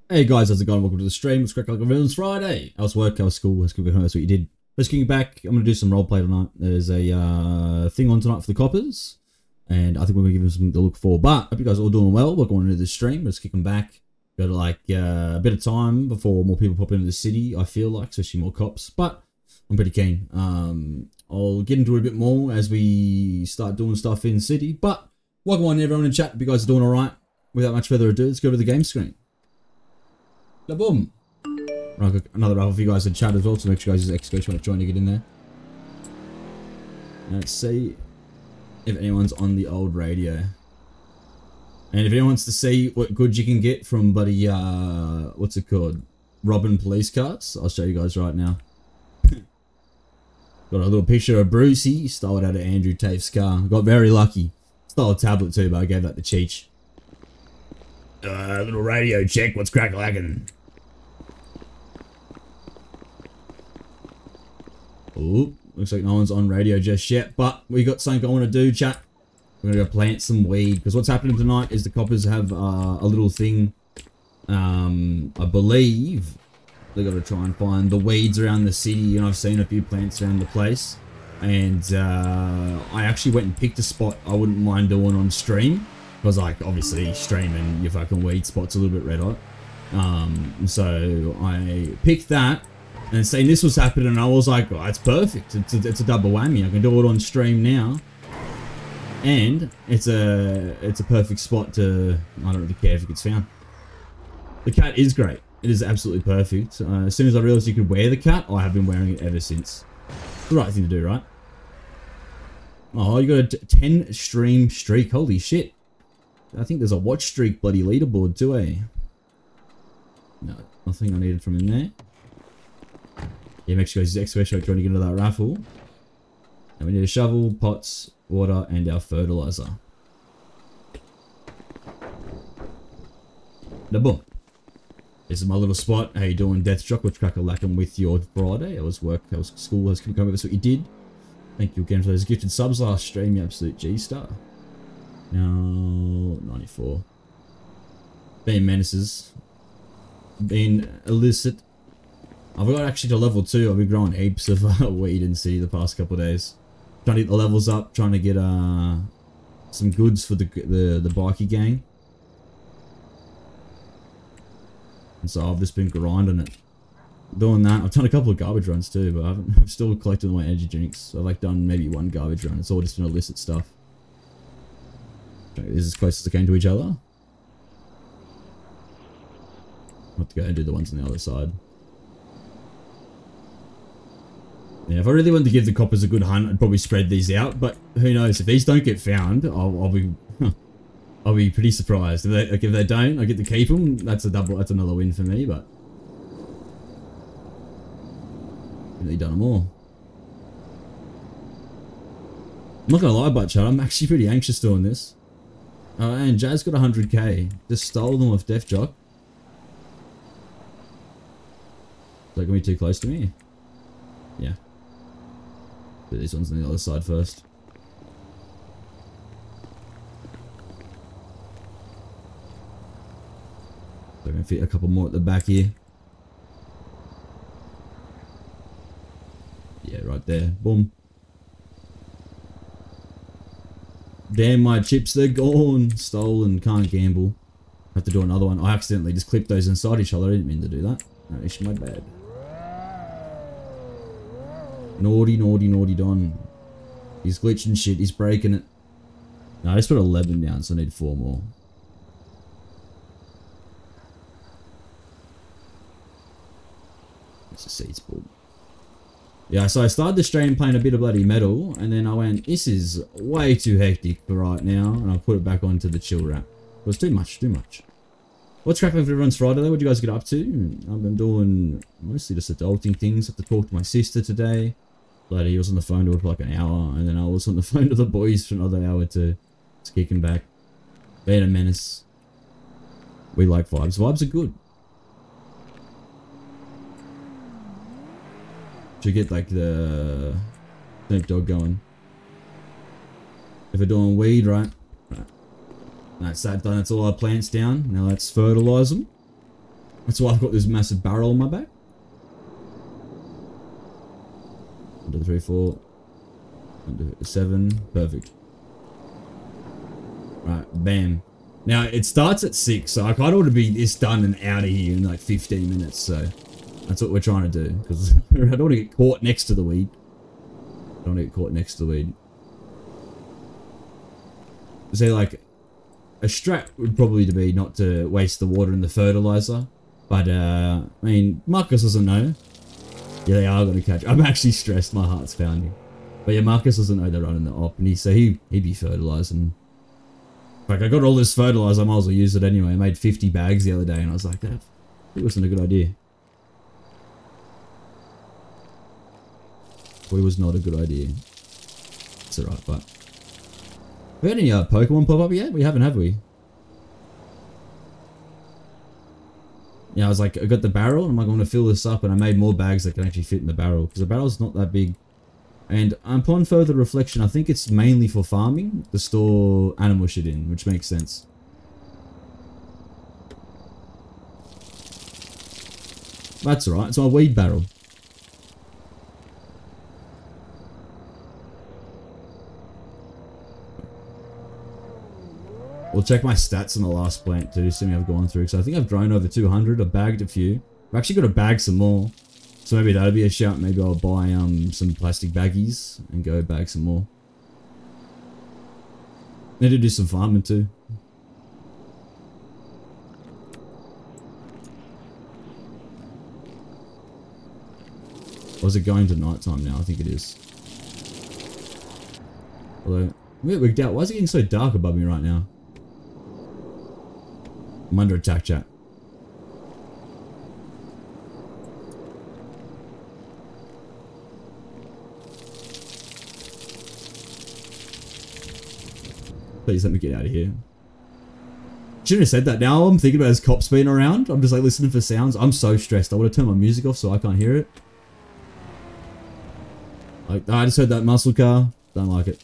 Hey guys, how's it going? Welcome to the stream. It's Crack Like a Villain's Friday. How's work? How's school? How's cooking? How's what you did? Let's get back. I'm going to do some roleplay tonight. There's a thing on tonight for the coppers, and I think we're going to give them something to look for. But I hope you guys are all doing well. We're going into this stream. Let's kick them back. Got like a bit of time before more people pop into the city, I feel like, especially more cops. But I'm pretty keen. I'll get into it a bit more as we start doing stuff in the city. But welcome on everyone in chat. Hope you guys are doing all right. Without much further ado, let's go to the game screen. Boom. Right, I've got another raffle for you guys in chat as well, so make sure you guys use exclamation when trying to get in there. Now let's see if anyone's on the old radio. And if anyone wants to see what goods you can get from buddy, what's it called? Robbing police cars, I'll show you guys right now. Got a little picture of Brucey, stole it out of Andrew Tate's car. Got very lucky. Stole a tablet too, but I gave that to Cheech. Little radio check, what's crack-a-lackin'? Oh, looks like no one's on radio just yet, but we got something I want to do, chat. We're going to go plant some weed, because what's happening tonight is the coppers have a little thing. I believe they got to try and find the weeds around the city, and I've seen a few plants around the place. And I actually went and picked a spot I wouldn't mind doing on stream, because like obviously streaming your fucking weed spot's a little bit red hot. So I picked that. And saying this was happening, and I was like, oh, it's perfect. It's a double whammy. I can do it on stream now, and it's a perfect spot to. I don't really care if it gets found. The cat is great. It is absolutely perfect. As soon as I realized you could wear the cat, I have been wearing it ever since. It's the right thing to do, right? Oh, you got a 10 stream streak. Holy shit! I think there's a watch streak bloody leaderboard too, eh? No, nothing I needed from in there. Yeah, make sure you guys use exclamation trying to get into that raffle. And we need a shovel, pots, water, and our fertilizer. Now boom. This is my little spot. How you doing, Deathstroke? What's crack-a-lackin' with your Friday? How was work? How was school? How's come over? That's what you did. Thank you again for those gifted subs last stream, you absolute G-star. Now, 94. Being menaces. Being illicit. I've got actually to level 2. I've been growing heaps of weed in the city the past couple of days. Trying to get the levels up, trying to get some goods for the bikie gang. And so I've just been grinding it. Doing that. I've done a couple of garbage runs too, but I've still collected my energy drinks. I've like done maybe one garbage run. It's all just been illicit stuff. This is as close as I came to each other. I'll have to go and do the ones on the other side. Yeah, if I really wanted to give the coppers a good hunt, I'd probably spread these out. But who knows? If these don't get found, I'll be pretty surprised. If they don't, I get to keep them. That's another win for me. But really done them all. I'm not gonna lie, but Chad, I'm actually pretty anxious doing this. And Jazz got 100k. Just stole them off Def Jock. Is that gonna be too close to me? Yeah. Put these ones on the other side first. So I'm gonna fit a couple more at the back here. Yeah, right there. Boom. Damn, my chips, they're gone. Stolen, can't gamble. Have to do another one. I accidentally just clipped those inside each other. I didn't mean to do that. No, it's my bad. Naughty, naughty, naughty Don. He's glitching shit. He's breaking it. No, I just put 11 down, so I need 4 more. It's a seeds pulled. Yeah, so I started the stream playing a bit of bloody metal, and then I went, this is way too hectic for right now, and I put it back onto the chill wrap. It was too much, too much. What's cracking for everyone's Friday though? What do you guys get up to? I've been doing mostly just adulting things. I have to talk to my sister today. Bloody, he was on the phone to her for like an hour, and then I was on the phone to the boys for another hour too. Just kicking back. Being a menace. We like vibes. Vibes are good. Should get like the Snoop Dogg going. If we're doing weed, right? Right. That's that done. That's all our plants down. Now let's fertilize them. That's why I've got this massive barrel on my back. 1, 2, 3, 4. 1, 2, 7. Perfect. Right, bam. Now, it starts at 6, so I kind of want to be this done and out of here in like 15 minutes, so that's what we're trying to do, because I don't want to get caught next to the weed. I don't want to get caught next to the weed. So, like, a strat would probably be not to waste the water and the fertilizer, but, I mean, Marcus doesn't know. Yeah, they are going to catch. I'm actually stressed, my heart's pounding. But yeah, Marcus doesn't know they're running the op, and he'd be fertilizing. Like, I got all this fertilizer, I might as well use it anyway. I made 50 bags the other day, and I was like, that wasn't a good idea. It was not a good idea. It's alright, but... Have we had any Pokemon pop up yet? We haven't, have we? Yeah, I was like, I got the barrel, and I'm like, I'm going to fill this up, and I made more bags that can actually fit in the barrel, because the barrel's not that big. And upon further reflection, I think it's mainly for farming to store animal shit in, which makes sense. That's alright, it's my weed barrel. We'll check my stats on the last plant too, see me I've gone through. So I think I've grown over 200, I've bagged a few. I've actually got to bag some more. So maybe that'll be a shout. Maybe I'll buy some plastic baggies and go bag some more. Need to do some farming too. Or is it going to nighttime now? I think it is. Although, I'm a bit wigged out. Why is it getting so dark above me right now? I'm under attack, chat. Please let me get out of here. Shouldn't have said that. Now I'm thinking about his cops being around. I'm just like listening for sounds. I'm so stressed. I would have turned my music off so I can't hear it. Like, I just heard that muscle car. Don't like it.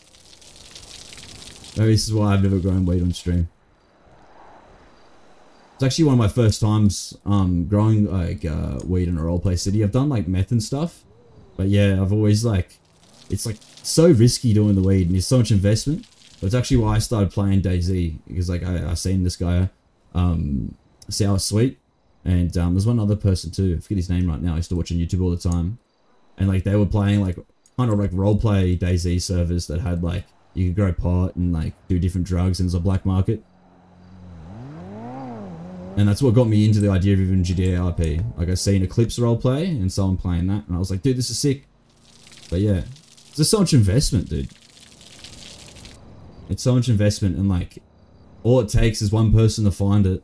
Maybe this is why I've never grown weed on stream. It's actually one of my first times growing like weed in a roleplay city. I've done like meth and stuff. But yeah, I've always like... It's like so risky doing the weed and it's so much investment. But it's actually why I started playing DayZ, because like I seen this guy, Sour Sweet, and there's one other person too, I forget his name right now, I used to watch on YouTube all the time, and like they were playing like kind of like roleplay DayZ servers that had like, you could grow pot and like do different drugs and there's a black market. And that's what got me into the idea of even GTA RP. Like I seen Eclipse roleplay and someone playing that, and I was like, dude, this is sick. But yeah, there's so much investment, dude. It's so much investment, and like, all it takes is one person to find it.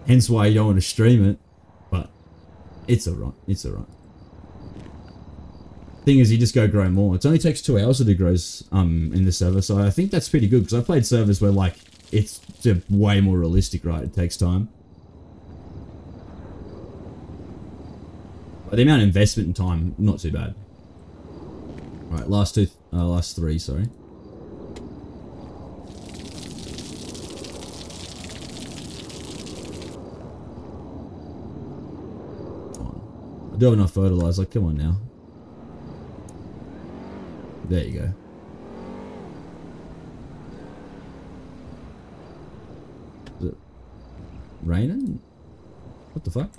Hence why you don't want to stream it, but it's alright, it's alright. Thing is, you just go grow more. It only takes 2 hours to do grows in the server, so I think that's pretty good, because I played servers where like, it's way more realistic, right? It takes time. But the amount of investment and time, not too bad. Alright, last three, sorry. I do have enough fertilizer, come on now. There you go. Is it raining? What the fuck?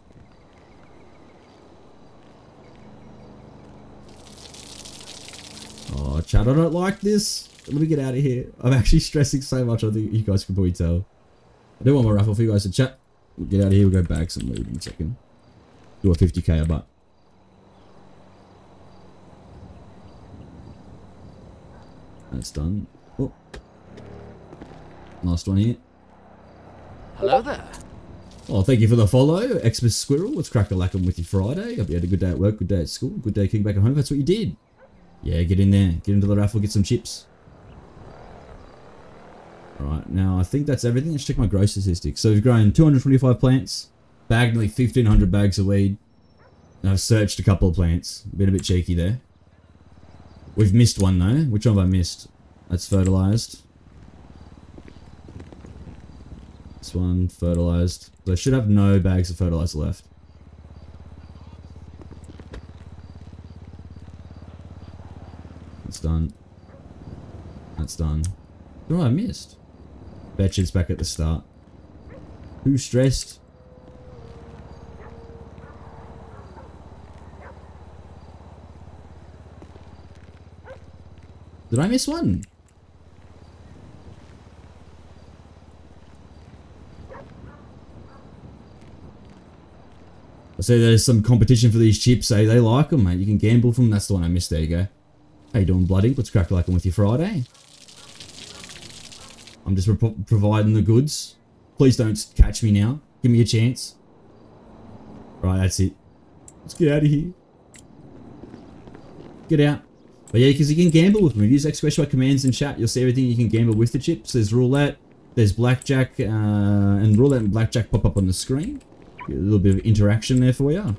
Oh, chat, I don't like this. Let me get out of here. I'm actually stressing so much, I think you guys can probably tell. I do want more raffle for you guys to chat. We'll get out of here, we'll go bag some loot in a second. Do a 50k a butt. That's done. Oh. Last one here. Hello there. Oh, thank you for the follow, Xmas Squirrel. Let's crack a lackum with you Friday. Hope you had a good day at work, good day at school, good day kicking back at home. That's what you did. Yeah, get in there. Get into the raffle, get some chips. Alright, now I think that's everything. Let's check my growth statistics. So we've grown 225 plants, bagged nearly 1,500 bags of weed. And I've searched a couple of plants. Been a bit cheeky there. We've missed one though. Which one have I missed? That's fertilized. This one, fertilized. So I should have no bags of fertilizer left. That's done. That's done. What have I missed? Betches back at the start. Who's stressed? Did I miss one? I say there's some competition for these chips, eh? They like them, mate. You can gamble from them. That's the one I missed. There you go. How you doing, Bloody? What's crack like with your Friday? I'm just providing the goods. Please don't catch me now. Give me a chance. Right, that's it. Let's get out of here. Get out. But yeah, because you can gamble with them. If you use exclamation mark commands in chat, you'll see everything you can gamble with the chips. There's roulette, there's blackjack, and roulette and blackjack pop up on the screen. Get a little bit of interaction there for you.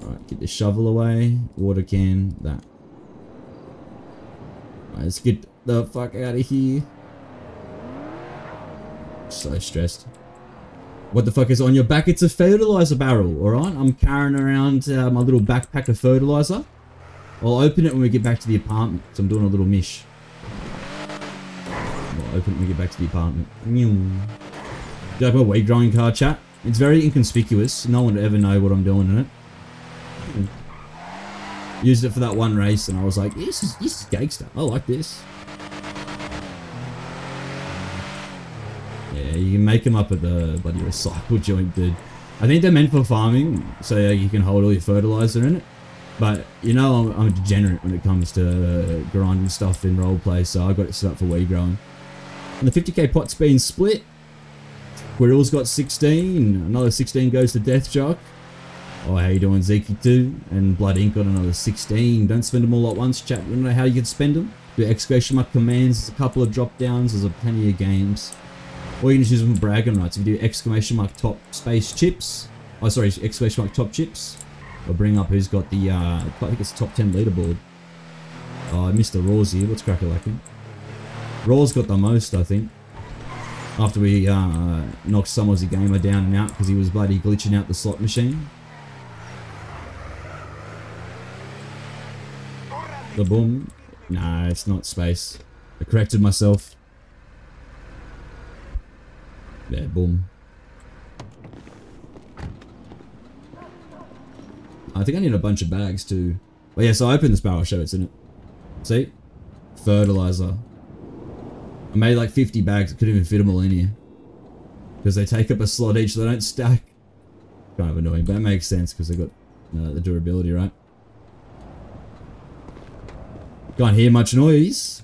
Alright, get the shovel away. Water can, that. Alright, let's get the fuck out of here. So stressed. What the fuck is on your back? It's a fertilizer barrel, alright? I'm carrying around my little backpack of fertilizer. I'll open it when we get back to the apartment. So I'm doing a little mish. I'll open it when we get back to the apartment. Do you like my weed growing car, chat? It's very inconspicuous. No one would ever know what I'm doing in it. Used it for that one race and I was like, this is gangster. I like this. Yeah, you can make them up at the bloody recycle joint, dude. I think they're meant for farming, so you can hold all your fertilizer in it. But, you know, I'm a degenerate when it comes to grinding stuff in roleplay, so I got it set up for weed growing. And the 50k pot's been split. Squirrel's got 16, another 16 goes to Deathjock. Oh, how you doing, Zeke 2? And Blood Ink got another 16. Don't spend them all at once, chat. You know how you can spend them? Do exclamation mark commands, there's a couple of drop downs, there's a plenty of games. Or you can just use them for bragging rights. If you do exclamation mark top space chips, oh sorry, exclamation mark top chips, I'll bring up who's got the, I think it's the top 10 leaderboard. Oh, I missed the Raws here. What's cracker lacking? Raw's got the most, I think. After we knocked some Aussie gamer down and out because he was bloody glitching out the slot machine. The boom. Nah, it's not space. I corrected myself. Yeah, boom. I think I need a bunch of bags too. But yeah, so I opened this barrel, I'll show it's in it. See? Fertilizer. I made like 50 bags, I couldn't even fit them all in here. Because they take up a slot each, they don't stack. Kind of annoying, but it makes sense because they've got the durability, right? Can't hear much noise.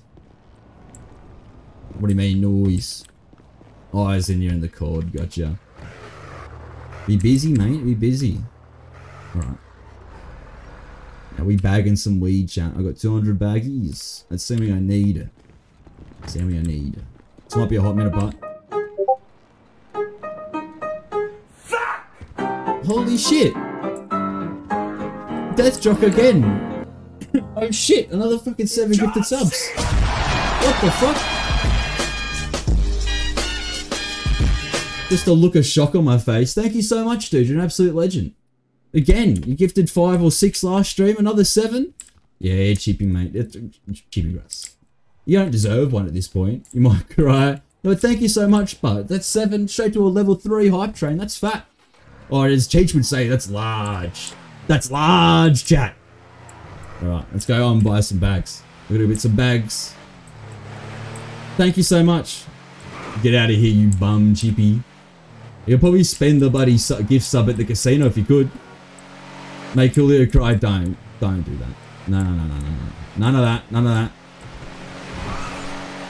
What do you mean noise? Oh, I was in here in the cord, gotcha. Be busy, mate, be busy. Alright. Now we bagging some weed, chat. I got 200 baggies. That's something I need. Something I need. This might be a hot minute, but... Holy shit! Deathjock again! Oh shit, another fucking 7 gifted subs! What the fuck? Just a look of shock on my face. Thank you so much, dude. You're an absolute legend. Again, you gifted 5 or 6 last stream, another 7? Yeah, chippy, mate. It's chippy grass. You don't deserve one at this point. You might cry. No, thank you so much, bud. That's 7 straight to a level 3 hype train. That's fat. Or as Cheech would say, that's large. That's large, chat. Alright, let's go on and buy some bags. We're gonna get some bags. Thank you so much. Get out of here, you bum chippy. You'll probably spend the bloody gift sub at the casino if you could. Make Julio cry. Don't do that. No. None of that. None of that.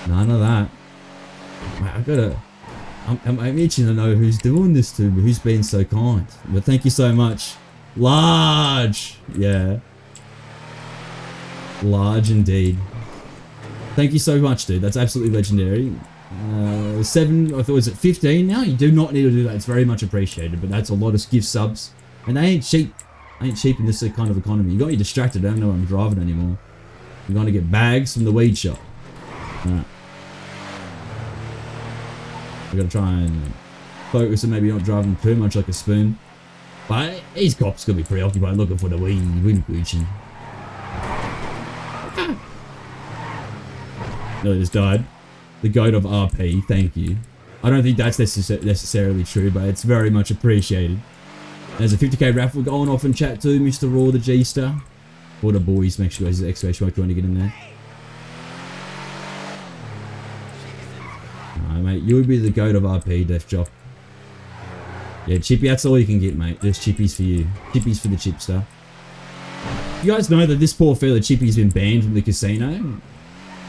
None of that. I gotta... I'm itching to know who's doing this to me, who's been so kind. But thank you so much. Large! Yeah. Large indeed. Thank you so much, dude. That's absolutely legendary. 7, I thought, was it 15 now? You do not need to do that. It's very much appreciated, but that's a lot of gift subs. And they ain't cheap. Ain't cheap in this kind of economy. You got me distracted. I don't know where I'm driving anymore. I'm going to get bags from the weed shop. Alright. We gotta try and focus and maybe not drive him too much like a spoon. But his cop's gonna be preoccupied looking for the weed Gucci. No, just died. The goat of RP, thank you. I don't think that's necessarily true, but it's very much appreciated. There's a 50k raffle going off in chat too, Mr. Raw the G-Star. For the boys, make sure you guys use exclamation mark trying to get in there. Alright, mate, you would be the goat of RP, Death Jock. Yeah, Chippy, that's all you can get, mate. There's chippies for you. Chippies for the chipster. You guys know that this poor fella Chippy's been banned from the casino?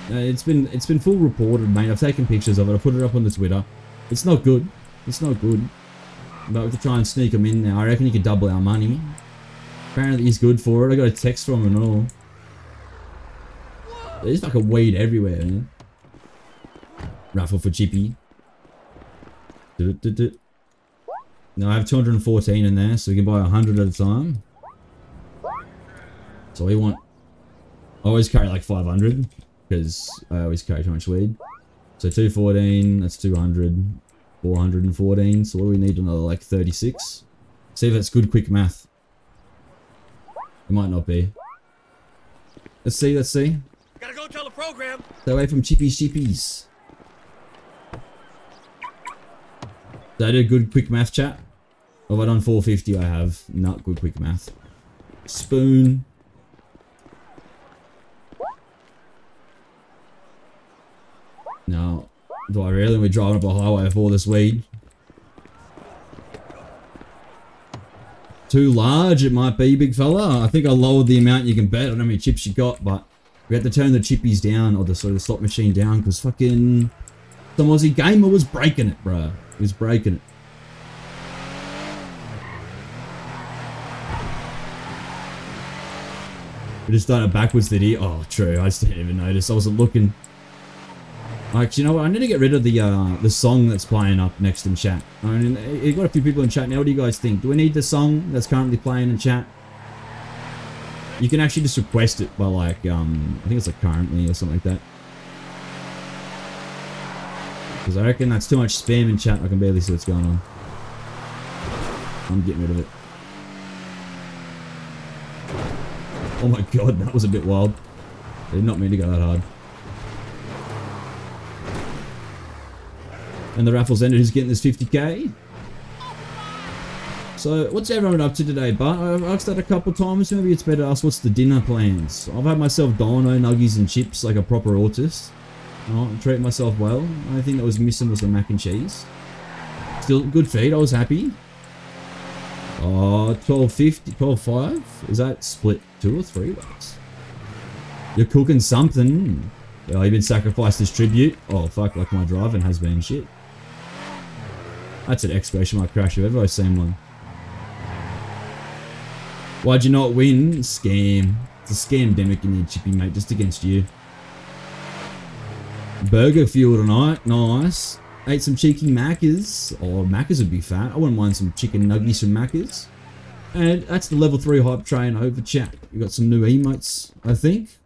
It's been full reported, mate. I've taken pictures of it. I put it up on the Twitter. It's not good. It's not good. But we have to try and sneak him in now. I reckon he could double our money. Apparently he's good for it. I got a text from him and all. There's like a weed everywhere, man. Raffle for Chippy. Now I have 214 in there, so we can buy 100 at a time. So we want... I always carry like 500, because I always carry too much weed. So 214, that's 200. 414, so what do we need? Another like 36. See if that's good quick math. It might not be. Let's see, let's see. Gotta go tell the program. Stay away from chippies. Did I do good quick math, chat? Or have I done 450? I have. Not good quick math. Spoon. Now, do I really? We're driving up a highway with all this weed. Too large it might be, big fella. I think I lowered the amount you can bet. I don't know how many chips you got, but we had to turn the chippies down, or the slot machine down, because fucking some Aussie gamer was breaking it, bro. He was breaking it. We just started backwards, did he? Oh, true. I just didn't even notice. I wasn't looking. Like, you know what? I need to get rid of the song that's playing up next in chat. I mean, you've got a few people in chat now. What do you guys think? Do we need the song that's currently playing in chat? You can actually just request it by like, I think it's like currently or something like that. Because I reckon that's too much spam in chat. I can barely see what's going on. I'm getting rid of it. Oh my god, that was a bit wild. I did not mean to go that hard. And the raffle's ended. Who's getting this 50k? So, what's everyone up to today, Bart? I've asked that a couple times. Maybe it's better to ask what's the dinner plans. I've had myself dino, nuggies and chips like a proper autist. I'm treating myself well. The only thing that was missing was the mac and cheese. Still good feed. I was happy. Oh, 12.50, 12.5? Is that split 2 or 3 bucks? You're cooking something. Oh, you've been sacrificed as tribute. Oh, fuck, like my driving has been shit. That's an exclamation mark crash if ever I've seen one. Why'd you not win? Scam. It's a scam-demic in your chippy, mate, just against you. Burger fuel tonight. Nice. Ate some cheeky Maccas. Oh, Maccas would be fat. I wouldn't mind some chicken nuggies from Maccas. And that's the level 3 hype train over chat. We got some new emotes, I think.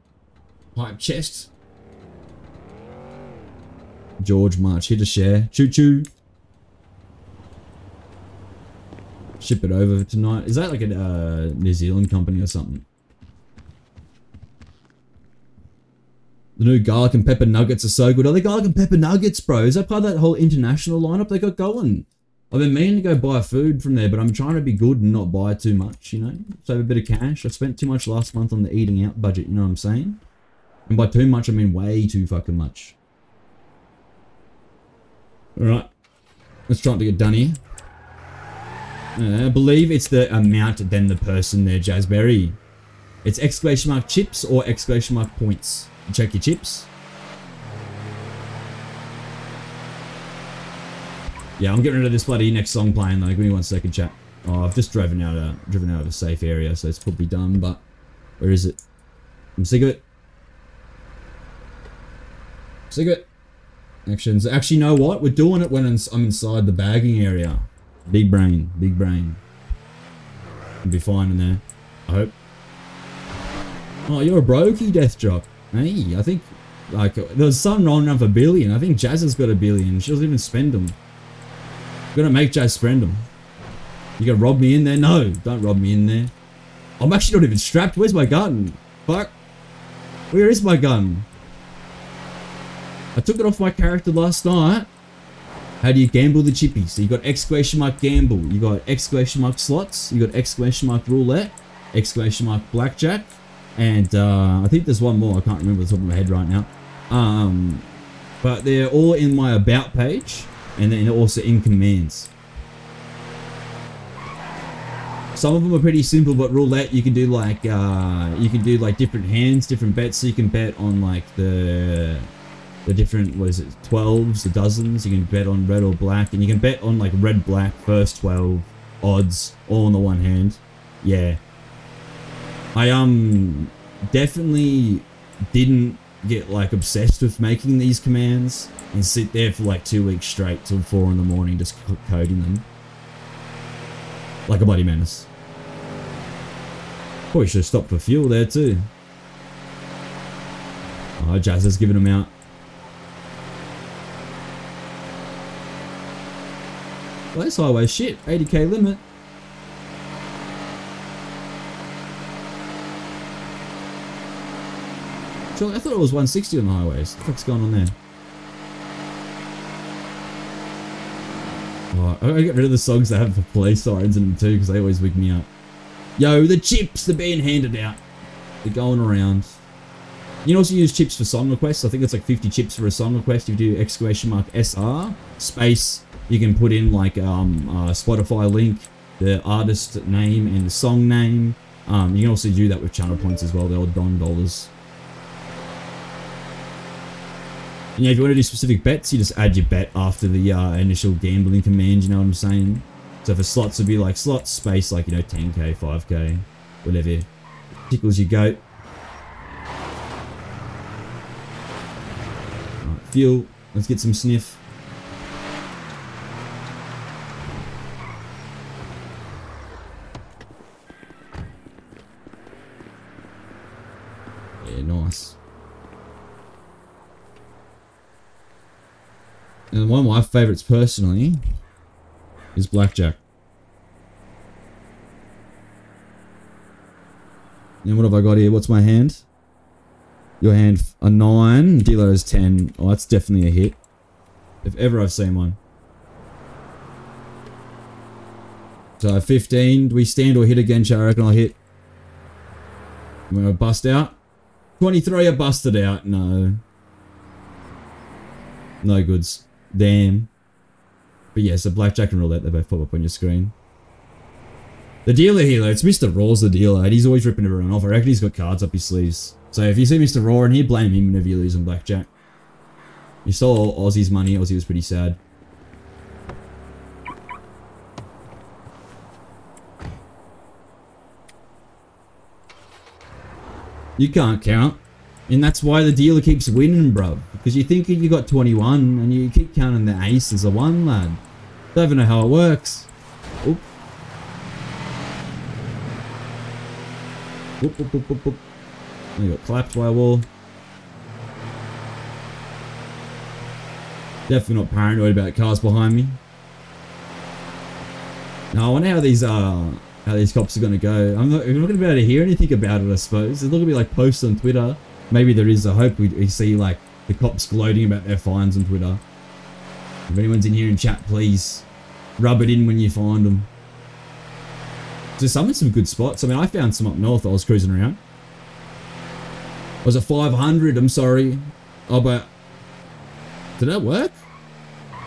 Hype chest. George March, hit a share. Choo choo. Ship it over tonight. Is that like a New Zealand company or something? The new garlic and pepper nuggets are so good. Are they garlic and pepper nuggets, bro? Is that part of that whole international lineup they got going? I've been meaning to go buy food from there, but I'm trying to be good and not buy too much, you know? Save a bit of cash. I spent too much last month on the eating out budget, you know what I'm saying? And by too much, I mean way too fucking much. Alright. Let's try to get done here. I believe it's the amount than the person there, Jazzberry. It's exclamation mark chips or exclamation mark points. Check your chips. Yeah, I'm getting rid of this bloody next song playing though. Give me 1 second, chat. Oh, I've just driven out of a safe area, so it's probably done, but where is it? I'm sick of it. Sick of it. Actions. Actually, you know what? We're doing it when I'm inside the bagging area. Big brain. Big brain. I'll be fine in there. I hope. Oh, you're a brokey, Death Jock. Hey, I think, like, there was some rolling around for $1 billion. I think Jazz has got $1 billion. She doesn't even spend them. gonna make Jazz friend him. You gonna rob me in there? No, don't rob me in there. I'm actually not even strapped. Where's my gun? Fuck. Where is my gun? I took it off my character last night. How do you gamble the chippies? So you got exclamation mark gamble. You got exclamation mark slots. You got exclamation mark roulette. Exclamation mark blackjack. And I think there's one more. I can't remember the top of my head right now. But they're all in my about page. And then also in commands. Some of them are pretty simple, but roulette you can do like different hands, different bets. So you can bet on like the different, what is it, 12s, the dozens. You can bet on red or black, and you can bet on like red, black, first 12 odds, all on the one hand. Yeah, I definitely didn't get like obsessed with making these commands and sit there for like 2 weeks straight till 4 in the morning just coding them like a bloody menace. Probably should have stopped for fuel there too. Oh, Jazz has given them out. Well, this highway shit. 80k limit. Surely, I thought it was 160 on the highways. What the fuck's going on there? Oh, I gotta get rid of the songs that have the police sirens in them too, because they always wig me up. Yo, the chips, they're being handed out. They're going around. You can also use chips for song requests. I think it's like 50 chips for a song request. If you do exclamation mark SR space, you can put in like Spotify link, the artist name and the song name. You can also do that with channel points as well, the old Don dollars. And yeah, if you want to do specific bets, you just add your bet after the initial gambling command, you know what I'm saying? So for slots, it'd be like slots space, like, you know, 10k, 5k, whatever tickles your goat. Right, fuel, let's get some sniff. Yeah, nice. And one of my favourites personally is blackjack. And what have I got here? What's my hand? Your hand, a 9. Dealer is 10. Oh, that's definitely a hit. If ever I've seen one. So 15. Do we stand or hit again? I reckon I'll hit. I'm going to bust out. 23, I busted out. No. No goods. Damn. But yeah, so blackjack and roulette, they both pop up on your screen. The dealer here, though, it's Mr. Raw's the dealer, and he's always ripping everyone off. I reckon he's got cards up his sleeves. So if you see Mr. Raw in here, blame him whenever you lose on blackjack. You stole Aussie's money. Aussie was pretty sad. You can't count. And that's why the dealer keeps winning, bro. Because you think you got 21 and you keep counting the ace as a 1, lad. Don't even know how it works. Oop. Whoop, whoop, whoop, whoop, whoop. I got clapped by a wall. Definitely not paranoid about cars behind me. Now I wonder how these cops are gonna go. I'm not gonna be able to hear anything about it, I suppose. There's not gonna be like posts on Twitter. Maybe there is. I hope we see like the cops gloating about their fines on Twitter. If anyone's in here in chat, please rub it in when you find them. There's some in some good spots. I mean, I found some up north. I was cruising around. Was it 500? I'm sorry. Oh, but did that work?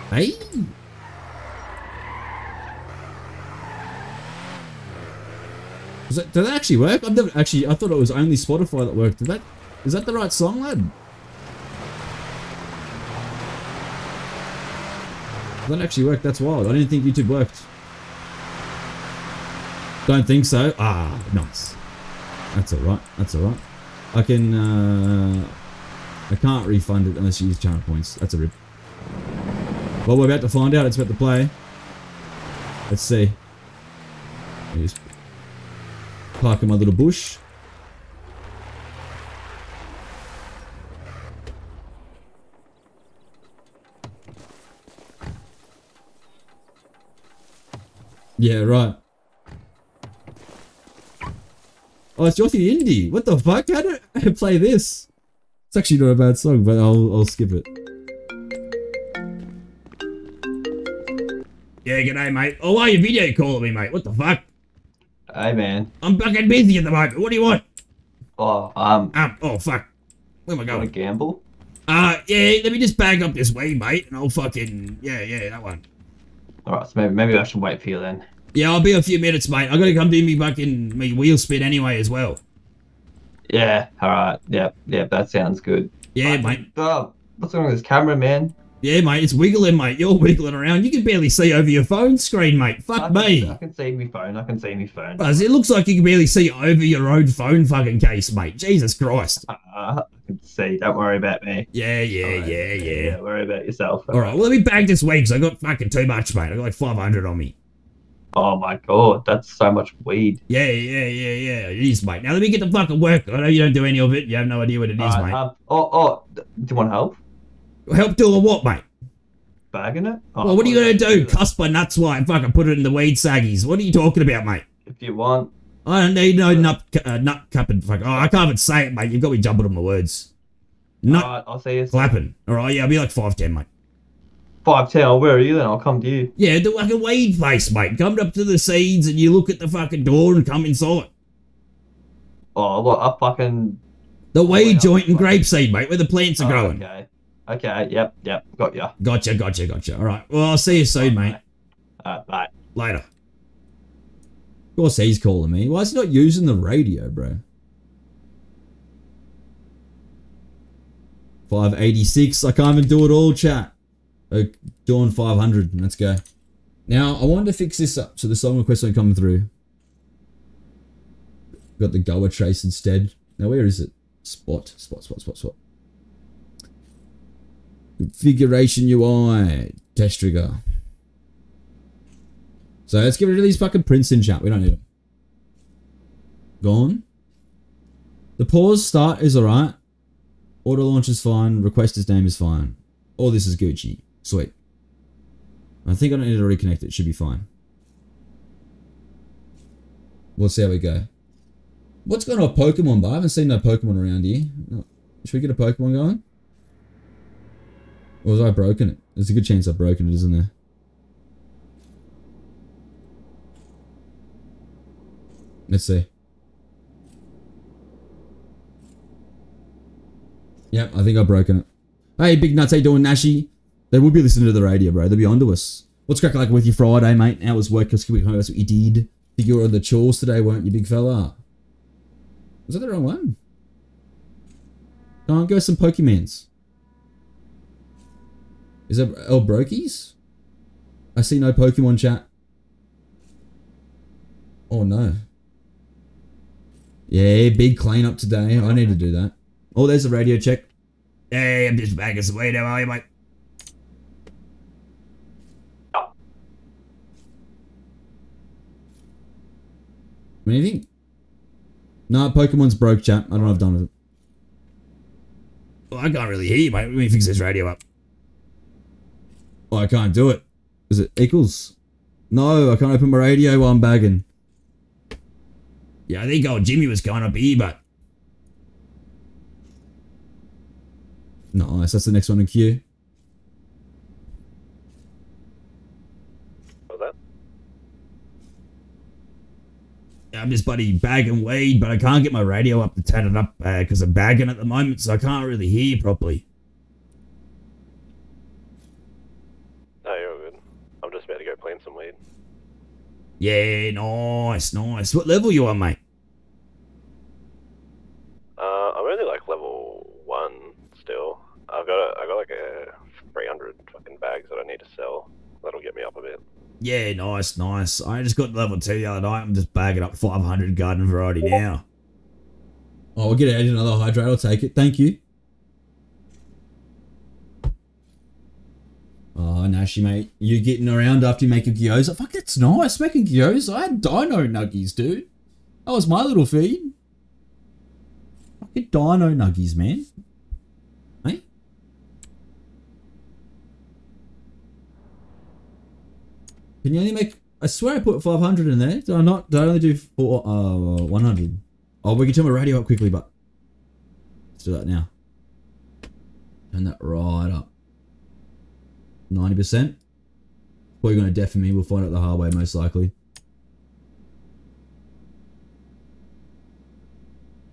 Hey. Did that actually work? I've never actually. I thought it was only Spotify that worked. Is that the right song, lad? That actually worked. That's wild. I didn't think YouTube worked. Don't think so. Ah, nice. That's alright. That's alright. I can't refund it unless you use channel points. That's a rip. Well, we're about to find out. It's about to play. Let's see. Just park in my little bush. Yeah, right. Oh, it's Jothy Indie. What the fuck? How do I play this? It's actually not a bad song, but I'll skip it. Yeah, g'day, mate. Oh, why are you video calling me, mate? What the fuck? Hey, man. I'm fucking busy at the moment. What do you want? Oh, Oh, fuck. Where am I want to going? gamble? Yeah, let me just bag up this weed, mate, and I'll fucking, yeah, that one. Alright, so maybe I should wait for you then. Yeah, I'll be a few minutes, mate. I gotta come do me wheel spin anyway as well. Yeah, alright. Yep, that sounds good. Yeah, mate. Oh, what's wrong with this camera, man? Yeah, mate, it's wiggling, mate. You're wiggling around. You can barely see over your phone screen, mate. Fuck me. I can see me phone. Buzz, it looks like you can barely see over your own phone fucking case, mate. Jesus Christ. I can see. Don't worry about me. Yeah. Yeah, worry about yourself. Alright, well, let me bag this weed, because I got fucking too much, mate. I got like 500 on me. Oh my god, that's so much weed. Yeah. It is, mate. Now let me get the fucking work. I know you don't do any of it. You have no idea what it is, mate. Do you want help? Help do or what, mate? Bagging it? Oh, Well, what are you gonna do? Cuss my nuts while I fucking put it in the weed saggies. What are you talking about, mate? If you want. I don't need no nut cupping. Fuck. Oh, I can't even say it, mate. You've got me jumping on my words. Nut Alright, I'll see you. clapping. Alright, yeah, I'll be like 5'10", mate. 5'10", where are you then? I'll come to you. Yeah, the fucking weed place, mate. Come up to the seeds and you look at the fucking door and come inside. Oh, look, I fucking... The weed joint and grapeseed, mate, where the plants are growing. Okay, yep, got ya. Gotcha. Alright, well, I'll see you soon, mate. Bye. Later. Of course he's calling me. Why is he not using the radio, bro? 586. I can't even do it all, chat. Doing 500. Let's go. Now, I wanted to fix this up so the song requests don't come through. Got the Goa trace instead. Now, where is it? Spot. Configuration UI. Test trigger. So let's get rid of these fucking prints in chat. We don't need them. Gone. The pause start is alright. Auto launch is fine. Request his name is fine. All this is Gucci. Sweet. I think I don't need to reconnect it. Should be fine. We'll see how we go. What's going on with Pokemon, but I haven't seen no Pokemon around here. Should we get a Pokemon going? Or was I broken it? There's a good chance I've broken it, isn't there? Let's see. Yep, I think I've broken it. Hey, Big Nuts, how you doing, Nashi? They will be listening to the radio, bro. They'll be onto us. What's cracking like with your Friday, mate? How was work? That's what you did. I think you were on the chores today, weren't you, big fella? Was that the wrong one? Go on, go some Pokemons. Is that El Brokies? I see no Pokemon chat. Oh no. Yeah, big cleanup today. I need to do that. Oh, there's a radio check. Hey, I'm just bagging some weed. How are you, mate? What do you think? No, Pokemon's broke, chat. I don't know if I've done with it. Well, I can't really hear you, mate. Let me fix this radio up. Oh, I can't do it. Is it equals? No, I can't open my radio while I'm bagging. Yeah, I think old Jimmy was going up here, but... Nice, that's the next one in queue. What was Yeah, I'm just bloody bagging weed, but I can't get my radio up to turn it up because I'm bagging at the moment, so I can't really hear you properly. that? No, you're all good. I'm just about to go plant some weed. Yeah, nice. What level you on, mate? I'm only like level 1 still. I got like a 300 fucking bags that I need to sell. That'll get me up a bit. Yeah, nice. I just got level 2 the other night. I'm just bagging up 500 garden variety now. Oh, we'll get another hydrate. I'll take it. Thank you. Oh, Nashi, mate. You getting around after you make a gyoza? Fuck, that's nice. Making gyoza. I had dino nuggies, dude. That was my little feed. Fucking dino nuggies, man. Hey? Can you only make I swear I put 500 in there. Did I not? Did I only do 100? Oh, we can turn my radio up quickly, but let's do that now. Turn that right up. 90%. What are you going to deafen me? We'll find out the hard way, most likely.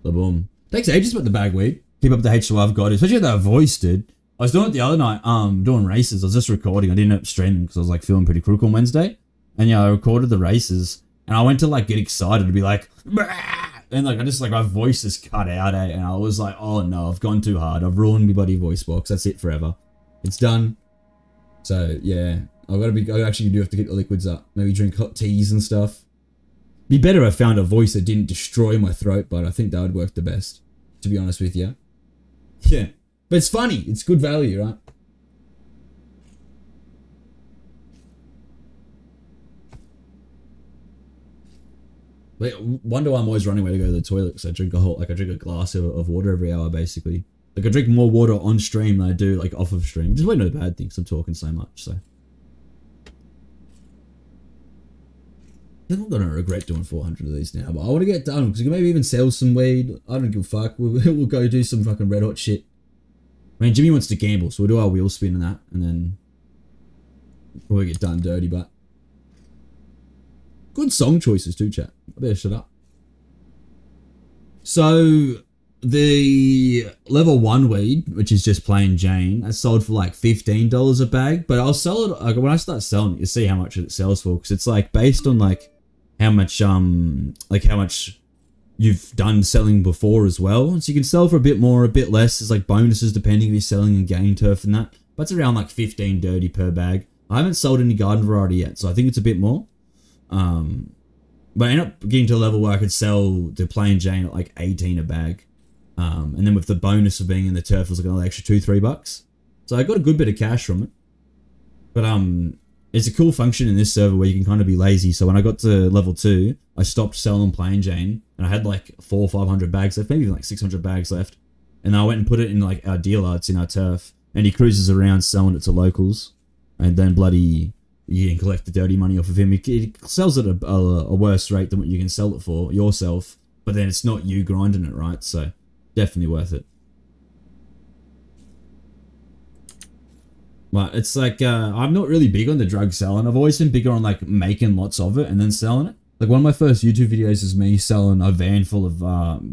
The boom. Takes ages with the bag weed. Keep up the H2 I've got, especially with that voice, dude. I was doing it the other night, doing races. I was just recording. I didn't end up streaming because I was like feeling pretty crook on Wednesday. And yeah, I recorded the races and I went to like get excited to be like, bah! And like, my voice is cut out, eh? And I was like, oh no, I've gone too hard. I've ruined my bloody voice box. That's it forever. It's done. So yeah, I actually do have to get the liquids up. Maybe drink hot teas and stuff. Be better if I found a voice that didn't destroy my throat, but I think that would work the best, to be honest with you. Yeah. But it's funny. It's good value, right? Wonder why I'm always running away to go to the toilet, because I drink a glass of water every hour, basically. Like, I drink more water on stream than I do, like, off of stream. Which is really no bad thing, because I'm talking so much, so. I'm gonna regret doing 400 of these now, but I want to get done, because we can maybe even sell some weed. I don't give a fuck. We'll go do some fucking red hot shit. I mean, Jimmy wants to gamble, so we'll do our wheel spin and that, and then we'll get done dirty, but good song choices too, chat. I better shut up. So, the level 1 weed, which is just plain Jane, I sold for like $15 a bag, but I'll sell it, like, when I start selling it, you see how much it sells for, because it's like based on like how much you've done selling before as well. So you can sell for a bit more, a bit less. There's like bonuses depending if you're selling in game turf and that, but it's around like 15 dirty per bag. I haven't sold any garden variety yet, so I think it's a bit more. But I ended up getting to a level where I could sell the plain Jane at like 18 a bag. And then with the bonus of being in the turf, it was like another extra $2-3. So I got a good bit of cash from it. But it's a cool function in this server where you can kind of be lazy. So when I got to level 2, I stopped selling plain Jane, and I had like 400 or 500 bags left, maybe even like 600 bags left. And I went and put it in like our dealer. It's in our turf, and he cruises around selling it to locals, and then bloody you can collect the dirty money off of him. He sells it at a worse rate than what you can sell it for yourself, but then it's not you grinding it, right? So definitely worth it. But it's like, I'm not really big on the drug selling. I've always been bigger on like making lots of it and then selling it. Like one of my first YouTube videos is me selling a van full of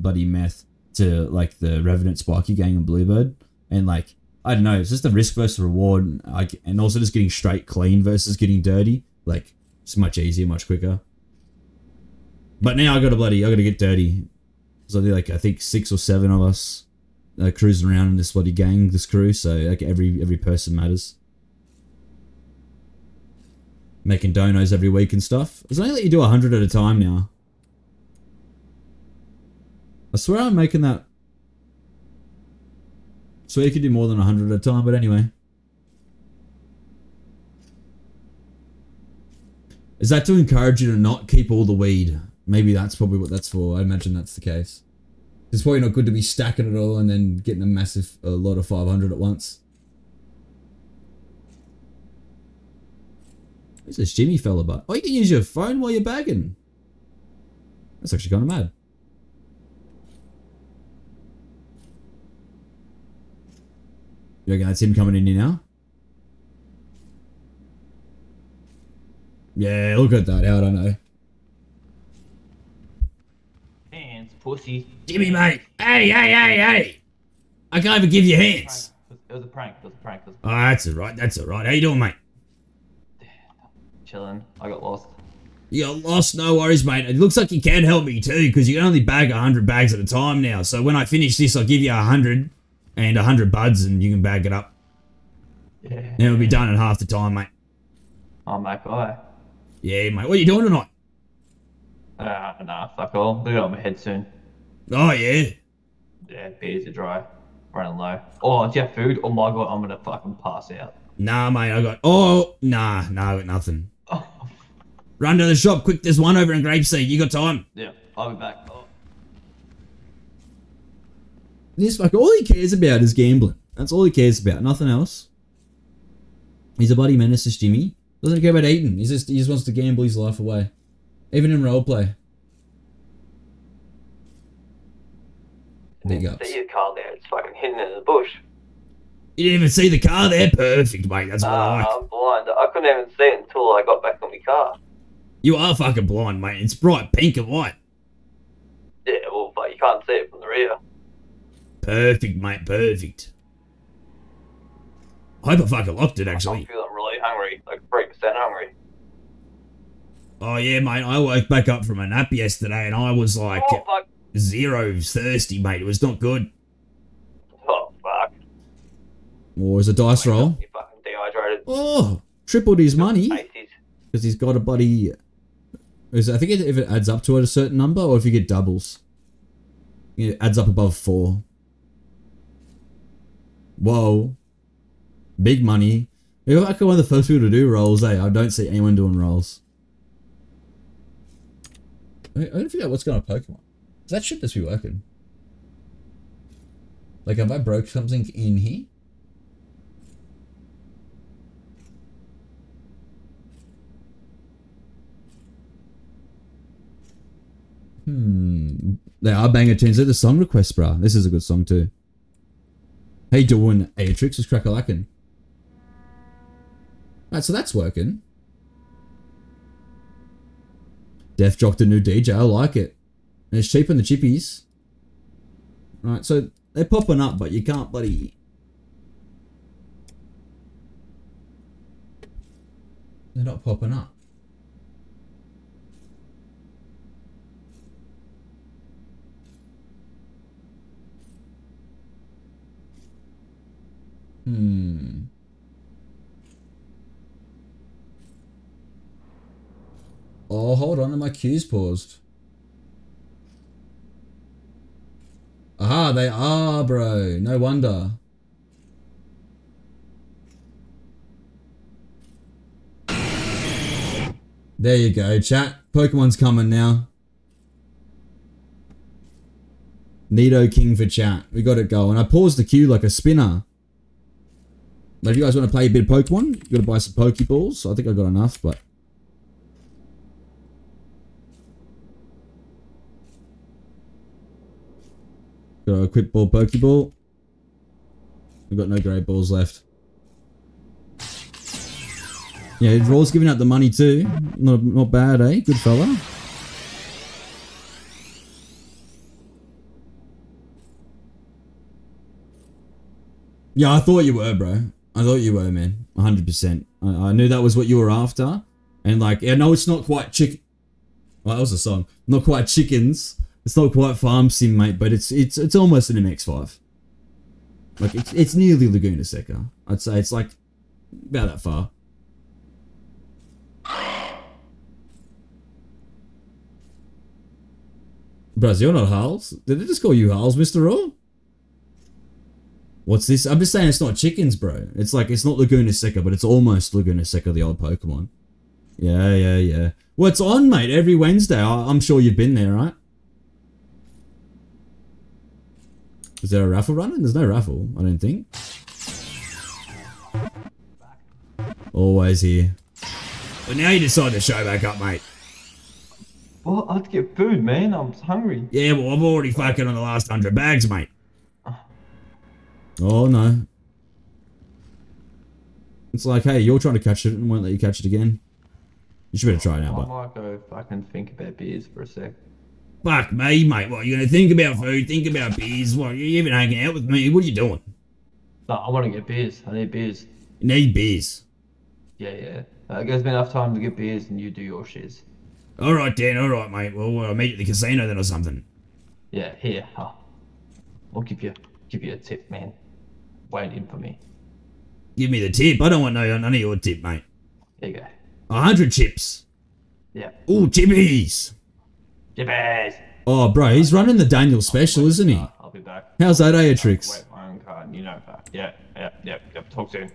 bloody meth to like the Revenant Spiky Gang and Bluebird. And like, I don't know, it's just the risk versus reward. And also just getting straight clean versus getting dirty. Like, it's much easier, much quicker. But now I gotta get dirty. So like, I think 6 or 7 of us cruising around in this bloody gang, this crew, so like every person matters. Making donos every week and stuff. It's only let you do 100 at a time now. I swear I'm making that. So you could do more than 100 at a time, but anyway. Is that to encourage you to not keep all the weed? Maybe that's probably what that's for. I imagine that's the case. It's probably not good to be stacking it all and then getting a lot of 500 at once. Who's this Jimmy fella but? Oh, you can use your phone while you're bagging. That's actually kind of mad. You reckon that's him coming in here now? Yeah, look at that. How would I know? Hands, pussy. Jimmy, mate. Hey. I can't even give you hands. It was a prank. Oh, that's alright. How you doing, mate? Chilling. I got lost. You got lost? No worries, mate. It looks like you can help me too, because you can only bag 100 bags at a time now. So when I finish this, I'll give you 100 and 100 buds, and you can bag it up. Yeah. Then it'll be done in half the time, mate. Oh, my guy. Yeah, mate. What are you doing tonight? Nah, fuck all. Look on my head soon. Oh, yeah. Yeah, beers are dry. Running low. Oh, do you have food? Oh my god, I'm gonna fucking pass out. Nah, mate. I got I got nothing. Oh. Run to the shop quick. There's one over in Grapeseed. You got time? Yeah, I'll be back. Oh. This fucker, all he cares about is gambling. That's all he cares about. Nothing else. He's a bloody menace, this Jimmy. Doesn't care about eating. He just wants to gamble his life away. Even in roleplay. Big ups. See your car there, it's fucking hidden in the bush. You didn't even see the car there? Perfect, mate. That's what I like. I'm blind. I couldn't even see it until I got back on my car. You are fucking blind, mate. It's bright pink and white. Yeah, well, but you can't see it from the rear. Perfect, mate. Perfect. I hope I fucking locked it, I'm actually. feeling really hungry, like 3% hungry. Oh, yeah, mate. I woke back up from a nap yesterday and I was like... Oh, fuck. Zero thirsty, mate. It was not good. Oh, fuck. Or is a dice roll? You fucking dehydrated. Oh, tripled his money. Macy's. Because he's got a buddy... I think if it adds up to a certain number or if you get doubles. It adds up above 4. Whoa. Big money. You're like one of the first people to do rolls, eh? I don't see anyone doing rolls. I don't figure out what's going on Pokemon. Does that shit just be working? Like, have I broke something in here? They are banger tunes. They're the song requests, bruh. This is a good song too. Hey, doing Atrix is crack-a-lackin'. Right, so that's working. Death dropped a new DJ. I like it. And it's cheap on the chippies. Right, so they're popping up, but you can't bloody... They're not popping up. Oh, hold on, my queue's paused. Aha, they are, bro. No wonder. There you go, chat. Pokemon's coming now. Nido King for chat. We got it going. I paused the queue like a spinner. But if you guys want to play a bit of Pokemon, you got to buy some Pokeballs. I think I got enough, but... Got a Equip Ball Pokeball. We've got no Great Balls left. Yeah, Raw's giving out the money too. Not bad, eh? Good fella. Yeah, I thought you were, bro. I thought you were, man. 100%. I knew that was what you were after. And like, I know it's not quite chicken. Well, that was a song. Not quite chickens. It's not quite farm sim, mate, but it's almost an MX5. Like, it's nearly Laguna Seca. I'd say it's like about that far. Bros, you're not Harls? Did they just call you Harls, Mr. Raw? What's this? I'm just saying it's not chickens, bro. It's like, it's not Laguna Seca, but it's almost Laguna Seca, the old Pokemon. Yeah. Well, it's on, mate, every Wednesday. I'm sure you've been there, right? Is there a raffle running? There's no raffle, I don't think. Always here. But now you decide to show back up, mate. Well, I have to get food, man. I'm hungry. Yeah, well, I've already fucking on the last 100 bags, mate. Oh, no. It's like, hey, you're trying to catch it and won't let you catch it again. You should better try it out, I but... might go fucking think about beers for a sec. Fuck me, mate. What, you're going to think about food, think about beers? What, you're even hanging out with me? What are you doing? No, I want to get beers. I need beers. You need beers. Yeah. It gives me enough time to get beers and you do your shiz. Alright, Dan. Alright, mate. Well, I'll meet you at the casino then or something. Yeah, here. I'll give you a tip, man. Wait in for me. Give me the tip. I don't want none of your tip, mate. There you go. 100 chips. Yeah. Ooh, chippies. Chippies. Oh, bro, he's running the Daniel special, isn't he? I'll be back. How's that, Atrix? Wait, my own card. You know that. Yeah. Talk soon.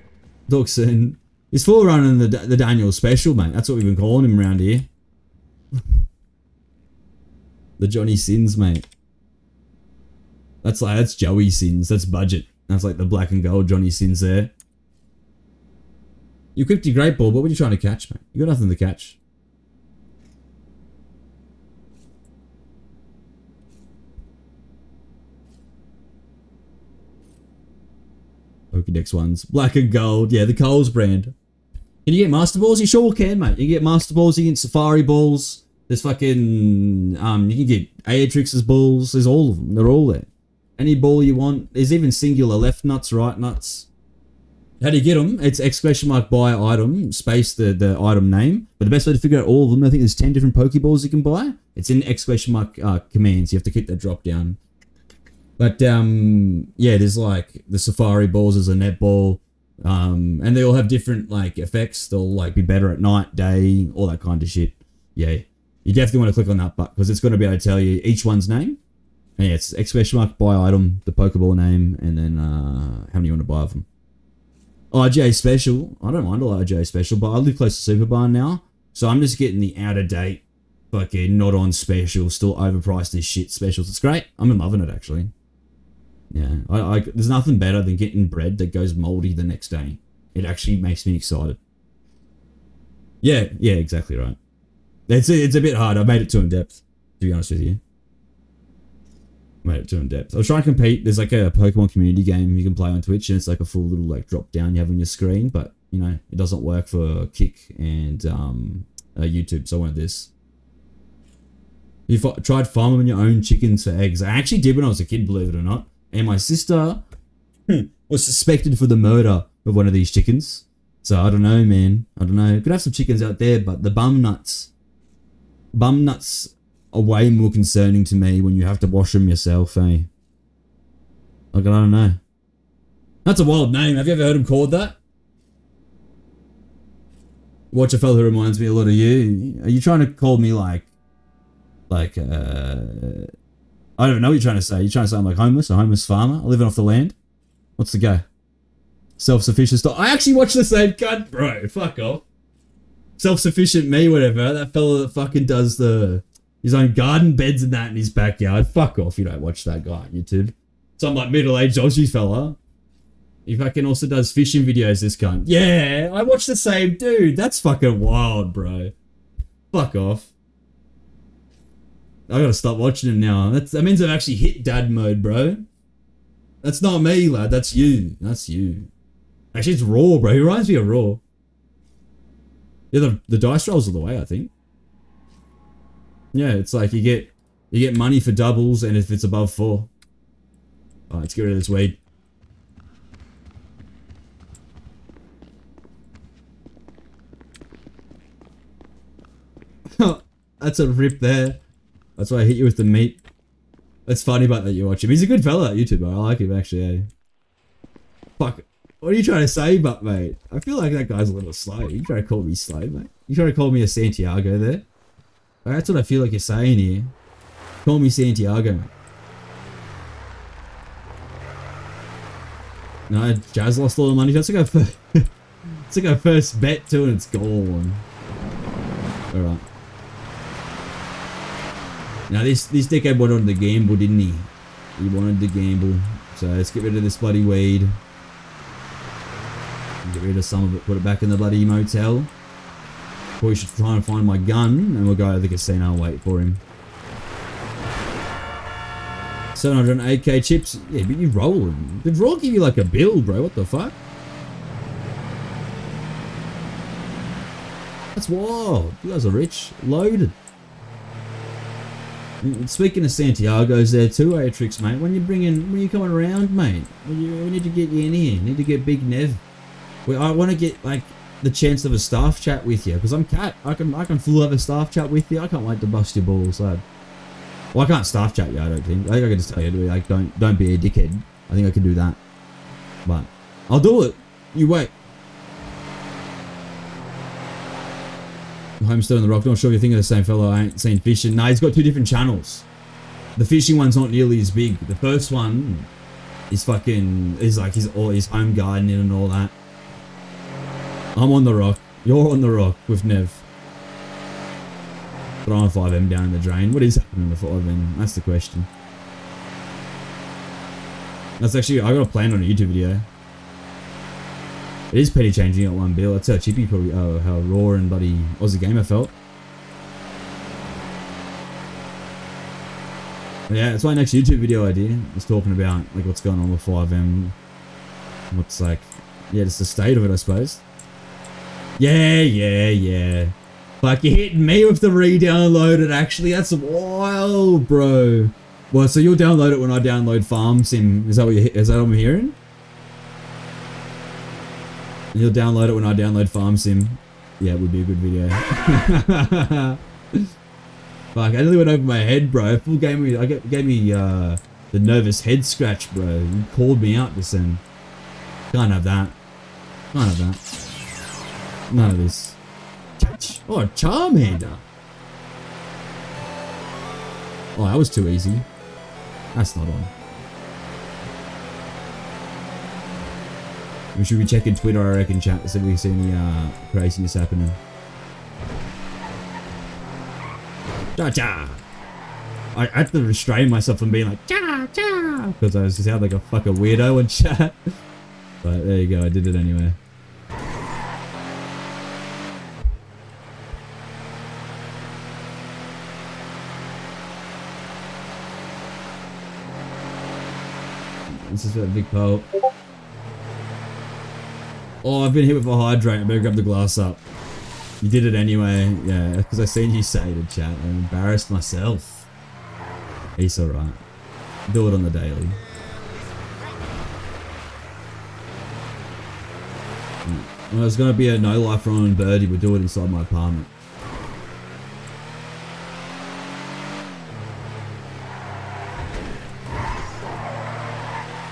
Talk soon. He's full running the Daniel special, mate. That's what we've been calling him around here. The Johnny Sins, mate. That's Joey Sins. That's budget. That's like the black and gold Johnny Sins there. You equipped your great ball, but what are you trying to catch, mate? You got nothing to catch. Pokédex ones. Black and gold. Yeah, the Coles brand. Can you get Master Balls? You sure can, mate. You can get Master Balls, you can get Safari Balls. There's fucking... you can get Aetrix's balls. There's all of them. They're all there. Any ball you want. There's even singular left nuts, right nuts. How do you get them? It's ! buy item, space the item name. But the best way to figure out all of them, I think there's 10 different Pokeballs you can buy. It's in ! Commands. You have to keep that drop down. But, yeah, there's like the Safari Balls as a netball. And they all have different, like, effects. They'll, like, be better at night, day, all that kind of shit. Yeah. You definitely want to click on that button because it's going to be able to tell you each one's name. And yeah, it's ! buy item, the Pokeball name, and then how many you want to buy of them. RJ Special. I don't mind a RJ Special, but I live close to Superbarn now. So I'm just getting the out-of-date, fucking not on special, still overpriced as shit specials. It's great. I'm loving it, actually. Yeah. There's nothing better than getting bread that goes moldy the next day. It actually makes me excited. Yeah, exactly right. It's a bit hard. I made it too in-depth, to be honest with you. Made it too in-depth. I was trying to compete. There's like a Pokemon community game you can play on Twitch, and it's like a full little like drop down you have on your screen, but you know, it doesn't work for Kick and YouTube, so I wanted this. You tried farming your own chickens for eggs. I actually did when I was a kid, believe it or not. And my sister was suspected for the murder of one of these chickens. So I don't know, man. I don't know. Could have some chickens out there, but the bum nuts are way more concerning to me when you have to wash them yourself, eh? Like, I don't know. That's a wild name. Have you ever heard him called that? Watch a fellow who reminds me a lot of you. Are you trying to call me like, I don't know what you're trying to say. You're trying to say I'm like homeless, a homeless farmer, living off the land? What's the go? Self-sufficient stuff. I actually watch the same cunt, bro. Fuck off. Self-sufficient me, whatever. That fella that fucking does his own garden beds and that in his backyard. Fuck off, you don't watch that guy on YouTube. Some like middle-aged Aussie fella. He fucking also does fishing videos, this cunt. Yeah, I watch the same dude. That's fucking wild, bro. Fuck off. I gotta stop watching him now. That means I've actually hit dad mode, bro. That's not me, lad. That's you. That's you. Actually, it's Raw, bro. He reminds me of Raw. Yeah, the dice rolls are the way, I think. Yeah, it's like you get money for doubles, and if it's above 4. Alright, let's get rid of this weed. That's a rip there. That's why I hit you with the meat. That's funny about that you watch him. He's a good fella, that YouTuber. I like him actually, eh? Fuck. What are you trying to say, but mate? I feel like that guy's a little slow. You trying to call me slow, mate? You trying to call me a Santiago there? That's what I feel like you're saying here. Call me Santiago, mate. No, Jazz lost all the money. That's like it's like our first bet too, and it's gone. Alright. Now this dickhead wanted the gamble, didn't he? He wanted the gamble. So let's get rid of this bloody weed. Get rid of some of it, put it back in the bloody motel. Probably should try and find my gun, and we'll go to the casino and wait for him. 708k chips. Yeah, but you rolling. Did Raw give you like a bill, bro? What the fuck? That's wild. You guys are rich. Loaded. Speaking of Santiago's there too, Atrix, mate. When you coming around, mate? We need to get you in here. Need to get Big Nev. I want to get like the chance of a staff chat with you, because I'm cat. I can full have a staff chat with you. I can't wait to bust your balls, lad. Well, I can't staff chat you, I don't think. I think I can just tell you, like, don't be a dickhead. I think I can do that. But I'll do it. You wait. Homestone the Rock. Not sure if you're thinking of the same fellow. I ain't seen fishing. Nah, he's got 2 different channels. The fishing one's not nearly as big. The first one is like his home gardening and all that. I'm on the rock. You're on the rock with Nev. Throwing 5M down in the drain. What is happening to 5M? That's the question. That's actually, I got a plan on a YouTube video. It is petty changing at 1 bill. That's how Chippy probably, how Raw and bloody Aussie Gamer felt. But yeah, it's my next YouTube video idea. It's talking about like what's going on with 5M. What's like, yeah, just the state of it, I suppose. Yeah. Fuck, you're hitting me with the re-downloaded, actually. That's wild, bro. Well, so you'll download it when I download Farm Sim. Is that what I'm hearing? You'll download it when I download Farm Sim. Yeah, it would be a good video. Fuck, I nearly went over my head, bro. Full gave me the nervous head scratch, bro. You called me out just then. Can't have that. Can't have that. None of this. Oh, Charmander. Oh, that was too easy. That's not on. We should be checking Twitter, I reckon, chat, to see if we see any craziness happening. Cha-cha! I had to restrain myself from being like, cha-cha! Because I sound like a fucking weirdo in chat. But there you go, I did it anyway. This is a big pole. Oh, I've been hit with a hydrant. I better grab the glass up. You did it anyway. Yeah, because I seen you say it in chat. I embarrassed myself. He's alright. Do it on the daily. Well, there's going to be a no life run on Birdie. We'll do it inside my apartment.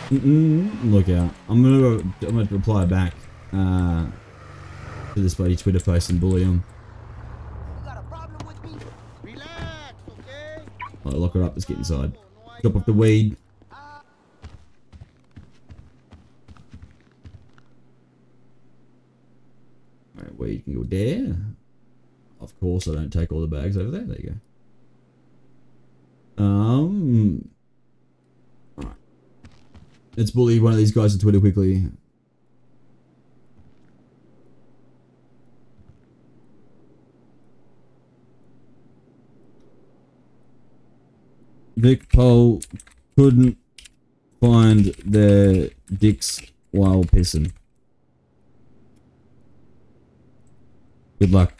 Look out. I'm gonna reply back to this bloody Twitter post and bully him. I'll lock her up, let's get inside. Drop off the weed. Alright, weed can go there. Of course I don't take all the bags over there. There you go. Alright. Let's bully one of these guys on Twitter quickly. Vic Poll couldn't find their dicks while pissing. Good luck.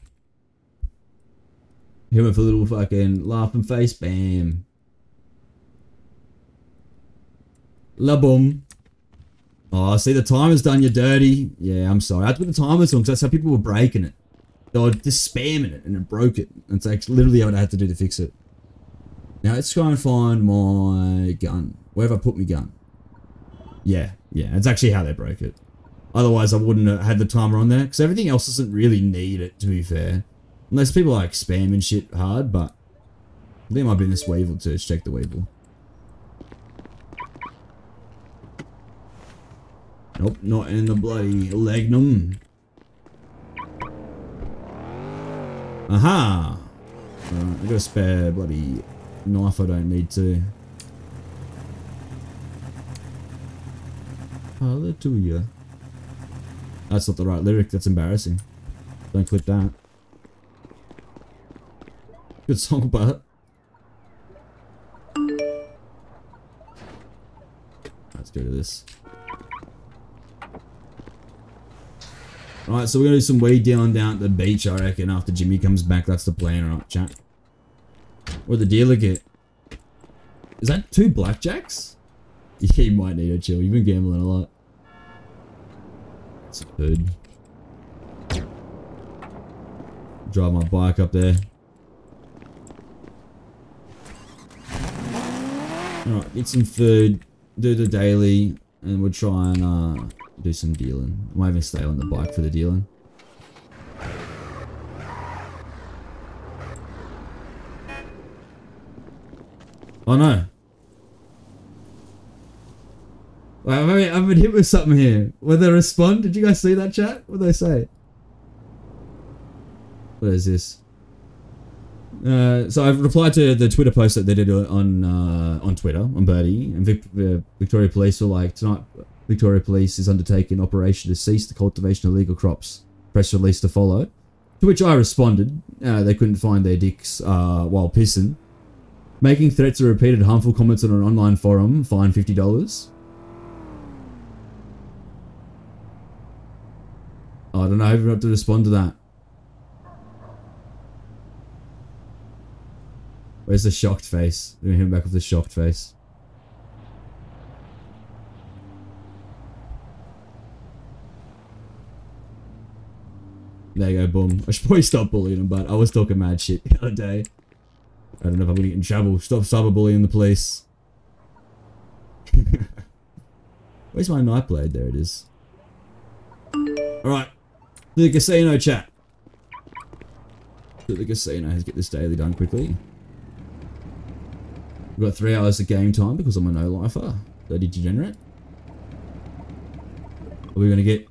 Hit with a little fucking laughing face. Bam. La boom. Oh, see, the timer's done you dirty. Yeah, I'm sorry. I had to put the timers on because that's how people were breaking it. They were just spamming it and it broke it. It's like literally what I had to do to fix it. Now let's try and find my gun. Where have I put my gun? Yeah, it's actually how they broke it. Otherwise, I wouldn't have had the timer on there because everything else doesn't really need it, to be fair. Unless people like spamming shit hard, but I think I might be in this Weevil too. Let's check the Weevil. Nope, not in the bloody Legnum. Aha! Alright, I got a spare bloody knife I don't need to. Hallelujah. That's not the right lyric, that's embarrassing. Don't clip that. Good song, but... Let's go to this. Alright, so we're going to do some weed dealing down at the beach, I reckon, after Jimmy comes back. That's the plan, alright, chat. What'd the dealer get? Is that 2 blackjacks? Yeah, you might need a chill. You've been gambling a lot. That's a food. Drive my bike up there. Alright, get some food. Do the daily. And we'll try and do some dealing. I might even stay on the bike for the dealing. Oh no. Wait, I've been hit with something here. Will they respond? Did you guys see that chat? What did they say? What is this? So I've replied to the Twitter post that they did on Twitter, on Birdie, and Victoria Police were like, tonight, Victoria Police is undertaking an operation to cease the cultivation of illegal crops. Press release to follow. To which I responded, they couldn't find their dicks while pissing. Making threats or repeated harmful comments on an online forum, fine $50. I don't know how to respond to that. Where's the shocked face? We're gonna hit him back with the shocked face. There you go, boom. I should probably stop bullying him, but I was talking mad shit the other day. I don't know if I'm gonna get in trouble. Stop cyberbullying the police. Where's my night blade? There it is. Alright. To the casino, chat. To the casino. Let's get this daily done quickly. We've got 3 hours of game time because I'm a no-lifer. Dirty degenerate. What are we gonna get?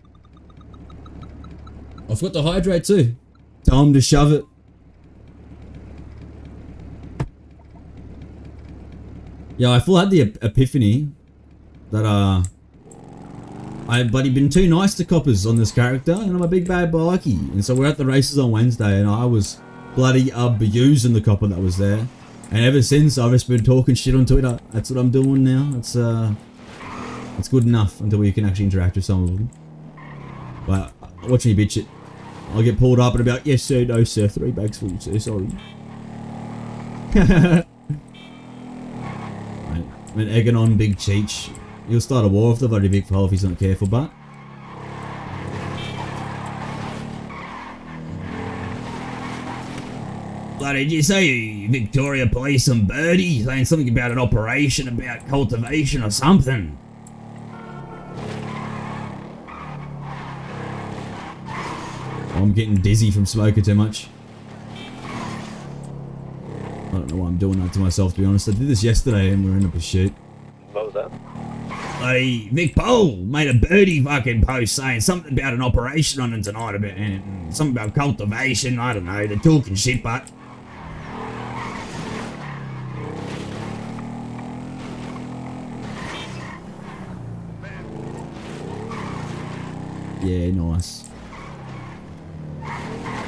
I forgot to hydrate too. Time to shove it. Yeah, I full had the epiphany that I bloody been too nice to coppers on this character, and I'm a big bad bikie. And so we're at the races on Wednesday, and I was bloody abusing the copper that was there. And ever since, I've just been talking shit on Twitter. That's what I'm doing now. It's good enough until we can actually interact with some of them. But watching you bitch it, I'll get pulled up and about, yes sir, no sir, 3 bags full sir, sorry. An egging on Big Cheech. He'll start a war with the bloody big fella if he's not careful, but. Bloody, did you say Victoria Police and Birdie saying something about an operation about cultivation or something? I'm getting dizzy from smoking too much. I don't know why I'm doing that to myself, to be honest. I did this yesterday and we were in a pursuit. What was that? Bloody Vic Pole made a Birdie fucking post saying something about an operation on it tonight, about and something about cultivation. I don't know. They're talking shit, but. Yeah, nice.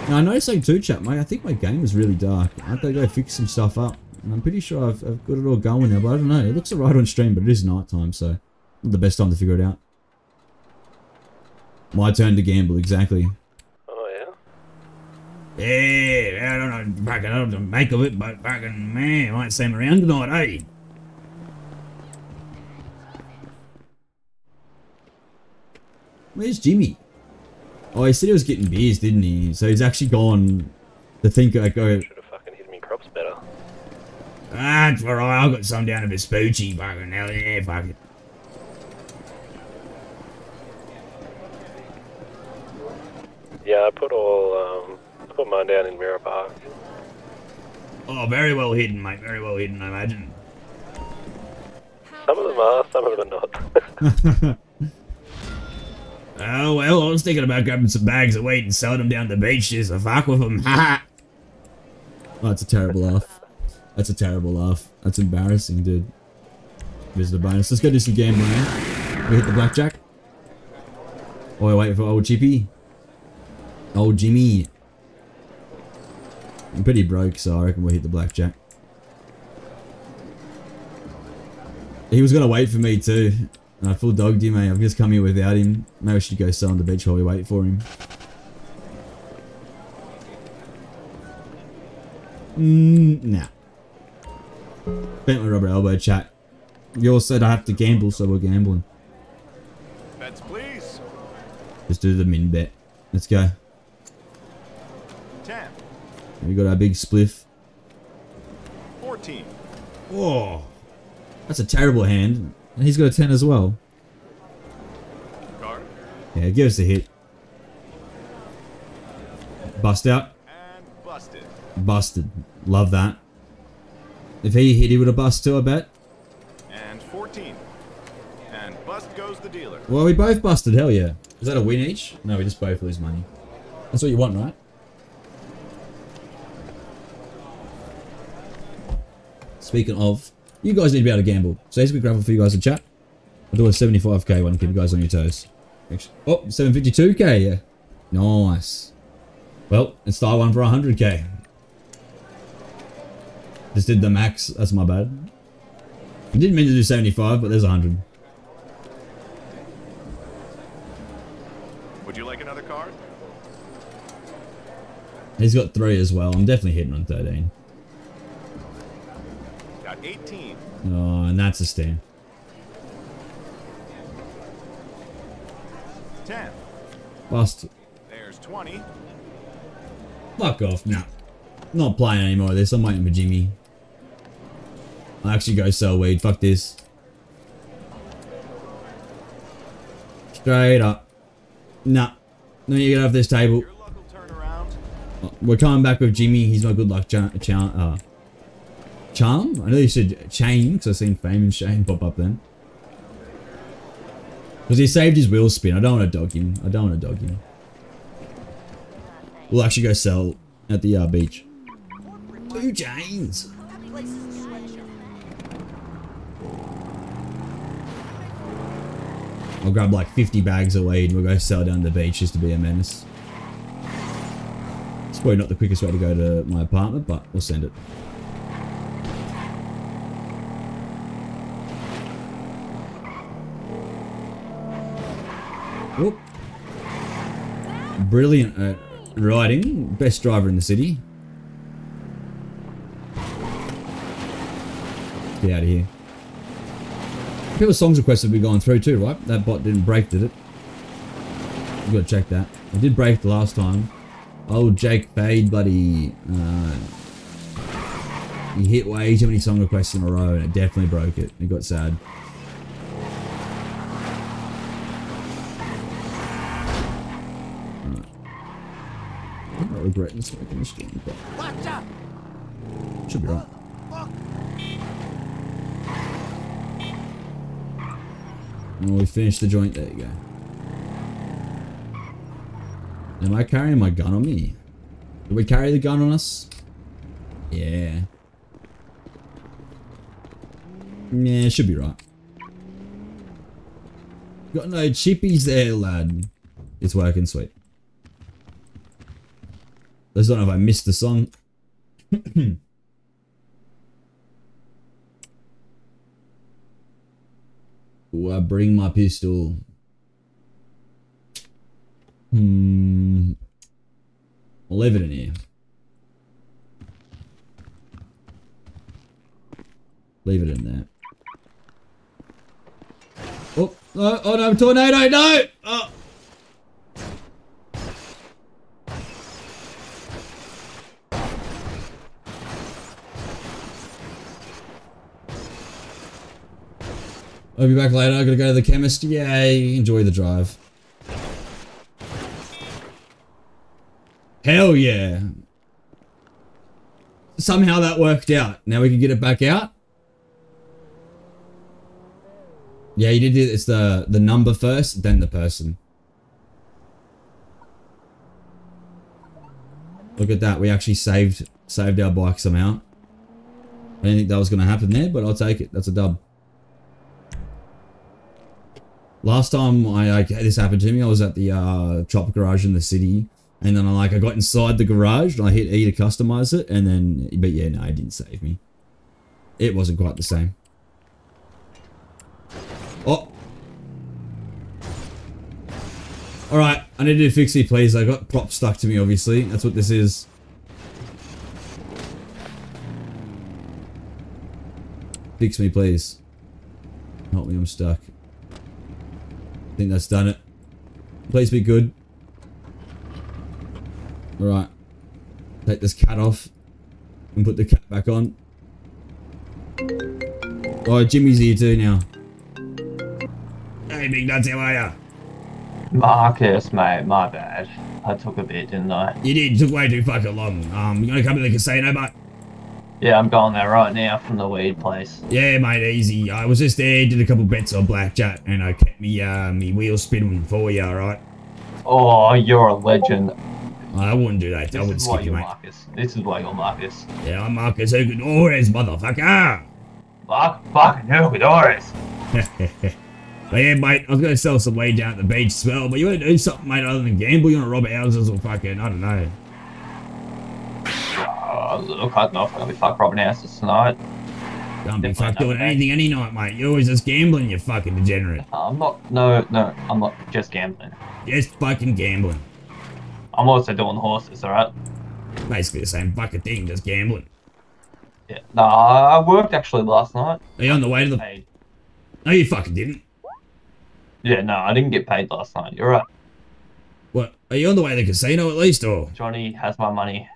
Now, I noticed something too, chat, mate. I think my game is really dark. I have to go fix some stuff up. And I'm pretty sure I've got it all going now, but I don't know. It looks alright on stream, but it is night time, so not the best time to figure it out. My turn to gamble, exactly. Oh, yeah? Yeah, I don't know fucking I don't know what to make of it, but fucking man, I might see him around tonight, eh? Where's Jimmy? Oh, he said he was getting beers, didn't he? So he's actually gone to think like, oh. Should have fucking hidden me crops better. Ah, it's alright, I've got some down to Vespucci, fucking hell, yeah, fuck it. Yeah, I put mine down in Mirror Park. Oh, very well hidden, mate, very well hidden, I imagine. Some of them are, some of them are not. Oh, well, I was thinking about grabbing some bags of weed and selling them down the beach just to fuck with them. Ha! Oh, that's a terrible laugh. That's a terrible laugh. That's embarrassing, dude. Visit a bonus. Let's go do some gambling now. We hit the blackjack. Oh, we're waiting for old Chippy. Old Jimmy. I'm pretty broke, so I reckon we'll hit the blackjack. He was gonna wait for me too. I full dogged you, mate. I've just come here without him. Maybe I should go sit on the beach while we wait for him. Nah. Bent my rubber elbow, chat. You all said I have to gamble, so we're gambling. Bets, please. Just do the min bet. Let's go. 10. We got our big spliff. 14. Whoa. That's a terrible hand. And he's got a 10 as well. Card. Yeah, give us a hit. Bust out. And busted. Busted. Love that. If he hit, he would have bust too, I bet. And 14. And bust goes the dealer. Well, we both busted. Hell yeah. Is that a win each? No, we just both lose money. That's what you want, right? Speaking of, you guys need to be able to gamble. So here's a quick raffle for you guys in chat. I'll do a 75k one, keep you guys on your toes. Oh, 752k, yeah. Nice. Well, let's start one for 100k. Just did the max, that's my bad. I didn't mean to do 75, but there's 100. Would you like another card? He's got 3 as well. I'm definitely hitting on 13. Got 18. Oh, and that's a stand. 10. Bust. There's 20. Fuck off. Nah. Not playing anymore of this. I'm waiting for Jimmy. I'll actually go sell weed. Fuck this. Straight up. Nah. No, you get off this table. Your luck will turn around. We're coming back with Jimmy. He's my good luck charm. I know you said chain because I seen Fame and Shane pop up then. Because he saved his wheel spin. I don't want to dog him. We'll actually go sell at the beach. 2 chains. I'll grab like 50 bags of weed and we'll go sell down the beach just to be a menace. It's probably not the quickest way to go to my apartment, but we'll send it. Whoop. Brilliant riding. Best driver in the city. Get out of here. People's songs requests have been going through too, right? That bot didn't break, did it? You gotta check that. It did break the last time. Oh, Jake Fade, bloody. He hit way too many song requests in a row and it definitely broke it. It got sad. I'm not regretting smoking the stream, but should be right. Oh, we finished the joint. There you go. Am I carrying my gun on me? Did we carry the gun on us? Yeah. Yeah, should be right. Got no chippies there, lad. It's working sweet. I just don't know if I missed the song. Ooh, I bring my pistol. I'll leave it in here. Leave it in there. Oh, oh no, tornado, no! Oh. I'll be back later. I gotta go to the chemist. Yay! Enjoy the drive. Hell yeah! Somehow that worked out. Now we can get it back out. Yeah, you did it. It's the number first, then the person. Look at that. We actually saved our bike somehow. I didn't think that was gonna happen there, but I'll take it. That's a dub. Last time this happened to me, I was at the chopper garage in the city, and then I got inside the garage and I hit E to customize it, and then, but yeah, no, it didn't save me. It wasn't quite the same. Oh. Alright, I need to do fixie, please. I got prop stuck to me, obviously. That's what this is. Fix me, please. Help me, I'm stuck. I think that's done it. Please be good. Alright. Take this cat off. And put the cat back on. Oh, Jimmy's here too now. Hey, big nuts, how are ya? Marcus, mate, my bad. I took a bit, didn't I? You did. Took way too fucking long. You gonna come to the casino, mate? Yeah, I'm going there right now from the weed place. Yeah, mate, easy. I was just there, did a couple bets on blackjack, and I kept me wheel spinning for you, alright? Oh, you're a legend. I wouldn't do that. I wouldn't This is why skip you, you're mate. Marcus. This is why you're Marcus. Yeah, I'm Marcus Jugadorez, motherfucker. Fucking Jugadorez. But yeah, mate, I was going to sell some weed down at the beach as well, but you want to do something, mate, other than gamble? You want to rob houses or fucking, I don't know. Look, I don't know if I'm going to be fuck robbing houses tonight. Don't be fuck doing anything any night, mate. You're always just gambling, you fucking degenerate. I'm not, no, I'm not just gambling. Just fucking gambling. I'm also doing horses, alright? Basically the same fucking thing, just gambling. Yeah. No, I worked actually last night. Are you on the way to the... Paid. No, you fucking didn't. Yeah, no, I didn't get paid last night. You're right. What? Are you on the way to the casino at least, or? Johnny has my money.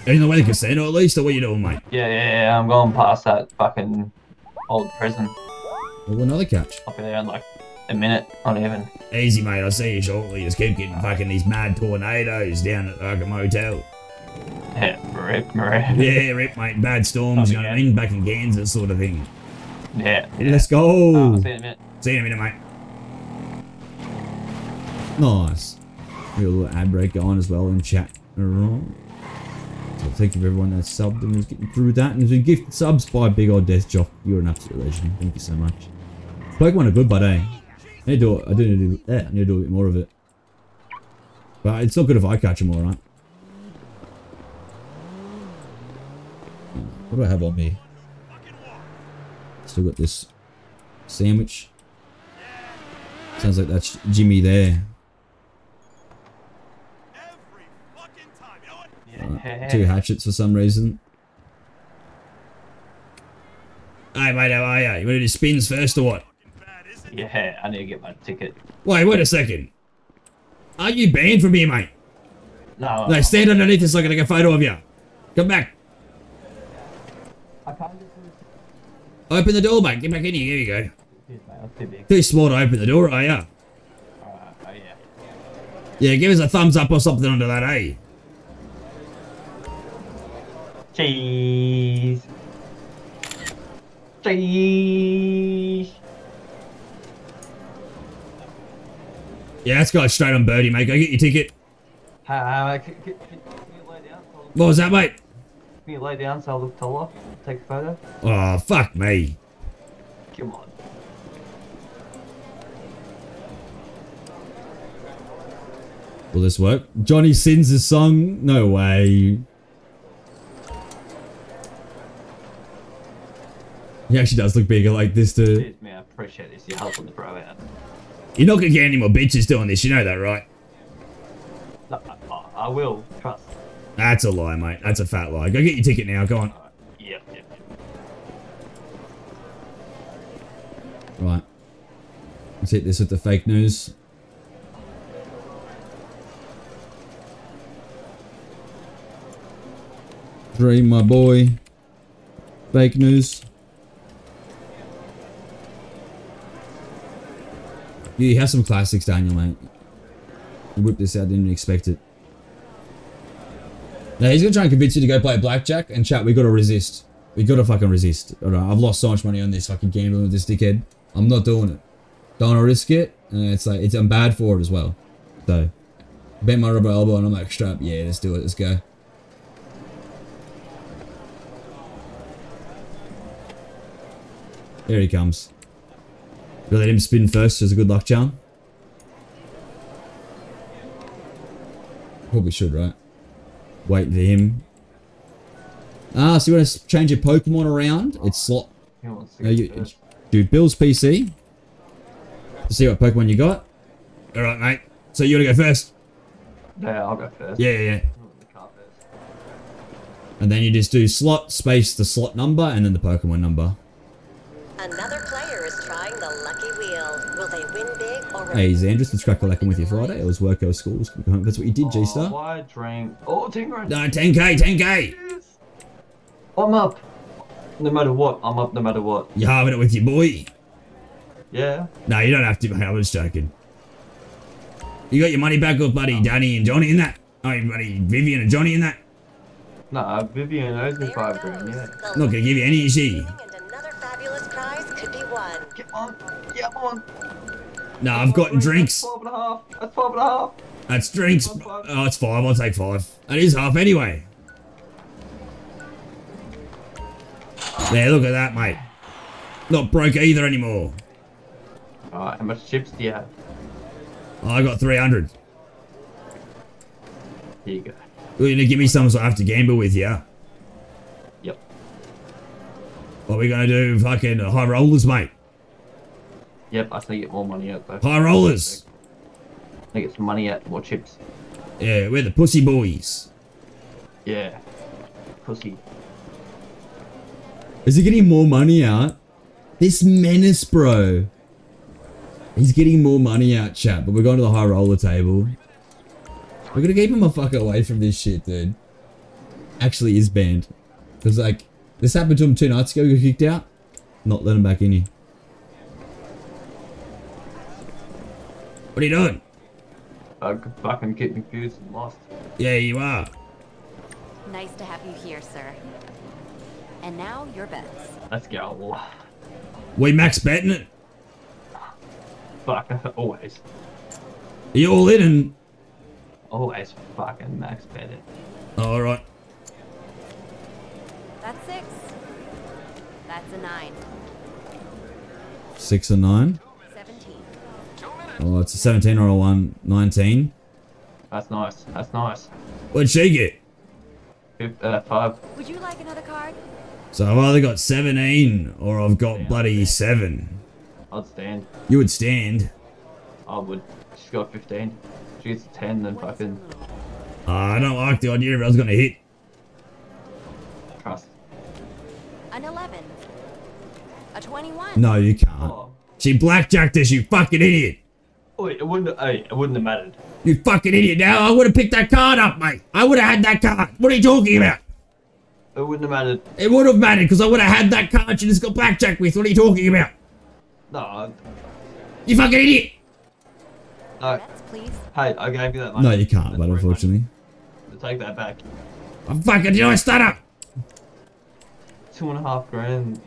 Are you on the way to the casino at least, or what are you doing, mate? Yeah, I'm going past that fucking old prison. Well, another catch. I'll be there in like a minute, not even. Easy, mate. I'll see you shortly. Just keep getting fucking these mad tornadoes down at like a motel. Yeah, rip. Yeah, rip, mate. Bad storms, you know what I mean? Back in Kansas sort of thing. Yeah. Let's go. I'll see you in a minute. See you in a minute, mate. Nice. We got a little ad break going as well in chat. Alright. So thank you for everyone that's subbed and was getting through that and has been gifted subs by Big Old Death Jock. You're an absolute legend. Thank you so much. Pokemon are good, but I need to do it. I need to do a bit more of it. But it's not good if I catch them all, right? What do I have on me? Still got this sandwich. Sounds like that's Jimmy there. Yeah. 2 hatchets for some reason. Hey mate, how are you? You want to do spins first or what? Yeah, I need to get my ticket. Wait a second. Are you banned from here, mate? No. No, stand underneath this so I can take a photo of you. Come back. I can't just... Open the door, mate. Get back in here. Here you go. Cheers, mate. That's too big. Too small to open the door, are you? Oh, yeah. Yeah, give us a thumbs up or something under that, eh? Cheese. Cheese. Yeah, let's go straight on Birdie, mate. Go get your ticket. Can you lay down? What was that, mate? Can you lay down so I look taller? Take a photo? Oh, fuck me. Come on. Will this work? Johnny sings a song? No way. He actually does look bigger like this too. Cheers, man. I appreciate this. You're helping the bro out. You're not gonna get any more bitches doing this, you know that, right? No, I will. Trust. That's a lie, mate. That's a fat lie. Go get your ticket now. Go on. Yep. Right. Let's hit this with the fake news. Dream, my boy. Fake news. You have some classics, Daniel, mate. You whipped this out, didn't even expect it. Now he's gonna try and convince you to go play blackjack, and chat, we gotta resist. We gotta fucking resist. Alright, I've lost so much money on this fucking gambling with this dickhead. I'm not doing it. Don't wanna risk it, and it's like, I'm bad for it as well. So, bent my rubber elbow and I'm like, strap, yeah, let's do it, let's go. Here he comes. We'll let him spin first as a good luck charm. Probably should, right? Wait for him. Ah, so you want to change your Pokemon around? It's slot. Dude, Bill's PC. To see what Pokemon you got. Alright, mate. So you want to go first? Yeah, I'll go first. Yeah. And then you just do slot, space, the slot number, and then the Pokemon number. Another player is trying the lucky wheel. Will they win big or... Hey, Xandris, let's crack a lacking with you Friday. It was work, over school. That's what you did, G-Star. Why drink? Oh, 10 grand. No, 10k. Yes. I'm up. No matter what, I'm up no matter what. You having it with your boy? Yeah. No, you don't have to, mate. I was joking. You got your money back with buddy Danny and Johnny in that? Oh, buddy Vivian and Johnny in that? No, Vivian owes me 5 grand, yeah. Not gonna give you any, is she? And another fabulous prize could be won. Get on. Get on. No, I've gotten drinks. That's 12.5. That's 12.5. That's drinks. Oh, it's 5. I'll take 5. That is half anyway. There, look at that, mate. Not broke either anymore. Alright, how much chips do you have? I got 300. Here you go. You're gonna give me some so I have to gamble with you. Yep. What are we gonna do? Fucking high rollers, mate. Yep, I still get more money out though. High rollers. I get some money out, more chips. Yeah, we're the pussy boys. Yeah. Pussy. Is he getting more money out? This menace, bro. He's getting more money out, chat, but we're going to the high roller table. We're gonna keep him the fuck away from this shit, dude. Actually is banned. Because, like, this happened to him 2 nights ago, he got kicked out. Not let him back in here. What are you doing? I could fucking get confused and lost. Yeah, you are. Nice to have you here, sir. And now your bets. Let's go. We max betting it. Fuck, always. Are you all in and... Always fucking max bet it. Alright. That's 6. That's a 9. 6 and 9. 17. Oh, it's a 17 or a 1. 19. That's nice. That's nice. What'd she get? 5. Would you like another card? So I've either got 17 or I've got bloody 7. I'd stand. You would stand. I would. She's got 15. She gets a 10, then fucking I don't like the idea if I was gonna hit. trust. An 11. A 21. No, you can't. Oh. She blackjacked us, you fucking idiot. Wait, it wouldn't have mattered. You fucking idiot. Now I would have picked that card up, mate. I would have had that card. What are you talking about? It wouldn't have mattered. It would have mattered because I would have had that card you just got blackjacked with. What are you talking about? No, You fucking idiot. no. Bets, please. Hey, I gave you that money. No, you can't, That's but free unfortunately. money. Take that back. I'm fucking, you know, I stutter. 2.5 grand.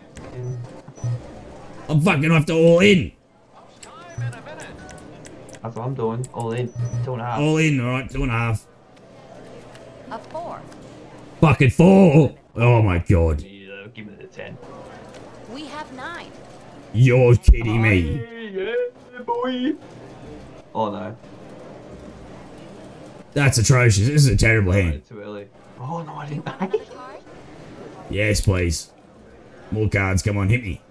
I'm fucking off to all in. That's what I'm doing. All in. 2.5. All in, alright, 2.5. A 4. Fucking 4. Oh my god. Yeah, give me the 10. We have 9. You're kidding me. Yeah, boy. Oh no. That's atrocious. This is a terrible hand. Too early. Oh no, I didn't. Another card? Yes, please. More cards, come on, hit me.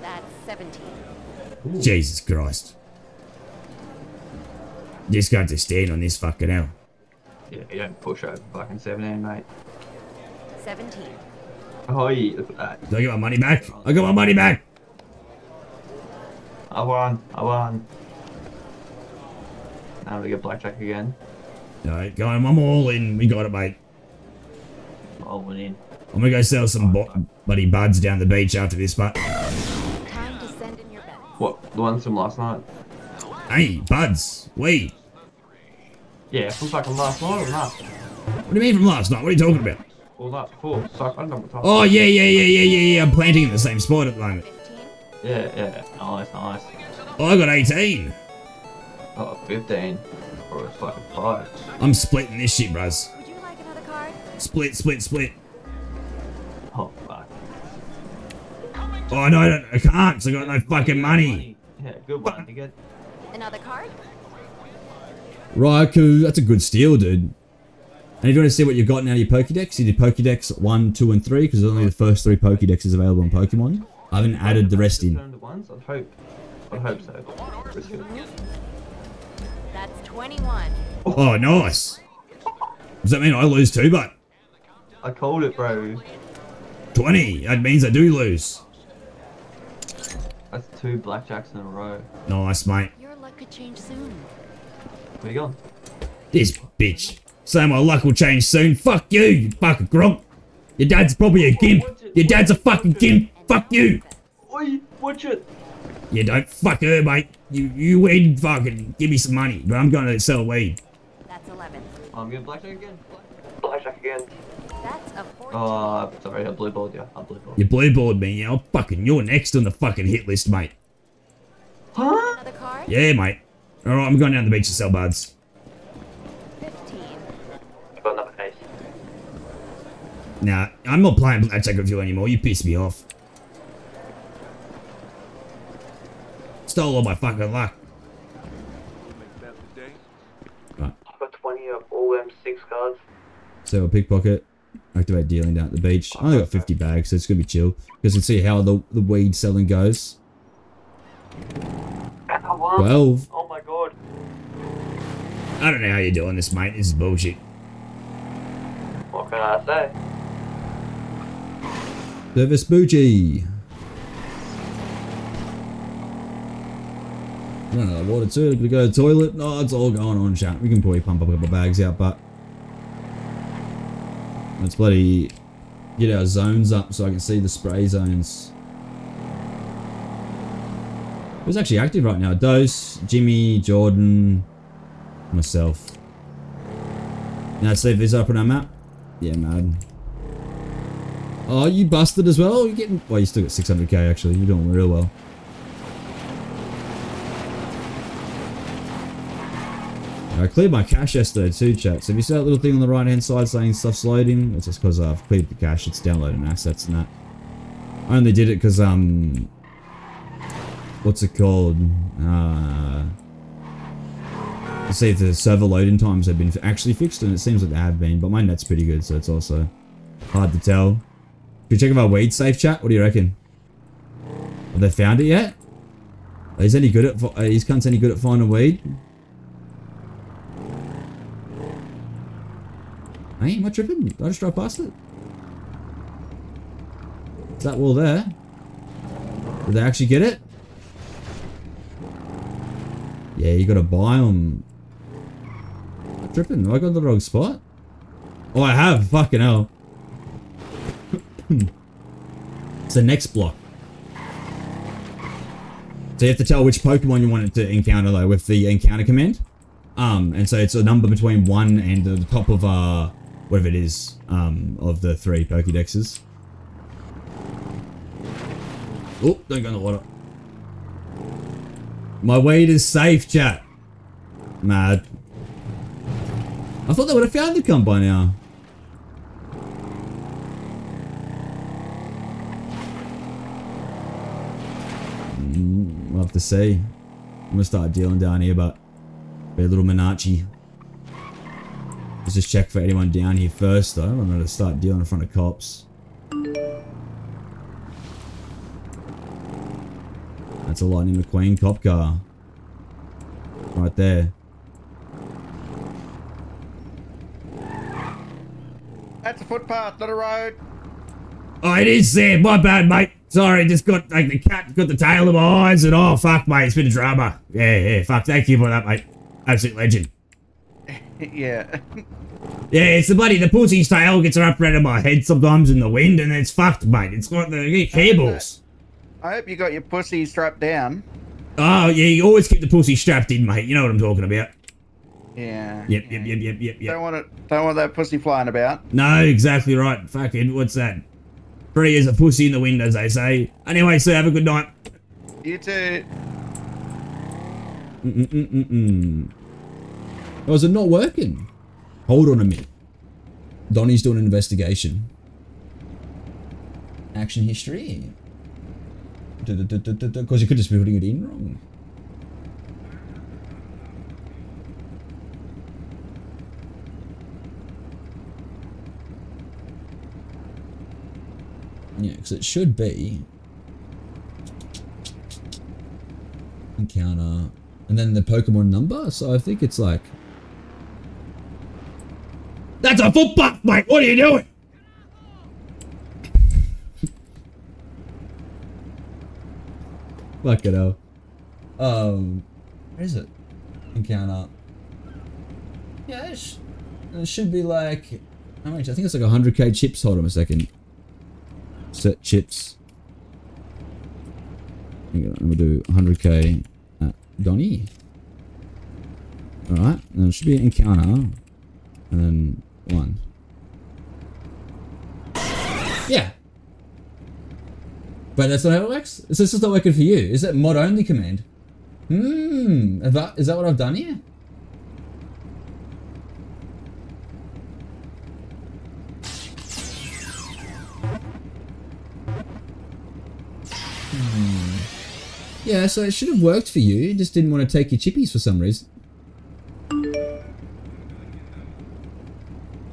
That's 17. Jesus Christ. Just got to stand on this fucking hell. Yeah, you don't push over fucking 17, mate. 17. Oh yeah, look at that. Do I get my money back? I got my money back. I won. Now we get blackjack again. Alright, go on, I'm all in. We got it, mate. I went in. I'm gonna go sell some bloody buds down the beach after this, but... Time to send in your bets. What? The ones from last night? Hey, buds. Weed. Yeah, from fucking last night or not? What do you mean from last night? What are you talking about? Or night before? Fuck, I don't know what time. Oh, yeah. I'm planting in the same spot at the moment. 15. Yeah. Nice. Oh, I got 18. Oh, 15. Or it's fucking 5. I'm splitting this shit, bros. Would you like another card? Split. Oh, fuck. Oh, no, I can't because I got no fucking money. Yeah, good one. You get. Another card? Raikou, that's a good steal, dude. And if you want to see what you've gotten out of your Pokédex, you do Pokédex 1, 2, and 3 because only the first 3 Pokédexes available on Pokemon. I haven't added the rest in. Turn to ones? I'd hope so. That's 21. Oh, nice. Does that mean I lose too, but? I called it, bro. 20. That means I do lose. That's 2 blackjacks in a row. Nice, mate. Your luck could change soon. Where you going? This bitch. Saying my luck will change soon. Fuck you, you fucking grump. Your dad's probably a gimp. Your dad's a fucking gimp. Fuck you. Oi, watch it. You don't fuck her, mate. You weed fucking give me some money, but I'm gonna sell weed. That's 11. I'm getting blackjack again. Blackjack again. That's a 14. Oh, sorry, I blue balled you. You blue balled me, yeah. You're next on the fucking hit list, mate. Huh? Another card? Yeah, mate. Alright, I'm going down the beach to sell buds. 15. I got another ace. Nah, I'm not playing blackjack with you anymore. You piss me off. It's stole all my fucking luck. Right. I've got 20 of all M6 cards. So a pickpocket. Activate dealing down at the beach. I only got 50 bags, so it's gonna be chill. Because you can see how the weed selling goes. 12. Oh my god. I don't know how you're doing this, mate. This is bullshit. What can I say? Service bougie. I don't know, water too. Gonna go to the toilet. No, it's all going on, chat. We can probably pump up a couple bags out, but let's bloody get our zones up so I can see the spray zones. Who's actually active right now? Dose, Jimmy, Jordan, myself. Now let's see if this up on our map. Yeah, man. Oh, you busted as well? You're getting... Well, you still got 600k actually. You're doing real well. I cleared my cache yesterday too, chat. So if you see that little thing on the right hand side saying stuff's loading, it's just because I've cleared the cache. It's downloading assets and that. I only did it because, what's it called? To see if the server loading times have been actually fixed, and it seems like they have been, but my net's pretty good, so it's also hard to tell. Can you check if our weed's safe, chat? What do you reckon? Have they found it yet? Are these cunts any good at finding weed? Hey, am I tripping? Did I just drive past it? Is that wall there? Did they actually get it? Yeah, you gotta buy them. I'm tripping. Have I got the wrong spot? Oh, I have. Fucking hell. It's the next block. So you have to tell which Pokemon you want it to encounter though with the encounter command. And so it's a number between 1 and the top of whatever it is, of the 3 Pokédexes. Oh, don't go in the water. My weed is safe, chat. Mad. I thought they would have found the cunt by now. We'll have to see. I'm gonna start dealing down here, but be a little Minachi. Let's just check for anyone down here first, though. I'm gonna start dealing in front of cops. That's a Lightning McQueen cop car. Right there. That's a footpath, not a road. Oh, it is there. My bad, mate. Sorry, just got, like, the cat got the tail of my eyes and, oh, fuck, mate. It's been a drama. Yeah, fuck. Thank you for that, mate. Absolute legend. Yeah. Yeah, it's the pussy's tail gets wrapped around my head sometimes in the wind and it's fucked, mate. It's got the cables. I hope you got your pussy strapped down. Oh, yeah, you always keep the pussy strapped in, mate. You know what I'm talking about. Yeah. Yep. Don't want that pussy flying about. No, exactly right. Fucking, what's that? Free as a pussy in the wind, as they say. Anyway, sir, have a good night. You too. Oh, is it not working? Hold on a minute. Donnie's doing an investigation. Action history. Because you could just be putting it in wrong. Yeah, because it should be encounter and then the Pokemon number. So I think it's like, that's a footpath, mate. What are you doing? Fuck it hell. Where is it? Encounter. Yeah, it should be like, how much? I think it's like 100k chips. Hold on a second. Set chips. I'm gonna do 100k at Donnie. Alright, and it should be an encounter. And then 1. Yeah. But that's not how it works? Is this just not working for you? Is it mod only command? Is that what I've done here? Yeah, so it should have worked for you. You just didn't want to take your chippies for some reason.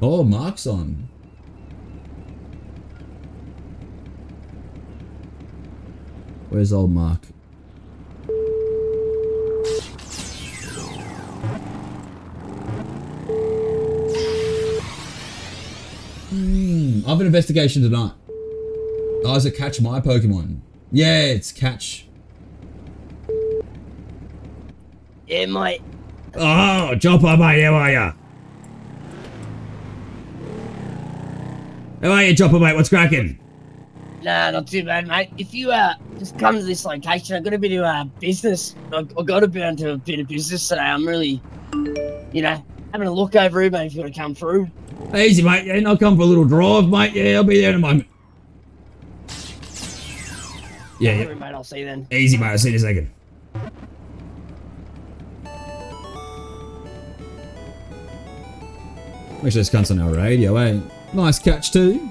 Oh, Mark's on. Where's old Mark? I have an investigation tonight. Oh, is it catch my Pokemon? Yeah, it's catch. Yeah, mate. Oh, Chopper, mate, how are ya? How are you, Chopper, mate? What's cracking? Nah, not too bad, mate. If you just come to this location, I've got a bit of business. I've got to be onto a bit of business today. I'm really, you know, having a look over here, mate, if you want to come through. Easy, mate. Yeah, I'll come for a little drive, mate. Yeah, I'll be there in a moment. Yeah, Mate, I'll see you then. Easy, mate. I'll see you in a second. Make sure this cunt's on our radio, eh? Nice catch, too.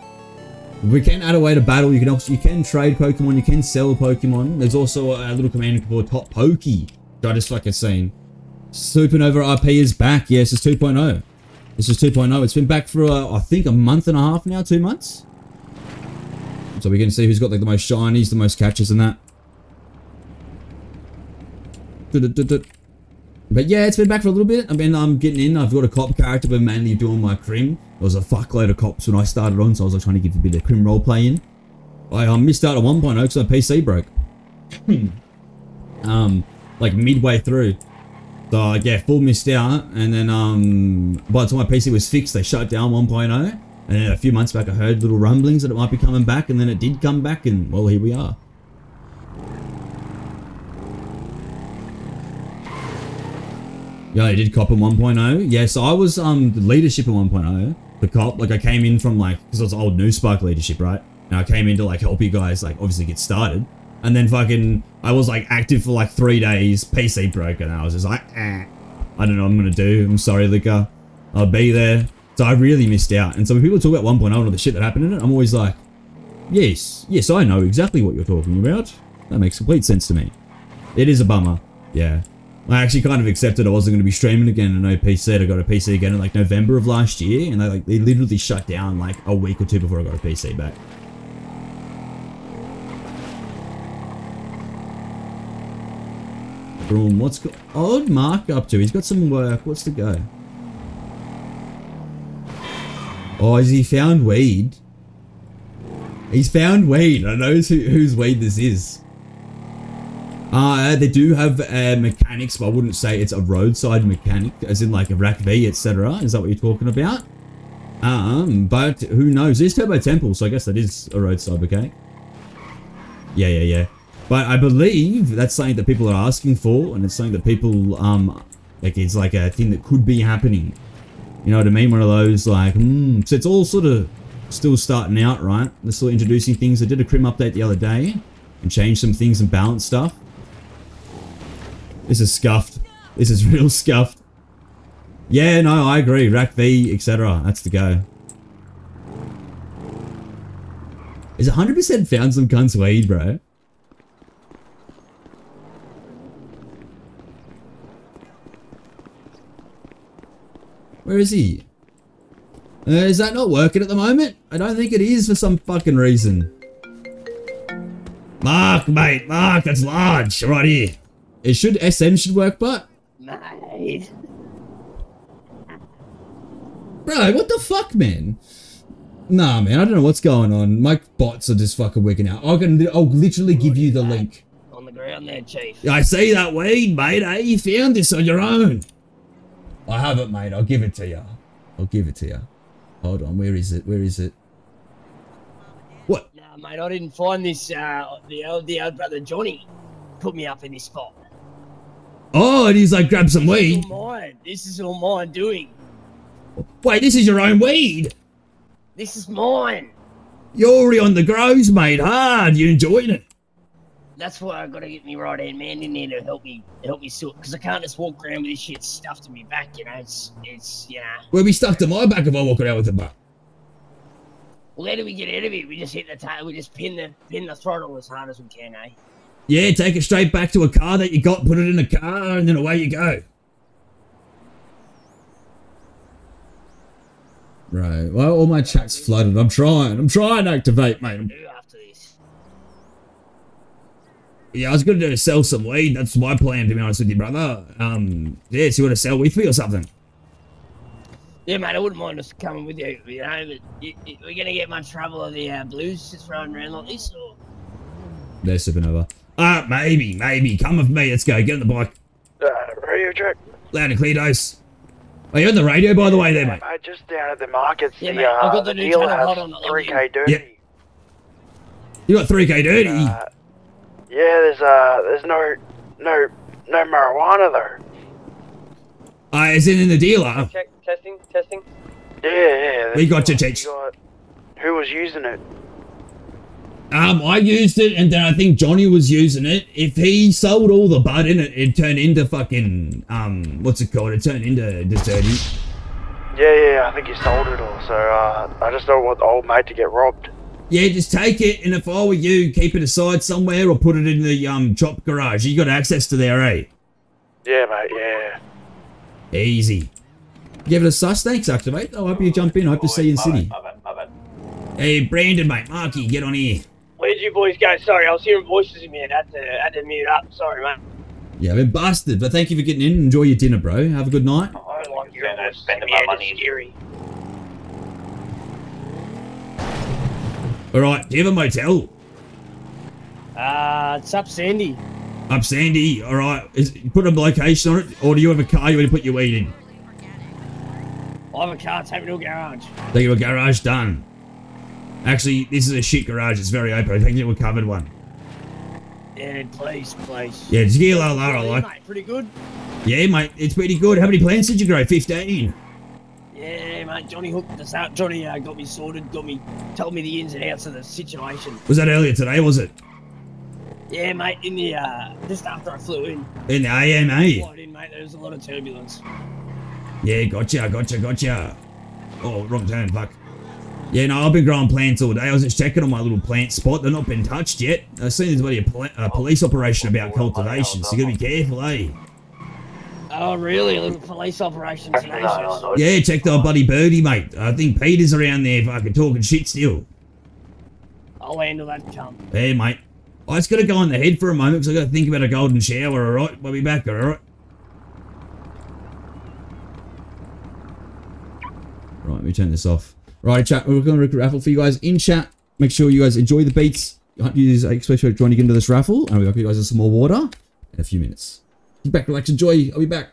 We can add a way to battle. You can trade Pokemon. You can sell Pokemon. There's also a little command called Top Pokey. I just like it's saying. Supernova RP is back. Yes, it's 2.0. This is 2.0. It's been back for, I think, a month and a half now, 2 months. So we can see who's got like the most shinies, the most catches and that. But yeah, it's been back for a little bit. I mean, I'm getting in. I've got a cop character, but mainly doing my crim. There was a fuckload of cops when I started on, so I was like trying to get a bit of crim roleplay in. I missed out on 1.0 because my PC broke. Like midway through. So yeah, full missed out. And then by the time my PC was fixed, they shut down 1.0. And then a few months back, I heard little rumblings that it might be coming back, and then it did come back, and well, here we are. Yeah, I did cop in 1.0. Yeah, so I was the leadership in 1.0. The cop, like I came in from like, because I was old New Spark leadership, right? And I came in to like help you guys like obviously get started. And then fucking, I was like active for like 3 days, PC broke, and I was just like, I don't know what I'm gonna do. I'm sorry, Liquor. I'll be there. So I really missed out. And so when people talk about 1.0 and all the shit that happened in it, I'm always like, yes, I know exactly what you're talking about. That makes complete sense to me. It is a bummer. Yeah. I actually kind of accepted I wasn't going to be streaming again and no PC. I got a PC again in like November of last year, and they literally shut down like a week or two before I got a PC back. Boom, what's old Mark up to? He's got some work. What's the go? Oh, has he found weed? He's found weed. I know whose weed this is. They do have mechanics, but I wouldn't say it's a roadside mechanic, as in like a rack V, etc. Is that what you're talking about? But who knows? There's Turbo Temple, so I guess that is a roadside mechanic. Yeah. But I believe that's something that people are asking for, and it's something that people, like it's like a thing that could be happening. You know what I mean? One of those like, so it's all sort of still starting out, right? They're still introducing things. I did a crim update the other day and changed some things and balanced stuff. This is scuffed. This is real scuffed. Yeah, no, I agree. Rack V, etc. That's the go. Is 100% found some cunt's weed, bro? Where is he? Is that not working at the moment? I don't think it is for some fucking reason. Mark, mate. Mark, that's large. Right here. It should, SN should work, but... Mate. Bro, what the fuck, man? Nah, man, I don't know what's going on. My bots are just fucking working out. I'll literally give you the link. On the ground there, Chief. I see that weed, mate, eh? You found this on your own. I have it, mate. I'll give it to you. I'll give it to you. Hold on, where is it? Where is it? What? Nah, mate, I didn't find this, the old brother Johnny put me up in this spot. Oh, and he's like, grab some weed. This is all mine. This is all mine doing. Wait, this is your own weed? This is mine. You're already on the grows, mate. Hard. You enjoying it? That's why I gotta get me right hand man in there to help me sort, because I can't just walk around with this shit stuffed in my back, you know. It's you know. Where we stuffed in my back if I walk around with it, but. Well, how do we get out of it? We just hit the tail. We just pin the throttle as hard as we can, eh? Yeah, take it straight back to a car that you got, put it in a car, and then away you go. Right. Well, all my chat's flooded. I'm trying to activate, mate. Do after this. Yeah, I was going to sell some weed. That's my plan, to be honest with you, brother. Yeah, so you want to sell with me or something? Yeah, mate, I wouldn't mind us coming with you, you know, but we're going to get much trouble of the blues just running around like this, or? There's Supernova. Maybe. Come with me. Let's go. Get on the bike. Radio check. Loud and clear, Dose. Are you on the radio, by the way, there, mate? Mate, just down at the markets, Yeah, mate, I've got the new dealer channel has hot on the 3K dirty. Yep. You got 3K dirty? Yeah, there's no marijuana though. Is it in the dealer? Check, testing. Yeah. We got you, Teach. Who was using it? I used it, and then I think Johnny was using it. If he sold all the bud in it, it'd turn into fucking, what's it called? It'd turn into dirty. Yeah, I think he sold it all, so, I just don't want the old mate to get robbed. Yeah, just take it, and if I were you, keep it aside somewhere or put it in the, chop garage. You got access to there, eh? Yeah, mate, yeah. Easy. Give it a sus, thanks, Activate. I hope you jump in. I hope to see you in City. My bad. Hey, Brandon, mate. Marky, get on here. Where'd you boys go? Sorry, I was hearing voices in here. Had to mute up. Sorry, mate. Yeah, I've been busted, but thank you for getting in. Enjoy your dinner, bro. Have a good night. I don't like your voice. Spending Yeah, my money. it's scary. All right, do you have a motel? It's up Sandy. Up Sandy, all right. Put a location on it, or do you have a car you want to put your weed in? I have a car. Take me to a garage. Take you to a garage, done. Actually, this is a shit garage. It's very open. Take you to a covered one. Yeah, please. Yeah, just get a little I like. Mate, pretty good. Yeah, mate, it's pretty good. How many plants did you grow? 15. Yeah, mate. Johnny hooked us up. Johnny got me sorted. Told me the ins and outs of the situation. Was that earlier today, was it? Yeah, mate. In the just after I flew in. In the AMA? Flight in, mate. There was a lot of turbulence. Yeah, gotcha. Oh, wrong turn, fuck. Yeah, no, I've been growing plants all day. I was just checking on my little plant spot. They've not been touched yet. I've seen there's bloody a police operation about cultivation, so you gotta be careful, eh? Oh, really? A little police operation today. Yeah, check the bloody birdie, mate. I think Peter's around there fucking talking shit still. I'll handle that, chum. Hey, mate. I just gotta go on the head for a moment because I gotta think about a golden shower, alright? We'll be back, alright? Right, let me turn this off. Right, chat, we're going to raffle for you guys in chat. Make sure you guys enjoy the beats. Especially joining into this raffle. And we'll hope you guys have some more water in a few minutes. Get back, relax, enjoy. I'll be back.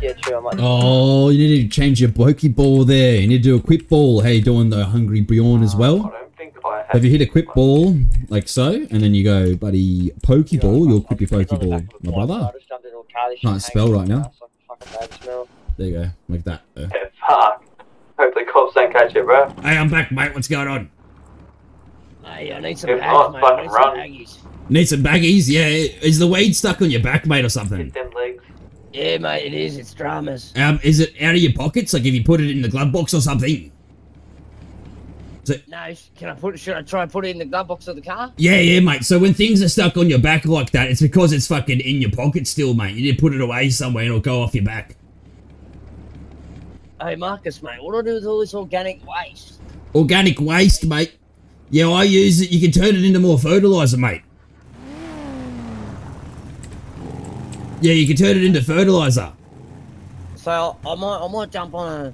Yeah, true. I might. Oh, you need to change your Pokeball there. You need to do a quick ball. How you doing, the Hungry Bjorn as well? I don't think I Have you hit a quick ball like so, and then you go, buddy, Pokeball, you'll equip your Pokeball, my brother. Can't spell right now. There you go, like that. Yeah, fuck. Hope the cops don't catch you, bro. Hey, I'm back, mate. What's going on? Hey, I need some If bags, not, mate. fucking I need some run. baggies. Need some baggies? Yeah. Is the weed stuck on your back, mate, or something? Hit them legs. Yeah, mate, it is. It's dramas. Is it out of your pockets? Like, if you put it in the glove box or something? No, should I try and put it in the glove box of the car? Yeah, mate. So when things are stuck on your back like that, it's because it's fucking in your pocket still, mate. You need to put it away somewhere and it'll go off your back. Hey, Marcus, mate, what do I do with all this organic waste? Organic waste, mate. Yeah, I use it. You can turn it into more fertilizer, mate. Yeah, you can turn it into fertilizer. So I might jump on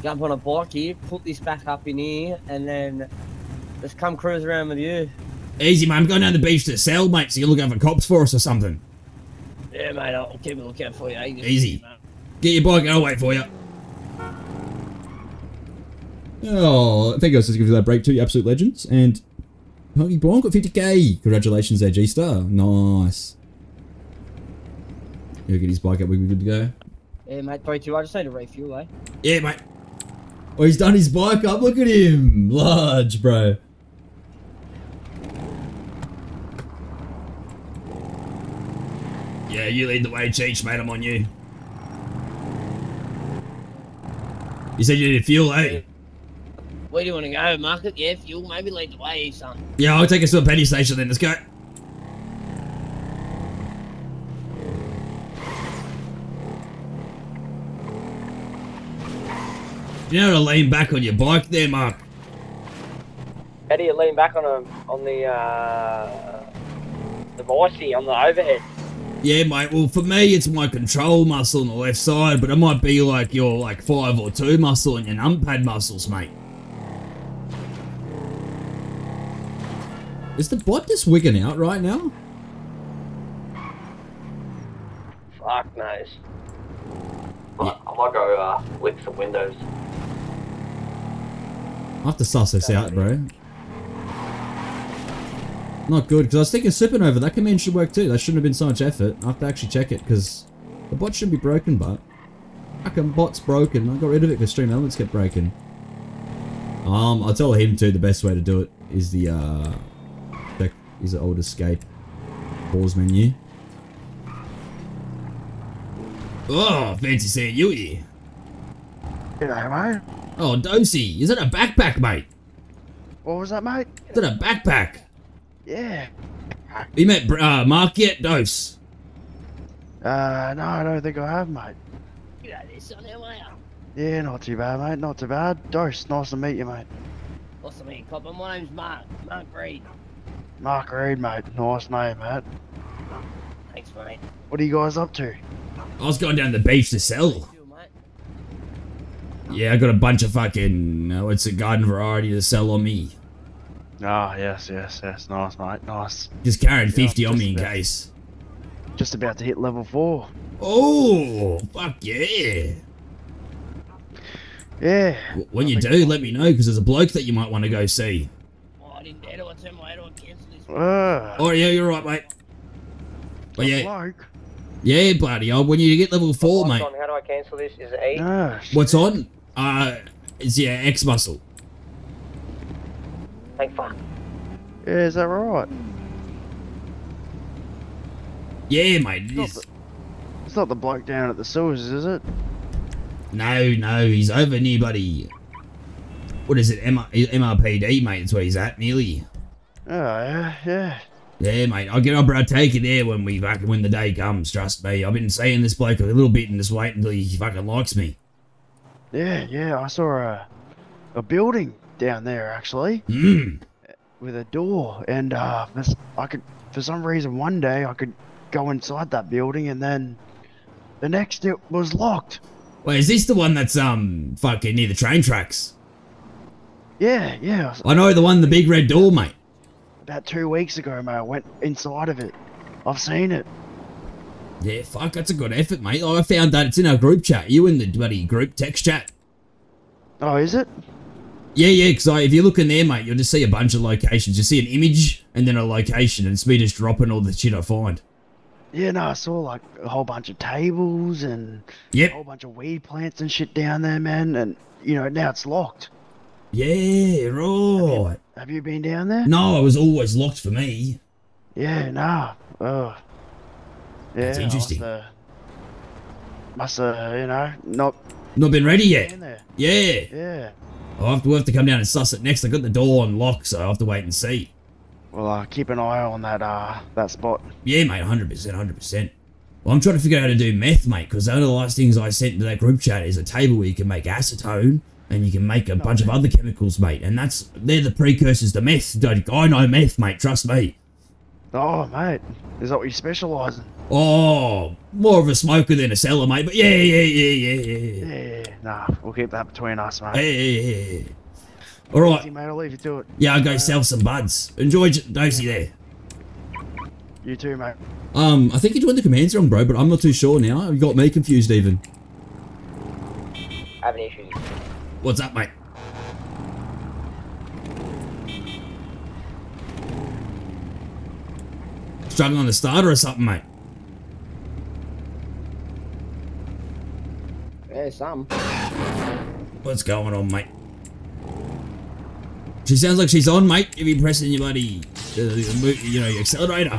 a bike here, put this back up in here, and then just come cruise around with you. Easy, mate. I'm going down the beach to sell, mate, so you're looking for cops for us or something. Yeah, mate, I'll keep a lookout for you. Easy. Get your bike and I'll wait for you. Oh, thank you guys for giving that break too, you absolute legends. And Huggy Blanc got 50k. Congratulations there, G-Star. Nice. He'll get his bike up, we're good to go. Yeah, mate, 3, 2, I just need to refuel, eh? Yeah, mate. Oh, he's done his bike up. Look at him. Large, bro. Yeah, you lead the way, Cheech, mate. I'm on you. You said you needed fuel, eh? Where do you want to go, Market? Yeah, fuel. Maybe lead the way, son. Yeah, I'll take us to a penny station then. Let's go. You know how to lean back on your bike there, Mark? How do you lean back on the vicey on the overhead? Yeah, mate. Well, for me, it's my control muscle on the left side, but it might be like your 5 or 2 muscle and your numpad muscles, mate. Is the bot just wigging out right now? Fuck knows. I might go lick some windows. I have to suss this out, bro. Not good, because I was thinking Supernova, that command should work too. That shouldn't have been so much effort. I have to actually check it, because the bot shouldn't be broken, but... Fucking bot's broken. I got rid of it because stream elements kept breaking. I'll tell him too, the best way to do it is the, is the old escape pause menu. Oh, fancy seeing you here. G'day, mate. Oh, Dosey, is that a backpack, mate? What was that, mate? Is that a backpack? Yeah. You met Mark yet, Dose? No, I don't think I have, mate. G'day, son. How are you? Yeah, not too bad, mate. Not too bad. Dose, nice to meet you, mate. What's the mean, copper? My name's Mark. Mark Reed. Mark Reed, mate. Nice name, mate. Thanks, mate. What are you guys up to? I was going down the beach to sell. You, mate. Yeah, I got a bunch of fucking, it's a garden variety to sell on me. Ah, yes. Nice, mate. Nice. Just carrying 50 Yeah, on me in just about- case. Just about to hit level 4. Oh, fuck yeah. Yeah. When you do, let me know, because there's a bloke that you might want to go see. Oh, I didn't dare to tell me. How do I cancel this? Oh, yeah, you're right, mate. But yeah, Bloke. yeah, bloody hell, when you get level 4, mate. How do I cancel this? Is it E? No. What's on? It's your X muscle. Thank fuck. Yeah, is that right? Yeah, mate, it is. It's not the bloke down at the sewers, is it? No, he's over near bloody... What is it, MRPD, mate, that's where he's at, nearly. Oh, yeah. Yeah, mate, I'll take you there when the day comes, trust me. I've been seeing this bloke a little bit and just wait until he fucking likes me. Yeah, I saw a building down there, actually. With a door, and for some reason, one day I could go inside that building, and then the next it was locked. Wait, is this the one that's, fucking near the train tracks? Yeah. I know the one, the big red door, mate. About 2 weeks ago, mate, I went inside of it. I've seen it. Yeah, fuck, that's a good effort, mate. I found that it's in our group chat. You in the bloody group text chat. Oh, is it? Yeah, because if you look in there, mate, you'll just see a bunch of locations. You see an image and then a location, and it's me just dropping all the shit I find. Yeah, no, I saw like a whole bunch of tables and Yep. a whole bunch of weed plants and shit down there, man. And, you know, now it's locked. Yeah, right. Have you been down there? No, it was always locked for me. Yeah, nah. Oh. Yeah, That's interesting. Must have, you know, not been ready yet. been there. Yeah. Yeah. We'll have to come down and suss it next. I got the door unlocked, so I'll have to wait and see. Well, keep an eye on that spot. Yeah, mate, 100%. Well, I'm trying to figure out how to do meth, mate, because one of the last things I sent to that group chat is a table where you can make acetone and you can make a bunch of other chemicals, mate, and they're the precursors to meth. I know meth, mate, trust me. Oh, mate. Is that what you specialise in? Oh, more of a smoker than a seller, mate, but yeah. Yeah, nah, we'll keep that between us, mate. Yeah. All right. Easy, mate, I'll leave you to it. Yeah, I'll go sell some buds. Enjoy Dosey there. You too, mate. I think you joined the commands wrong, bro, but I'm not too sure now. You got me confused even. Having issues. What's up, mate? Struggling on the starter or something, mate? Yeah, some. What's going on, mate? She sounds like she's on, mate. If you're pressing your bloody, your accelerator.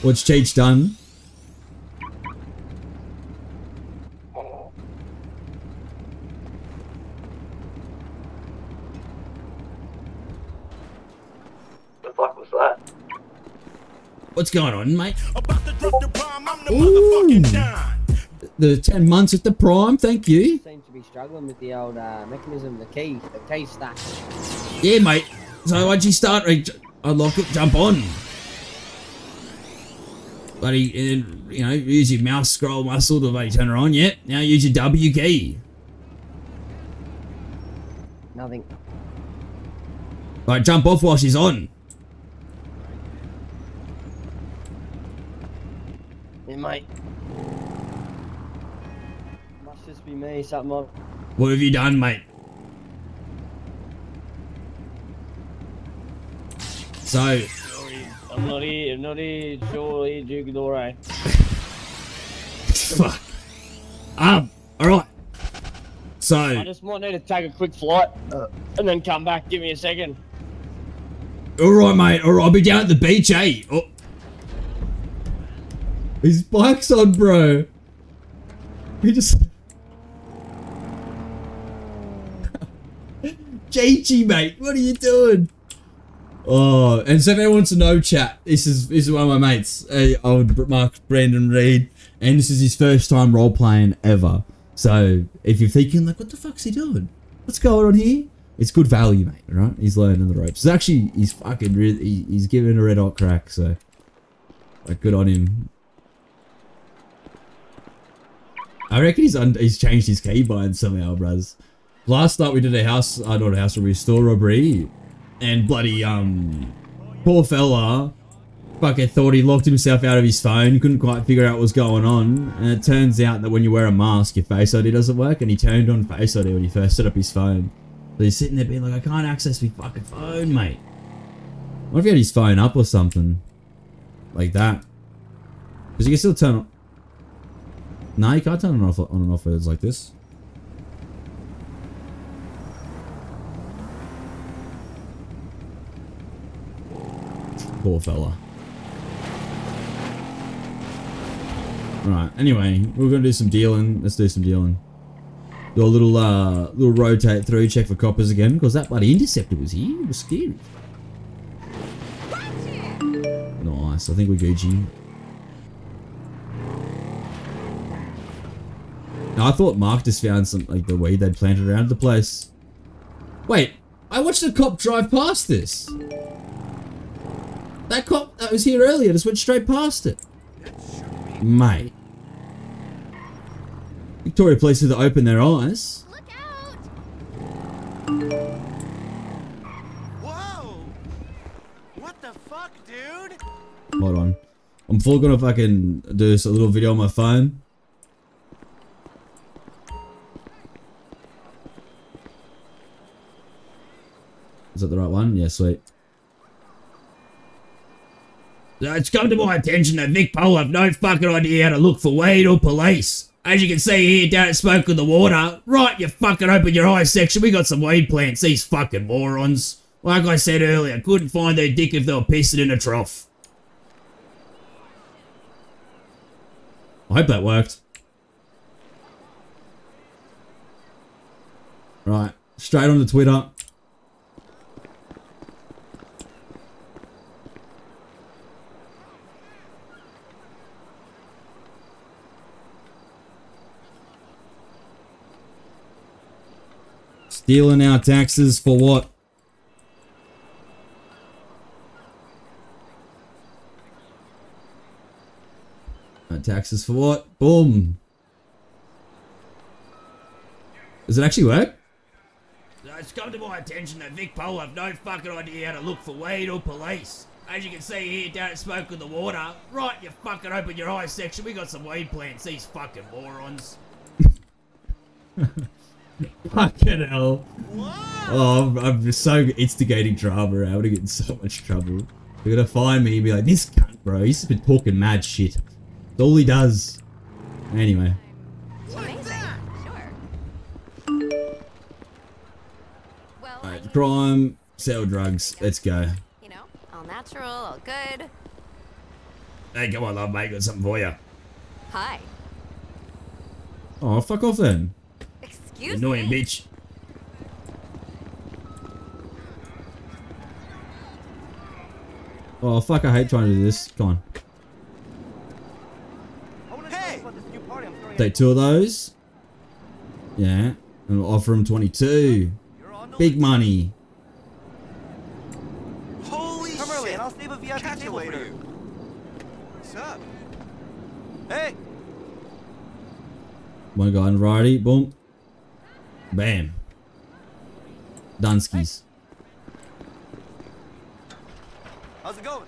What's Cheech done? The fuck was that? What's going on, mate? Ooh, the 10 months at the prime, thank you. Seem to be struggling with the old mechanism, the key stack. Yeah, mate. So once you start, unlock it, jump on. Bloody, and then, use your mouse scroll muscle to bloody turn her on. Yep. Now use your W key. Nothing. Right, jump off while she's on. Yeah, mate. Must just be me, something on. What have you done, mate? So... I'm not here, surely, Jugadorez. Fuck. Alright. So... I just might need to take a quick flight, and then come back, give me a second. Alright, mate, alright, I'll be down at the beach, eh? Oh. His bike's on, bro. He just... Gigi, mate, what are you doing? Oh, and so if anyone wants to know, chat, this is one of my mates, old Mark Brandon Reed, and this is his first time role-playing ever. So, if you're thinking, like, what the fuck's he doing? What's going on here? It's good value, mate, right? He's learning the ropes. It's actually, he's fucking really, he's giving a red hot crack, so, like, good on him. I reckon he's changed his keybind somehow, bros. Last night we did not a house robbery, store robbery, and bloody, poor fella fucking thought he locked himself out of his phone, couldn't quite figure out what was going on, and it turns out that when you wear a mask, your Face ID doesn't work, and he turned on Face ID when he first set up his phone. So he's sitting there being like, I can't access my fucking phone, mate. What if he had his phone up or something? Like that. Because you can still turn on... No, you can't turn it off on and off when it's like this. Poor fella. Right, anyway, we're gonna do some dealing. Let's do some dealing. Do a little rotate through, check for coppers again, because that bloody interceptor was here. It was scary. Nice, I think we're Gucci. Now, I thought Mark just found some, like, the weed they'd planted around the place. Wait, I watched a cop drive past this. That cop that was here earlier just went straight past it. Mate. Victoria Police had to open their eyes. Look out! Whoa! Hold on. I'm full gonna fucking do this a little video on my phone. Is that the right one? Yeah, sweet. It's come to my attention that Vic Pole have no fucking idea how to look for weed or police. As you can see here, down at Smoke in the Water, right, you fucking open your eyes section, we got some weed plants, these fucking morons. Like I said earlier, couldn't find their dick if they were pissing in a trough. I hope that worked. Right, straight onto Twitter. Stealing our taxes for what? Our taxes for what? Boom. Does it actually work? It's come to my attention that Vic Pole have no fucking idea how to look for weed or police. As you can see here, down at Smoke in the Water, right, you fucking open your eyes section, we got some weed plants, these fucking morons. Fucking hell. Oh, I'm just so instigating drama. I'm gonna get in so much trouble. They're gonna find me and be like, this cunt, bro, he's just been talking mad shit. That's all he does. Anyway. Alright, crime, sell drugs, let's go. You know, all natural, all good. Hey, come on, love, mate, got something for you. Hi. Oh, fuck off then. Excuse Annoying me. bitch. Oh, fuck, I hate trying to do this. Come on. Hey! Take 2 of those. Yeah. And we'll offer him 22. Big money. Holy shit! Come early and I'll save a VIP table for you. What's up? Hey! One guy in variety. Boom. Bam. Dunskies. How's it going?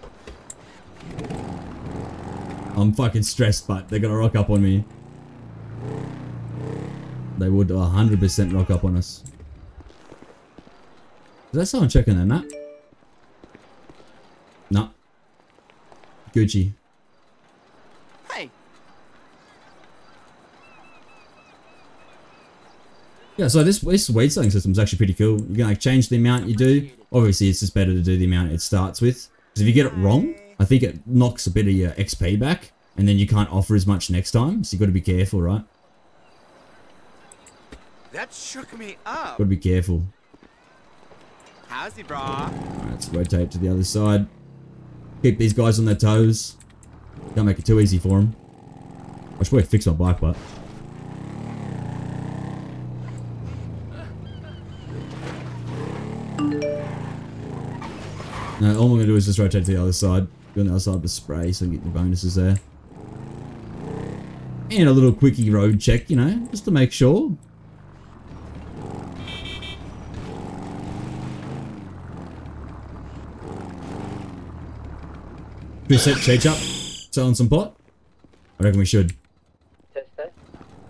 I'm fucking stressed, but they're gonna rock up on me. They would 100% rock up on us. Is that someone checking their map? No. Gucci. Hey! Yeah, so this weed selling system is actually pretty cool. You can like change the amount you do. Obviously, it's just better to do the amount it starts with. Because if you get it wrong, I think it knocks a bit of your XP back. And then you can't offer as much next time. So you got to be careful, right? That shook me up. Got to be careful. How's he, brah? Alright, let's rotate to the other side. Keep these guys on their toes. Don't make it too easy for them. I should probably fix my bike, but... No, all I'm going to do is just rotate to the other side. Go on the other side of the spray so I can get the bonuses there. And a little quickie road check, you know, just to make sure. We set Cheech up, selling some pot? I reckon we should.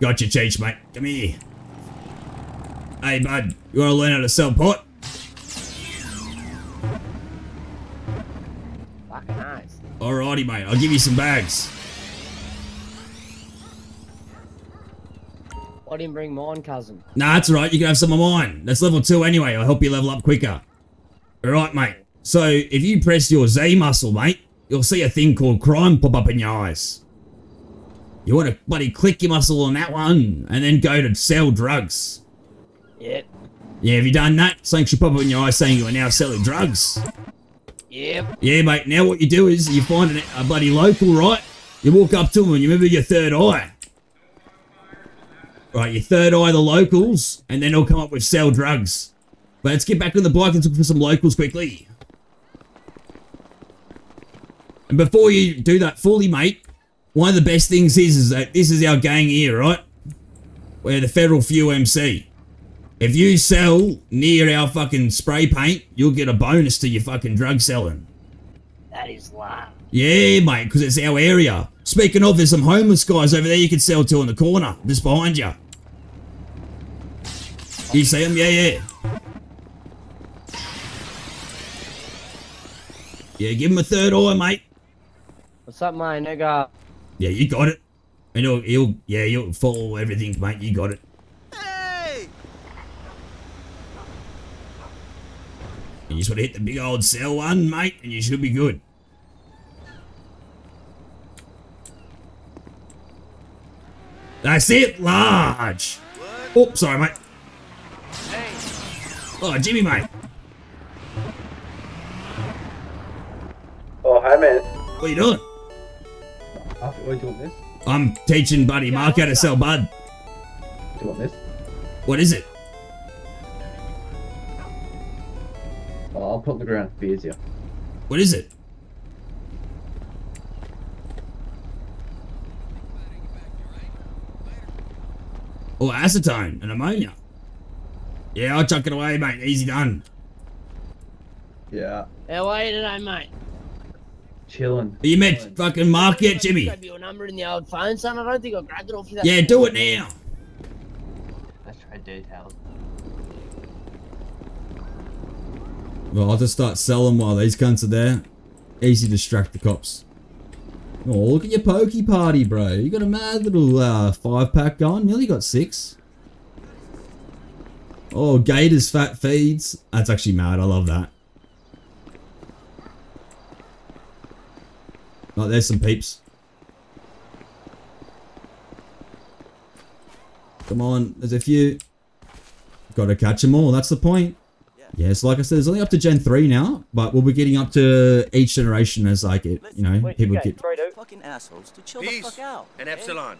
Gotcha, Cheech, mate. Come here. Hey, bud, you want to learn how to sell pot? Fucking nice. Alrighty, mate. I'll give you some bags. I didn't bring mine, cousin. Nah, that's alright. You can have some of mine. That's level 2 anyway. I'll help you level up quicker. Alright, mate. So, if you press your Z muscle, mate, you'll see a thing called crime pop up in your eyes. You want to bloody click your muscle on that one, and then go to sell drugs. Yep. Yeah, have you done that? Something should pop up in your eyes saying you are now selling drugs. Yep. Yeah, mate. Now what you do is you find a bloody local, right? You walk up to them and you move your third eye. Right, your third eye the locals, and then it'll come up with sell drugs. But let's get back on the bike and look for some locals quickly. And before you do that fully, mate, one of the best things is that this is our gang here, right? We're the Federal Few MC. If you sell near our fucking spray paint, you'll get a bonus to your fucking drug selling. That is wild. Yeah, mate, because it's our area. Speaking of, there's some homeless guys over there you can sell to in the corner, just behind you. You see them? Yeah, yeah. Yeah, give him a third eye, mate. What's up, my nigga? Yeah, you got it. And he'll follow everything, mate. You got it. Hey! You just want to hit the big old cell one, mate, and you should be good. That's it, large. Oh, sorry, mate. Hey! Oh, Jimmy, mate. Oh, hi, man. What are you doing? What are you doing this? I'm teaching Buddy Mark how to sell bud. Do you want this? What is it? Oh, I'll put on the ground for beers here. What is it? Oh, acetone and ammonia. Yeah, I'll chuck it away, mate. Easy done. Yeah. How are you today, mate? Chilling. Have you met fucking Mark yet, Jimmy? Grab your number in the old phone, son. I don't think I grabbed it off you. That Yeah, do it now. Let's try details. Well, I'll just start selling while these cunts are there. Easy to distract the cops. Oh, look at your pokey party, bro. You got a mad little 5-pack going. Nearly got 6. Oh, Gators fat feeds. That's actually mad. I love that. Oh, there's some peeps. Come on, there's a few. Gotta catch them all, that's the point. Yeah, so like I said, it's only up to Gen 3 now, but we'll be getting up to each generation as like it, you know, people get... Fucking assholes to chill the fuck out. And Epsilon.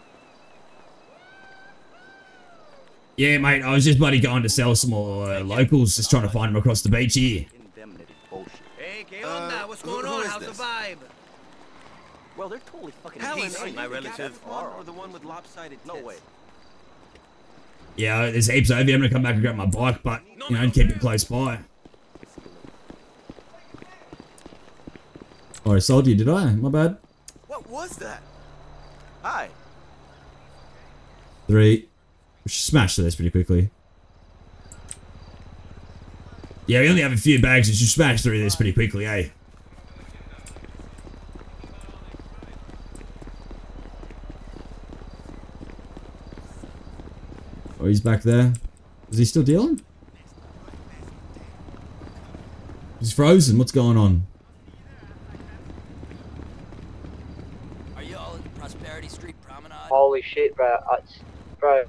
Yeah, mate, I was just bloody going to sell some more locals, just trying to find them across the beach here. Hey, ¿qué onda? What's going on? How's the vibe? Well, they're totally fucking Helen, decent. are you my relative? Or the one with lopsided tits? No way. Yeah, there's heaps over here. I'm gonna come back and grab my bike, but, you know, keep it close by. Oh, I sold you, did I? My bad. What was that? Hi. 3. We should smash this pretty quickly. Yeah, we only have a few bags. We should smash through this pretty quickly, eh? Oh, he's back there. Is he still dealing? He's frozen. What's going on? Are you all in the Prosperity Street Promenade? Holy shit, bro. Bro.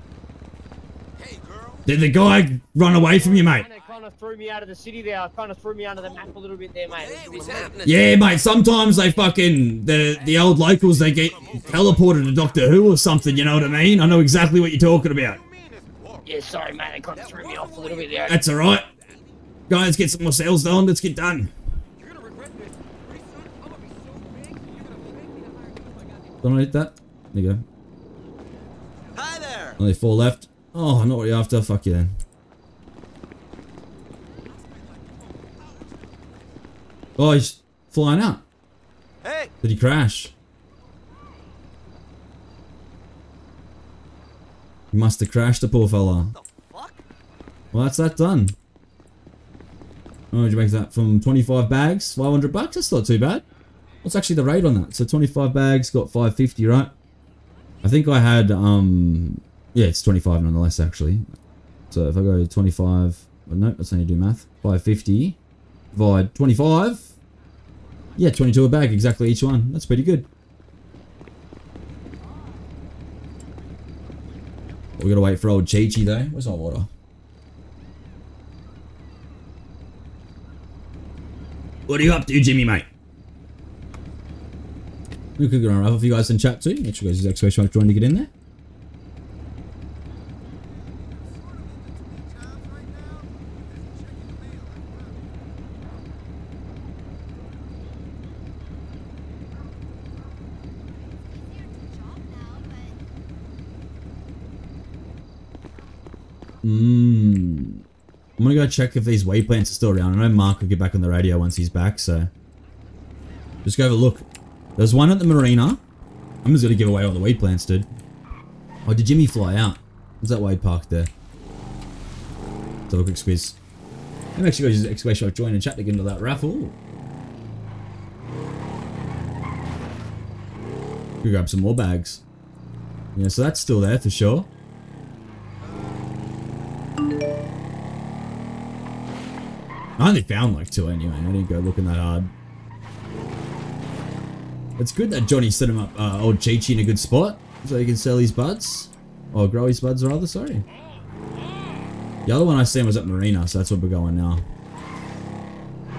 Did the guy run away from you, mate? It kind of threw me out of the city there. It kind of threw me under the map a little bit there, mate. Yeah, mate. Sometimes they fucking the old locals they get teleported to Doctor Who or something. You know what I mean? I know exactly what you're talking about. Yeah, sorry, mate. It kind of threw me off a little bit there. That's all right. Guys, get some more sales done. Let's get done. Don't I hit that? There you go. Hi there. Only 4 left. Oh, not what you're after. Fuck you then. Oh, he's flying out. Hey. Did he crash? He must have crashed, the poor fella. Well, that's that done. Oh, did you make that from 25 bags? 500 bucks? That's not too bad. What's actually the rate on that? So 25 bags, got 550, right? I think I had, yeah, it's 25 nonetheless, actually. So if I go 25, well, no, that's how you do math. 550, divide 25. Yeah, 22 a bag, exactly each one. That's pretty good. We gotta wait for old Chi-Chi though. Where's my water? What are you up to, Jimmy, mate? We could go around if you guys in chat too. Make sure you guys use exclamation mark join to get in there. I'm gonna go check if these weed plants are still around. I know Mark will get back on the radio once he's back, so just go have a look. There's one at the marina. I'm just gonna give away all the weed plants, dude. Oh, did Jimmy fly out? Was that Wade parked there? Let's have a quick squiz. I'm actually going to use exclamation mark join and chat to get into that raffle. We grab some more bags. Yeah, so that's still there for sure. I only found like 2 anyway. I didn't go looking that hard. It's good that Johnny set him up, old Chi-Chi, in a good spot, so he can sell his buds. Or grow his buds, rather, sorry. The other one I seen was at Marina, so that's where we're going now.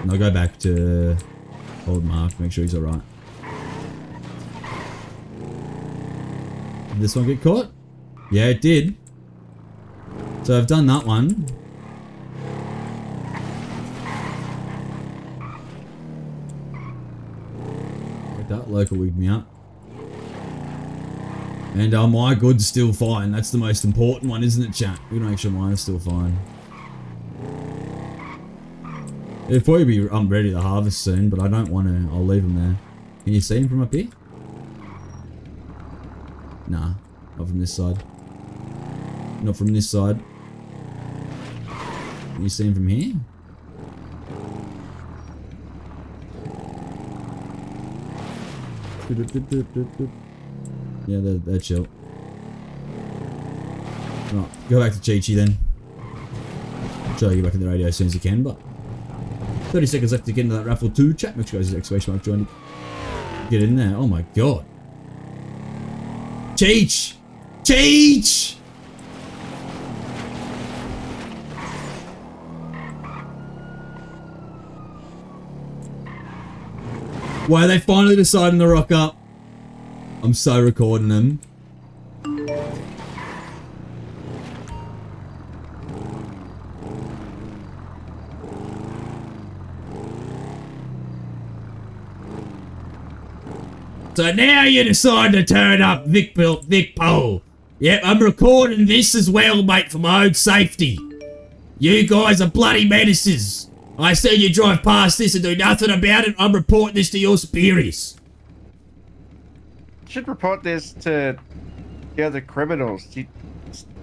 And I'll go back to old Mark, make sure he's alright. Did this one get caught? Yeah, it did. So I've done that one. That local wigged me up. And my good's still fine. That's the most important one, isn't it, chat? We're gonna make sure mine is still fine. It'll probably be ready to harvest soon, but I don't want to. I'll leave them there. Can you see him from up here? Nah, not from this side. Not from this side. Can you see him from here? Yeah, they're chill. Right, go back to Chi-Chi then. Try to get back in the radio as soon as you can, but 30 seconds left to get into that raffle 2. Chat, make sure you guys exclamation mark join. Get in there. Oh my god. Cheech! Cheech! Why are they finally deciding to rock up? I'm so recording them. So now you decide to turn up Vic Pole. Yep, I'm recording this as well, mate, for my own safety. You guys are bloody menaces. I see you drive past this and do nothing about it. I'm reporting this to your superiors. Should report this to the other criminals.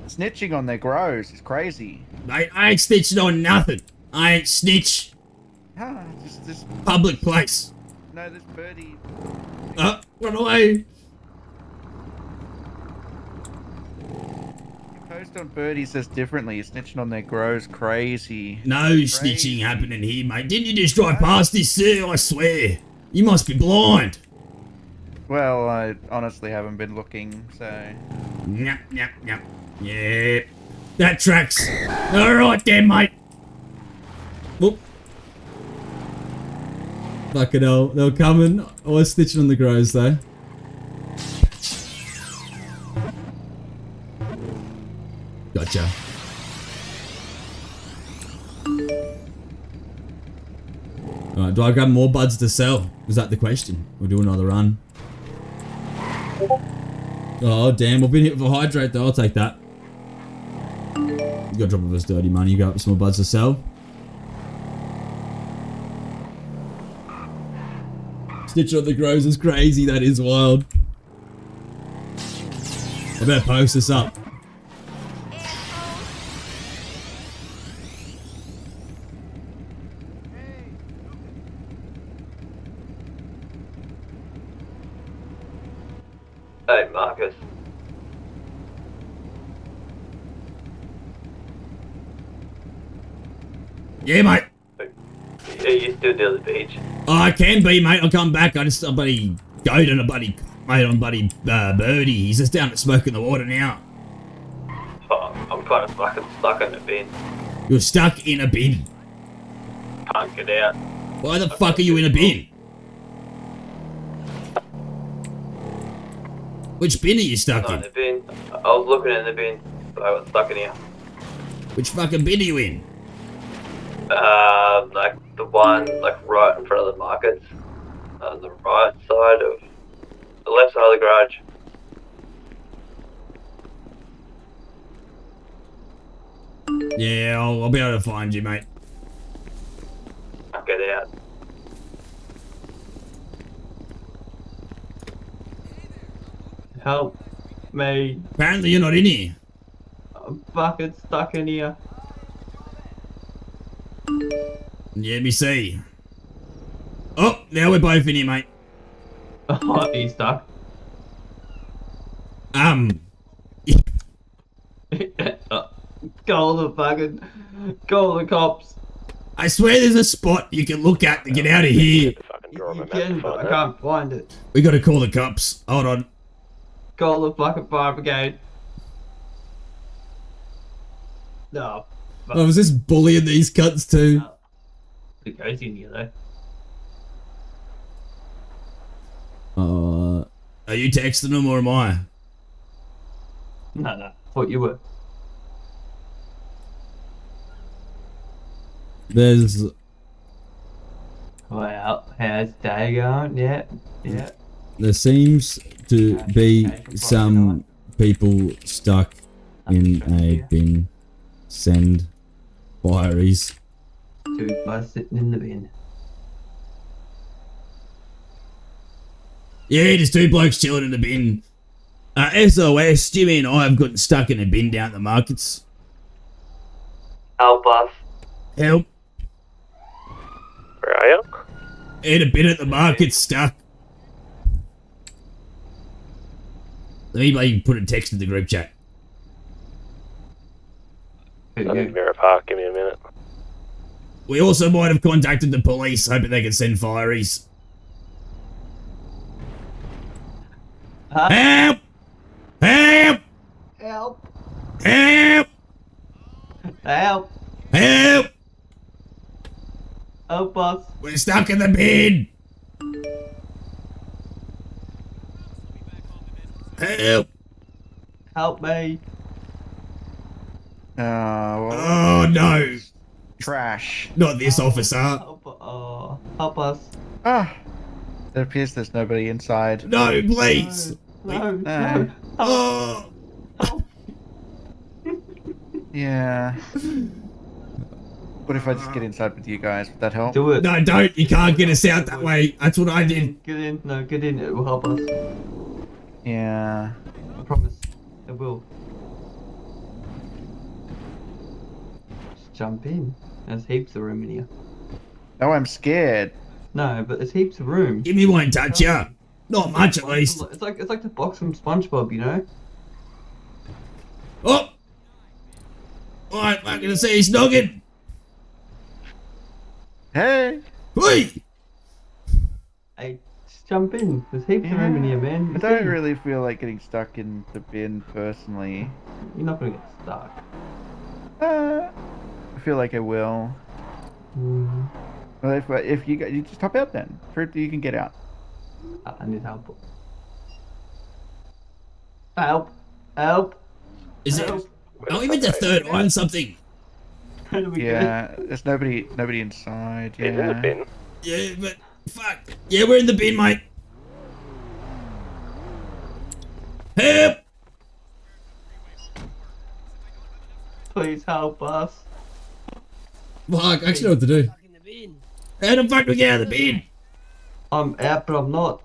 Snitching on their grows is crazy. Mate, I ain't snitching on nothing. I ain't snitch. Ah, just Public place. No, this birdie. Run away. Post on Birdie says differently. Snitching on their grows crazy. No snitching happening here, mate. Didn't you just drive past this, sir? I swear. You must be blind. Well, I honestly haven't been looking, so... Yep. Yeah. That tracks. Alright then, mate. Whoop. Fucking hell. They were coming. I was snitching on the grows, though. Gotcha. Alright, do I grab more buds to sell? Is that the question? We'll do another run. Oh, damn. We've been hit with a hydrate, though. I'll take that. You gotta drop us dirty money. You got some more buds to sell. Snitch on the grows is crazy. That is wild. I better post this up. Hey, Marcus. Yeah, mate. Are you still near the beach? Oh, I can be, mate. I'll come back. I'm buddy goat and a buddy mate on buddy birdie. He's just down at smoking the water now. Oh, I'm kind of fucking stuck in the bin. You're stuck in a bin. Can't get out. Why the fuck are you in a bin? Which bin are you stuck in? The bin. I was looking in the bin, but I got stuck in here. Which fucking bin are you in? Like the one like right in front of the markets, on the right side of the left side of the garage. Yeah, I'll be able to find you, mate. I'll get out. Help me. Apparently you're not in here. I'm fucking stuck in here. Let me see. Oh, now we're both in here, mate. Oh, he's stuck. Call the cops. I swear there's a spot you can look at to get out of here. You can, but I can't find it. We gotta call the cops. Hold on. Call the fucking fire brigade. No. I was just bullying these cunts too. It goes in here though. Are you texting them or am I? No. Thought you were. There's... Well, how's day going? Yeah. There seems to be some people stuck in a bin. Send fireys. Two guys sitting in the bin. Yeah, there's two blokes chilling in the bin. SOS, Jimmy and I have gotten stuck in a bin down at the markets. Help us. Help. Where are you? In a bin at the market, stuck. Let me maybe put a text in the group chat. I'm in Mirror Park, give me a minute. We also might have contacted the police, hoping they can send fireys. Help! Help! Help! Help! Help! Help! Help us! We're stuck in the bin! Help! Help me! Oh no! Trash. Not this officer. Help us. Ah. It appears there's nobody inside. No, please! No. Oh! Yeah. What if I just get inside with you guys? Would that help? Do it. No, don't. You can't get us out that way. That's what I did. Get in. No, get in. It will help us. Yeah. I promise. It will. Just jump in. There's heaps of room in here. No, I'm scared. No, but there's heaps of room. Jimmy won't touch you. Not much, at least. It's like the box from SpongeBob, you know. Oh! Alright, I'm gonna see he's noggin. Hey! Hey! Hey, just jump in. There's heaps of room in here, man. I don't really feel like getting stuck in the bin personally. You're not gonna get stuck. I feel like I will. Well, if you just hop out then. Prove that you can get out. I need help. Help! Help! Is it? Oh, we meant to third eye on something. Yeah, there's nobody inside. Yeah. He's in the bin. Yeah, but fuck. Yeah, we're in the bin, mate. Help! Please help us. Fuck, I actually know what to do. How the fuck do we get out of the bin? I'm out, but I'm not.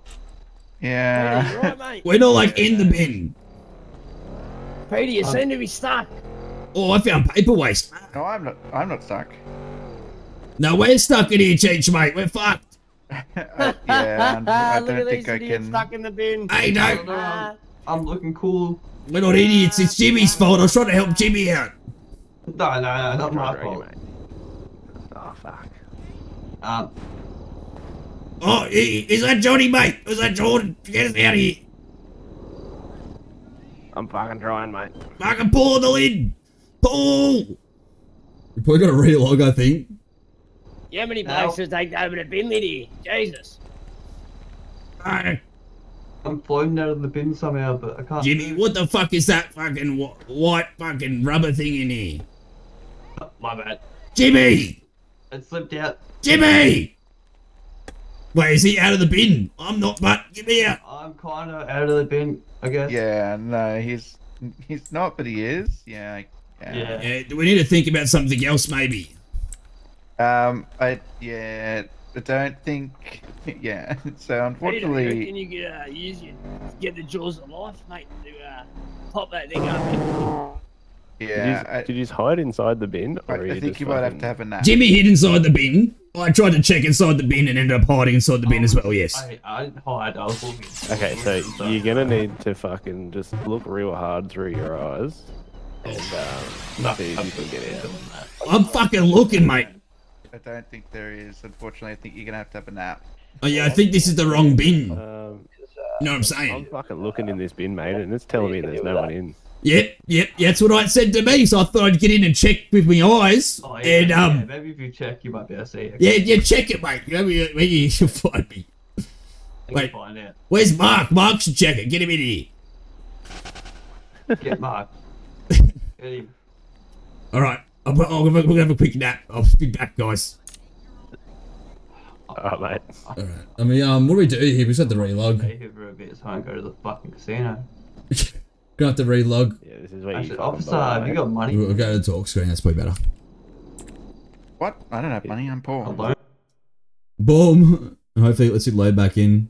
Yeah. We're not like in the bin. Peter, you seem to be stuck. Oh, I found paper waste. No, I'm not stuck. No, we're stuck in here, Cheech, mate. We're fucked. Yeah, I Look at don't these think I idiots can. stuck in the bin. Hey, no. I'm looking cool. We're not idiots. It's Jimmy's fault. I was trying to help Jimmy out. No, not my fault. Oh, fuck. Oh, is that Johnny, mate? Is that Jordan? Get us out of here. I'm fucking trying, mate. Fucking pull on the lid. Pull. You probably got to relog, I think. Yeah, how many blokes to take over the bin lid here? Jesus. I'm floating out of the bin somehow, but I can't. Jimmy, what the fuck is that fucking white fucking rubber thing in here? My bad. Jimmy! It slipped out. Jimmy! Wait, is he out of the bin? I'm not, but get me out. I'm kind of out of the bin, I guess. Yeah, no, he's not, but he is. Yeah. Yeah, do we need to think about something else, maybe? I I don't think. Yeah. So Can unfortunately, you get the jaws of life, mate, to pop that thing up? yeah. Did you just hide inside the bin? Or I think you might have to have a nap. Jimmy hid inside the bin. I tried to check inside the bin and ended up hiding inside the bin as well, yes. I didn't hide, I was looking. Okay, so you're gonna need to fucking just look real hard through your eyes and see if you can get out. I'm fucking looking, mate. I don't think there is. Unfortunately, I think you're gonna have to have a nap. Oh yeah, I think this is the wrong bin. You know what I'm saying? I'm fucking looking in this bin, mate, and it's telling me there's no one in. Yep, that's what it said to me, so I thought I'd get in and check with my eyes. Oh, and yeah, maybe if you check, you might be able to see it. Yeah, check it, mate. Maybe you should find me. Wait, Find out. where's Mark? Mark should check it. Get him in here. Get Mark. Get him. Alright, we'll have a quick nap. I'll be back, guys. Alright, mate. Alright, I mean, what do we do here? We just have to relog. Stay here for a bit so I can go to the fucking casino. Gonna have to relog. Yeah, this is where Actually, you officer, have you got money? We'll go to the talk screen, that's probably better. What? I don't have money. I'm poor. Boom! And hopefully it lets it load back in.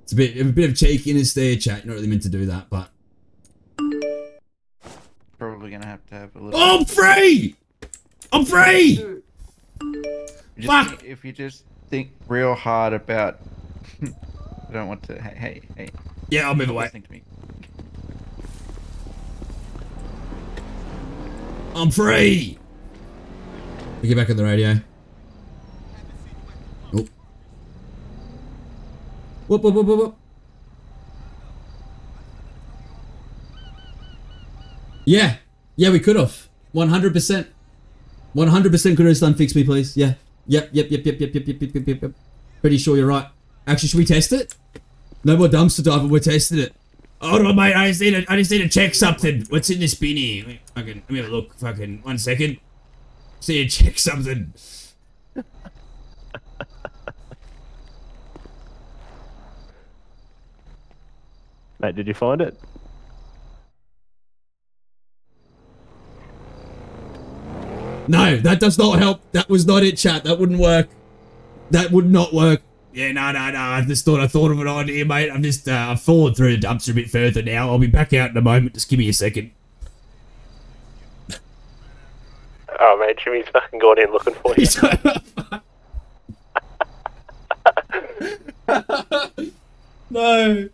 It's a bit of cheekiness there, chat. You're not really meant to do that, but... Probably gonna have to have a little... Oh, I'm free! I'm free! Fuck! If you just think real hard about... I don't want to... Hey. Yeah, I'll move away. Listening to me. I'm free! We get back on the radio. Oh. Whoop. Yeah, we could have. 100%. 100% could have done fix me, please. Yeah. Yep. Pretty sure you're right. Actually, should we test it? No more dumpster diving, we're testing it. Hold on, mate, I just need to check something. What's in this bin here? Let me have a look. Fucking 1 second. See you check something. Mate, did you find it? No, that does not help. That was not it, chat. That wouldn't work. That would not work. Yeah, no. I thought of an idea, mate. I've fallen through the dumpster a bit further now. I'll be back out in a moment. Just give me a second. Oh, mate, Jimmy's fucking gone in looking for you. No.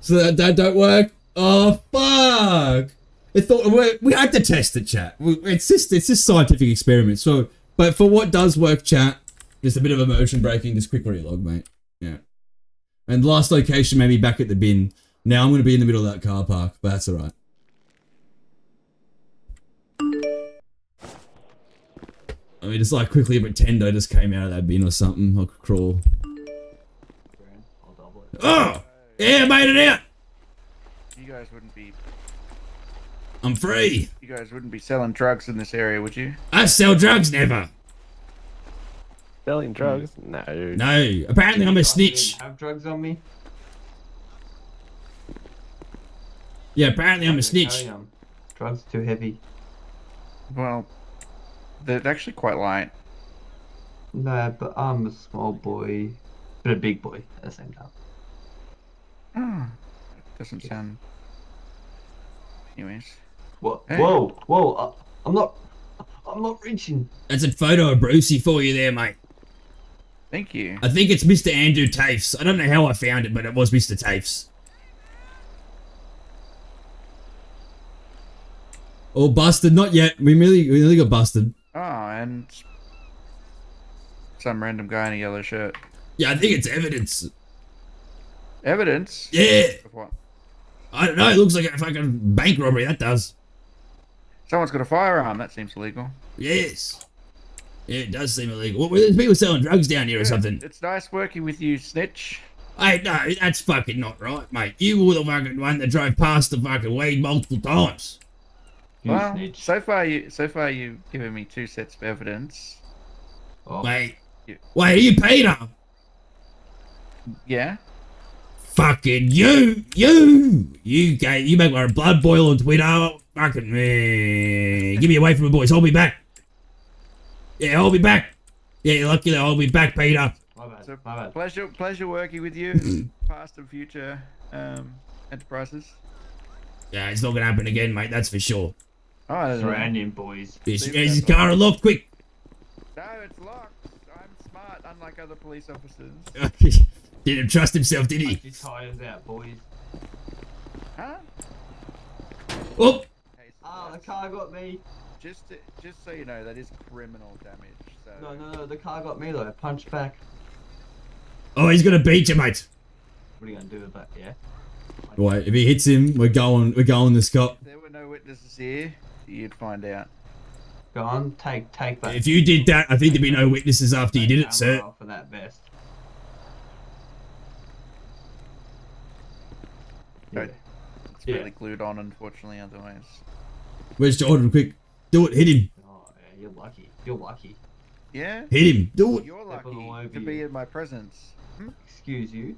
So that don't work. Oh fuck! We had to test it, chat. It's just scientific experiment. So, but for what does work, chat, just a bit of emotion breaking. Just quick relog, mate. Yeah. And last location maybe back at the bin. Now I'm gonna be in the middle of that car park, but that's alright. I mean, just like quickly pretend I just came out of that bin or something. I'll crawl. Oh! Yeah, I made it out! You guys wouldn't be... I'm free! You guys wouldn't be selling drugs in this area, would you? I sell drugs, never! Selling drugs? No. No, apparently I'm a snitch. Have drugs on me? Yeah, apparently I'm a snitch. Drugs too heavy. Well, they're actually quite light. No, but I'm a small boy, but a big boy at the same time. Oh, doesn't sound... Anyways. What? Hey. Whoa! I'm not reaching. That's a photo of Brucey for you there, mate. Thank you. I think it's Mr. Andrew Tafes. I don't know how I found it, but it was Mr. Tafes. Oh, busted? Not yet. We really got busted. Oh, and... some random guy in a yellow shirt. Yeah, I think it's evidence. Evidence? Yeah. Of what? I don't know. It looks like a fucking bank robbery. That does. Someone's got a firearm. That seems illegal. Yes. Yeah, it does seem illegal. What, there's people selling drugs down here or something. It's nice working with you, snitch. Hey, no, that's fucking not right, mate. You were the fucking one that drove past the fucking weed multiple times. Well, so far you've given me 2 sets of evidence. Oh. Wait, are you Peter? Yeah. Fucking you make my blood boil on Twitter. Fucking me. Get me away from the boys. Hold me back. Yeah, hold me back. Yeah, you're lucky that I'll be back, Peter. My bad. So, My bad. pleasure working with you, past and future enterprises. Yeah, it's not gonna happen again, mate. That's for sure. Oh, I don't know. Surrounding boys. Is his car unlocked? Quick. No, it's locked. I'm smart, unlike other police officers. Didn't trust himself, did he? Your tires out, boys. Huh? Oh. Ah, the car got me. Just so you know, that is criminal damage. So. No, the car got me though. I punched back. Oh, he's gonna beat you, mate. What are you gonna do with that? Yeah. Wait, if he hits him, we're going this cop. If there were no witnesses here, you'd find out. Go on, take that. If you did that, I think there'd be no witnesses after you did it, sir. For that vest. Yeah. It's really glued on, unfortunately, otherwise. Where's Jordan? Quick, do it. Hit him. Oh, yeah, you're lucky. You're lucky. Yeah? Hit him. Do it. You're lucky to be in my presence. Excuse you.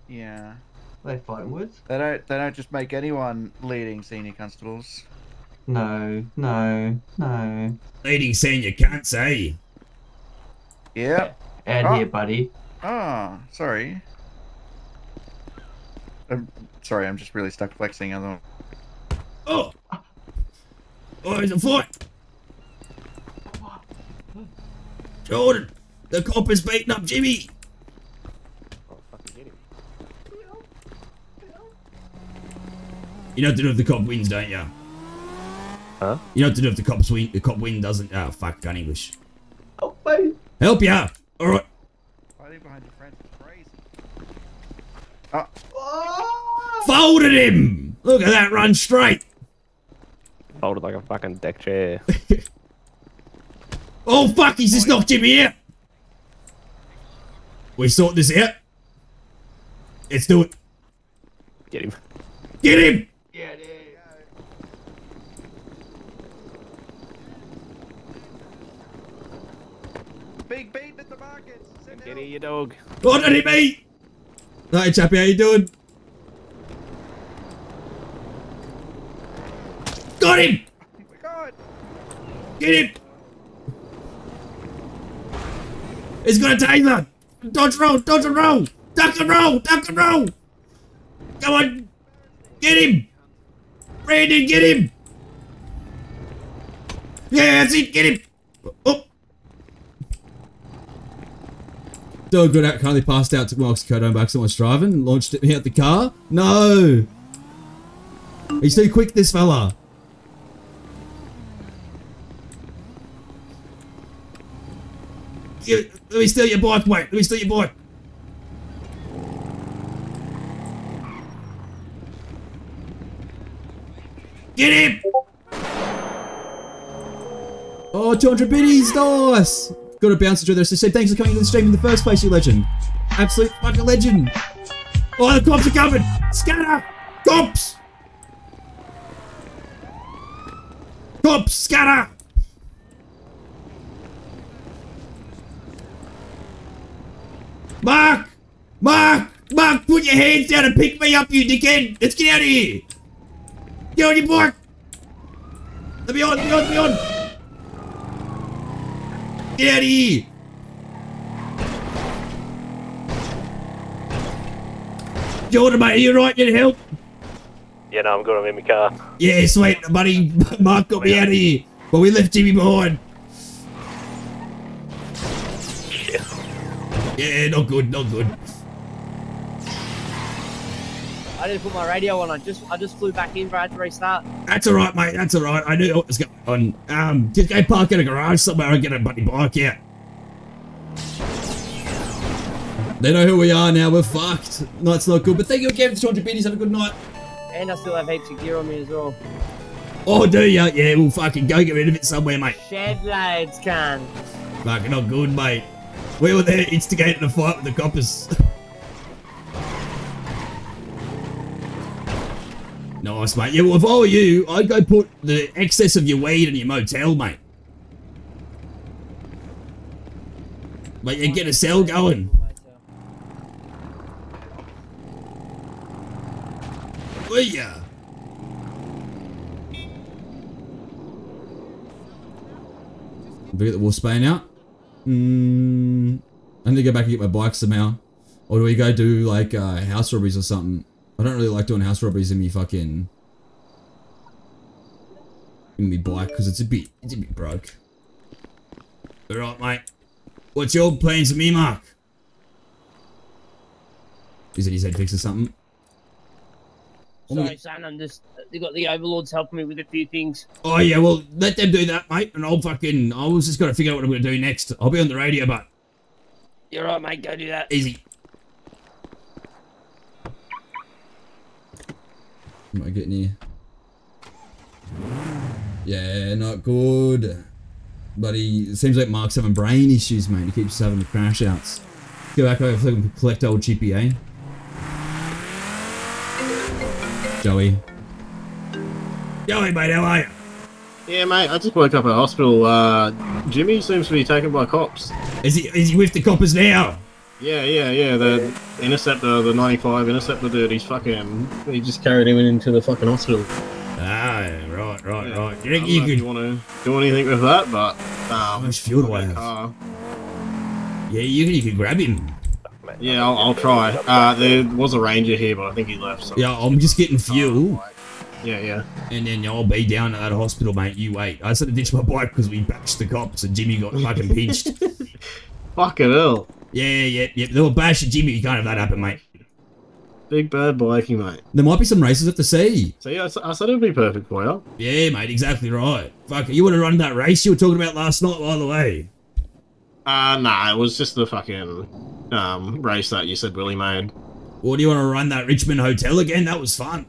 Yeah. Are they fighting words? They don't just make anyone leading senior constables. No. Leading senior can't say. Yeah. Out here, buddy. Oh, sorry. I'm sorry, I'm just really stuck flexing. Oh, there's a fight. Jordan, the cop is beating up Jimmy. Oh, fucking get him. You know what to do if the cop wins, don't you? Huh? You know what to do if the cops win. The cop win doesn't. Oh fuck, can't English. Oh, mate. Help ya. All right. Fighting behind your friends is crazy. Folded him. Look at that, run straight. Folded like a fucking deck chair. Oh fuck, he's just knocked Jimmy out. We sort this out. Let's do it. Get him. Get him. Yeah, Big beat at the markets. Get here, you dog. Oh, don't hit me. Hey chappy, how you doing? Got him. Get him. He's got a taser. Dodge roll, dodge and roll. Duck and roll, duck and roll. Come on. Get him. Brandon, get him. Yeah, that's it, get him. Oh. Doing good out, currently passed out, took my oxycodone back, someone's driving, launched me out the car. No. He's too quick, this fella. Let me steal your bike, mate. Let me steal your bike. Get him! Oh, 200 biddies, nice! Got a bouncer through there. So say thanks for coming to the stream in the first place, you legend. Absolute fucking legend. Oh, the cops are coming! Scatter! Cops! Cops, scatter! Mark! Mark! Mark, put your hands down and pick me up, you dickhead! Let's get out of here! Get on your bike! Let me on, let me on, let me on! Get out of here! Jordan, mate, are you right? Need help? Yeah, no, I'm good. I'm in my car. Yeah, sweet, buddy. Mark got me out of here, but we left Jimmy behind. Yeah, not good, not good. I didn't put my radio on. I just flew back in, but I had to restart. That's alright, mate. That's alright. I knew what was going on. Just go park in a garage somewhere and get a bloody bike out. They know who we are now. We're fucked. Night's not good. But thank you again for 200 biddies. Have a good night. And I still have heaps of gear on me as well. Oh, do ya? Yeah, we'll fucking go get rid of it somewhere, mate. Shed loads, can. Fucking not good, mate. We were there instigating a fight with the coppers. Nice, mate. Yeah, well, if I were you, I'd go put the excess of your weed in your motel, mate. Mate, you get a cell going. Will ya? We get the Wolfsbane out. I need to go back and get my bike somehow. Or do we go do like house robberies or something? I don't really like doing house robberies in me fucking... in me bike, because it's a bit broke. Alright, mate. What's your plans for me, Mark? Is it his head fix or something? Sorry, son, they got the overlords helping me with a few things. Oh yeah, well, let them do that, mate, and I was just got to figure out what I'm going to do next. I'll be on the radio, but... You're right, mate, go do that. Easy. What am I getting here? Yeah, not good. Buddy, it seems like Mark's having brain issues, mate. He keeps having the crash outs. Go back over and collect old Chippy, eh? Joey. Joey, mate, how are you? Yeah, mate, I just woke up at hospital. Jimmy seems to be taken by cops. Is he with the coppers now? Yeah. The Interceptor, the 95 Interceptor dude, he just carried him into the fucking hospital. Ah, right. You think you want to do anything with that, but... how much fuel do I have? Yeah, you can grab him. Yeah, I'll try. There was a ranger here, but I think he left. So. Yeah, I'm just getting fuel. Yeah. And then I'll be down at that hospital, mate. You wait. I just had to ditch my bike because we bashed the cops and Jimmy got fucking pinched. Fucking hell. Yeah. They were bashing Jimmy. You can't have that happen, mate. Big bad biking, mate. There might be some races at the sea. So yeah, I said it'd be perfect for you. Yeah, mate, exactly right. Fuck, you would have run that race you were talking about last night, by the way. Nah, it was just the fucking race that you said Willie made. Or do you want to run that Richmond Hotel again? That was fun.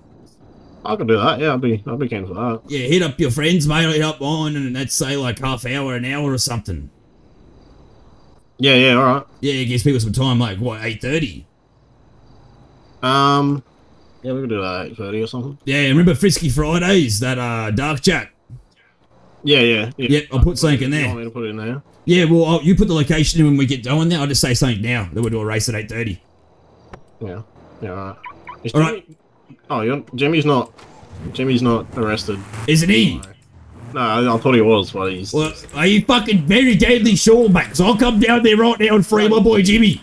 I could do that, yeah, I'll be keen for that. Yeah, hit up your friends, mate, or hit up mine, and let's say like half hour, an hour or something. Yeah, alright. Yeah, it gives people some time, like, what, 8:30? Yeah, we could do that 8:30 or something. Yeah, remember Frisky Fridays, that dark chat? Yeah. Yep, I'll put something in there. You want me to put it in there? Yeah, well, you put the location in when we get going there. I'll just say something now that we'll do a race at 8:30. Yeah, alright. Alright. Oh, Jimmy's not arrested. Isn't he? No, I thought he was, but he's... Well, are you fucking very deadly sure, mate? Because I'll come down there right now and free my boy Jimmy.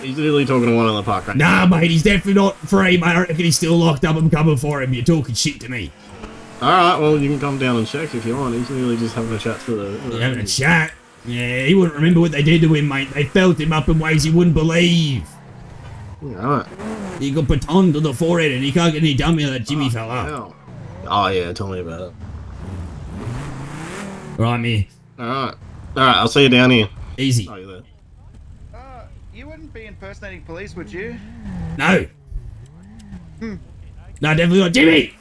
He's literally talking to one in the park right now. Nah, mate, he's definitely not free, mate. I reckon he's still locked up. I'm coming for him. You're talking shit to me. Alright, well, you can come down and check if you want. He's literally just having a chat to the... Having a chat? Yeah, he wouldn't remember what they did to him, mate. They felt him up in ways he wouldn't believe. Alright. He got baton to the forehead and he can't get any dummier than that Jimmy fella. Oh, yeah, tell me about it. Right, me. Alright, I'll see you down here. Easy. Oh, you're there. You wouldn't be impersonating police, would you? No. No, definitely not. Jimmy!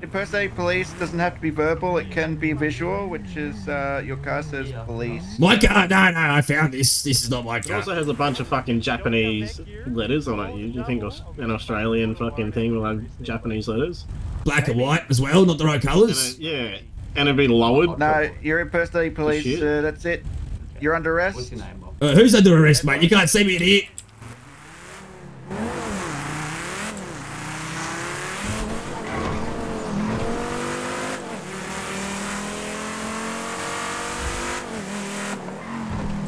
Impersonating police doesn't have to be verbal, it can be visual, which is, your car says police. My car? No, I found this. This is not my It car. also has a bunch of fucking Japanese letters on it. You think an Australian fucking thing will have Japanese letters? Black and white as well, not the right colours. Yeah, and it'd be lowered. No, you're impersonating police, that's it. You're under arrest. What's your name, Bob? Who's under arrest, mate? You can't see me in here.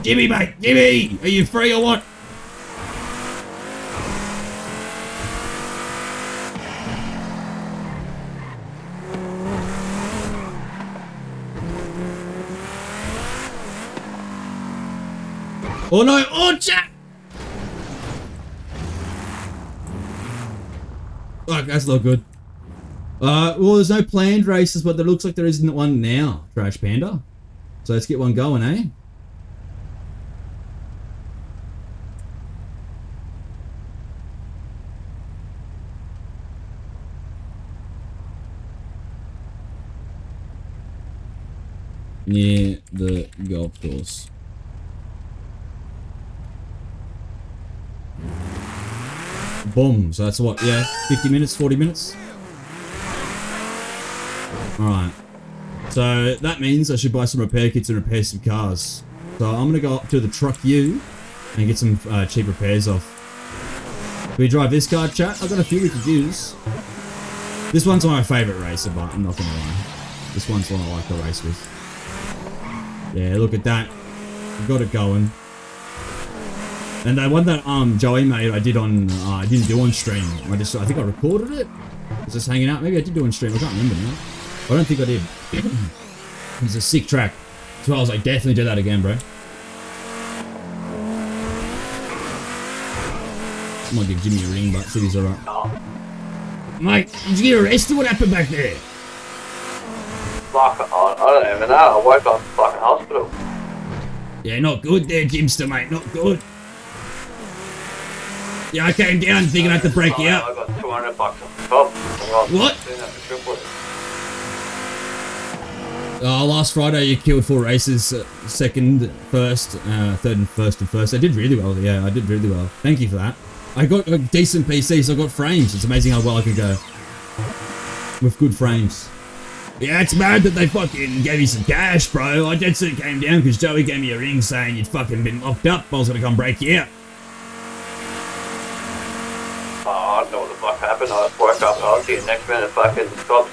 Jimmy, mate! Jimmy! Are you free or what? Oh no! Oh, chat! Fuck, that's not good. Well, there's no planned races, but there looks like there isn't one now, Trash Panda. So let's get one going, eh? Near the golf course. Boom. So that's what, yeah, 50 minutes, 40 minutes? Alright. So that means I should buy some repair kits and repair some cars. So I'm going to go up to the truck U and get some cheap repairs off. Can we drive this car, chat? I've got a few we could use. This one's my favourite racer, but I'm not going to lie. This one's one I like to race with. Yeah, look at that. We got it going. And the one that Joey made, I did on I didn't do on stream. I think I recorded it. Was just hanging out. Maybe I did do on stream. I can't remember now. I don't think I did. It's a sick track. So I was like, definitely do that again, bro. I might give Jimmy a ring, but City's alright. Mate, did you get arrested? What happened back there? Fuck, I don't even know. I woke up in the fucking hospital. Yeah, not good there, Jimster, mate. Not good. Yeah, I came down thinking I had to break you up. I got $200 off the top. What? Last Friday you killed 4 races, second, first, third and first. I did really well. Yeah, I did really well. Thank you for that. I got a decent PC, so I got frames. It's amazing how well I can go with good frames. Yeah, it's mad that they fucking gave me some cash, bro. I just came down because Joey gave me a ring saying you'd fucking been locked up. I was gonna come break you out. I don't know what the fuck happened. I just woke up and I was here next minute fucking cops,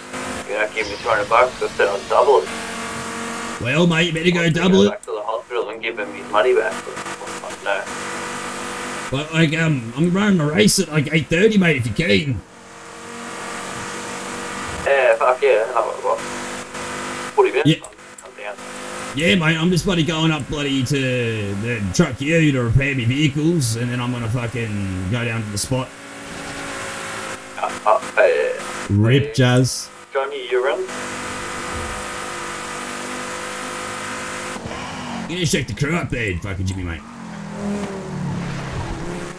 give me $200. I said I'd double it. Well, mate, you better go double it. Back to the hospital and give him his money back. But, no. But like, I'm running a race at like 8:30, mate. If you're keen. Yeah, fuck yeah. What? 40 minutes. Yeah. I'm down. Yeah, mate. I'm just bloody going up bloody to the truck you to repair me vehicles, and then I'm gonna fucking go down to the spot. Rip, Jazz. Johnny, you run? You need to check the crew up there, fucking Jimmy, mate.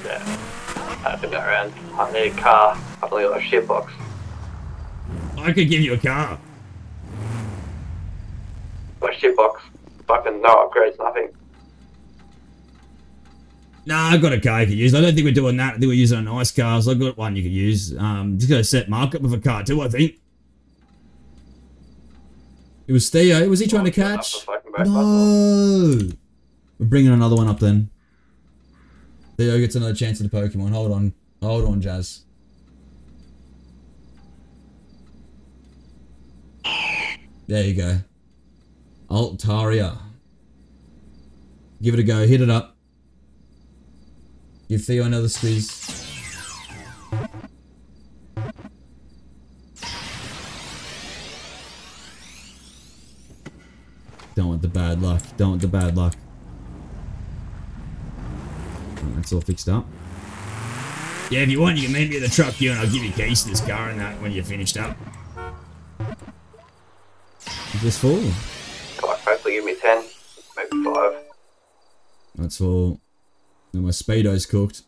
Yeah. I have to go around. I need a car. I've only got a shitbox. I could give you a car. My shitbox. Fucking no upgrades, nothing. Nah, I've got a car you could use. I don't think we're doing that. I think we're using nice cars. I've got one you could use. Just got a set market with a car too, I think. It was Theo. Was he trying to catch? No. We're bringing another one up then. Theo gets another chance at the Pokemon. Hold on. Hold on, Jazz. There you go. Altaria. Give it a go. Hit it up. Give Theo another squeeze. Don't want the bad luck. Don't want the bad luck. Oh, that's all fixed up. Yeah, if you want, you can meet me at the truck here and I'll give you keys to this car and that when you're finished up. Is this full? Hopefully give me 10, maybe 5. That's full. And my Speedo's cooked.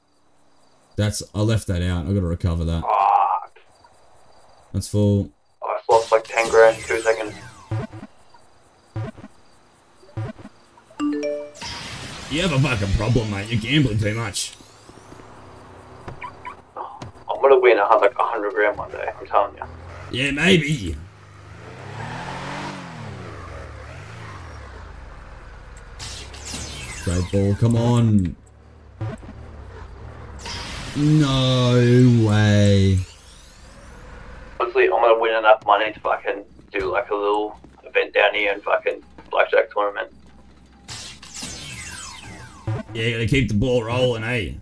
I left that out. I gotta recover that. Fuck. That's full. I just lost like 10 grand in 2 seconds. You have a fucking problem, mate. You're gambling too much. I'm gonna win like 100 grand one day, I'm telling you. Yeah, maybe. Great ball, come on. No way. Honestly, I'm gonna win enough money to fucking do like a little event down here and fucking blackjack tournament. Yeah, you gotta keep the ball rolling, eh?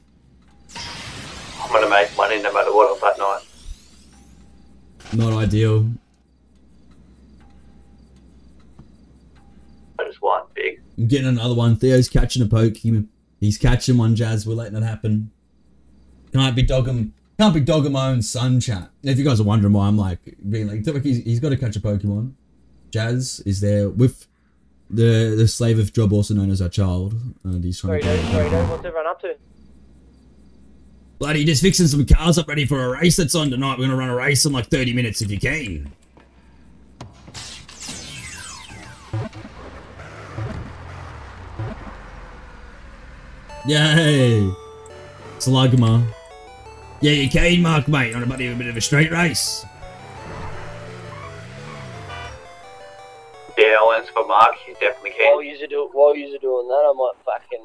I'm gonna make money no matter what on that night. Not ideal. I just want big. I'm getting another one. Theo's catching a poke. He's catching one, Jazz. We're letting it happen. Can't be dogging my own son, chat. If you guys are wondering why I'm like being like, he's got to catch a Pokemon. Jazz is there with the slave of job, also known as our child, and he's trying to. What's everyone up to? Bloody just fixing some cars up ready for a race that's on tonight. We're gonna run a race in like 30 minutes if you can. Yay! Slugma. Yeah, you can, Mark, mate. On a bit of a straight race. Yeah, I'll answer for Mark. He's definitely keen. While you're doing that, I might fucking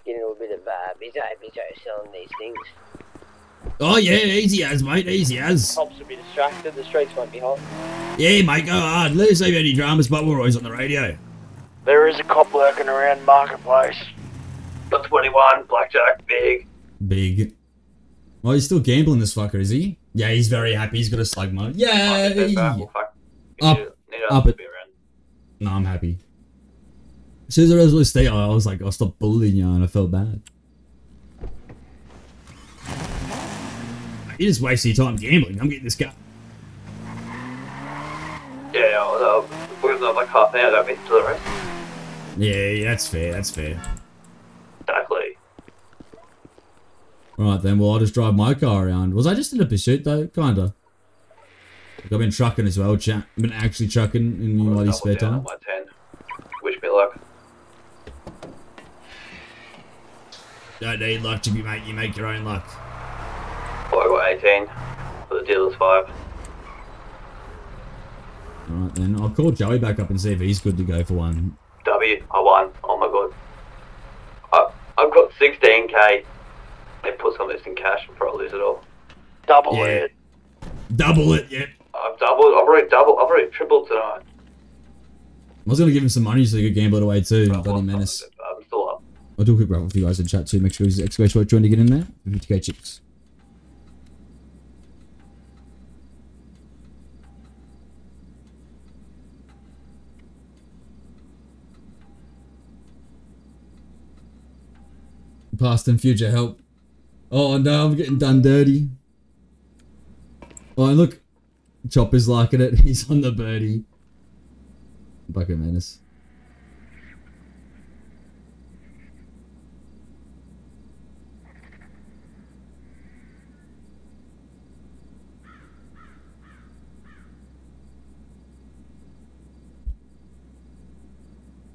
get into a bit of BJ selling these things. Oh yeah, easy as, mate. Easy as. Helps to be distracted. The streets won't be hot. Yeah, mate, go hard. Let us know if you have any dramas, but we're always on the radio. There is a cop lurking around Marketplace. Got 21, blackjack, big. Big. Oh, he's still gambling, this fucker, is he? Yeah, he's very happy. He's got a slug mode. Yay! Up it. No, I'm happy. As soon as I realized stay, I was like, I'll stop bullying you, and I felt bad. You just wasting your time gambling. I'm getting this guy. Yeah, we're gonna have like half an hour, don't we, to the rest? Yeah, that's fair, that's fair. Exactly. Alright then, well I'll just drive my car around. Was I just in a pursuit though? Kinda. Like, I've been trucking as well, chat. I've been actually trucking in my bloody spare time. My 10. Wish me luck. Don't need luck to be mate, you make your own luck. Well, I got 18 for the dealer's 5. Alright then, I'll call Joey back up and see if he's good to go for one. W, I won. Oh my god. I've got 16k. They put some of this in cash and probably lose it all. Double it. Double it, yeah. I've already tripled tonight. I was gonna give him some money so he could gamble it away too. Bloody menace. I'm still up. I'll do a quick raffle for you guys in chat too. Make sure he's exclamation trying to get in there. 50k chips. Past and future help. Oh no, I'm getting done dirty. Oh, and look. Chopper's liking it. He's on the birdie. Bucket menace.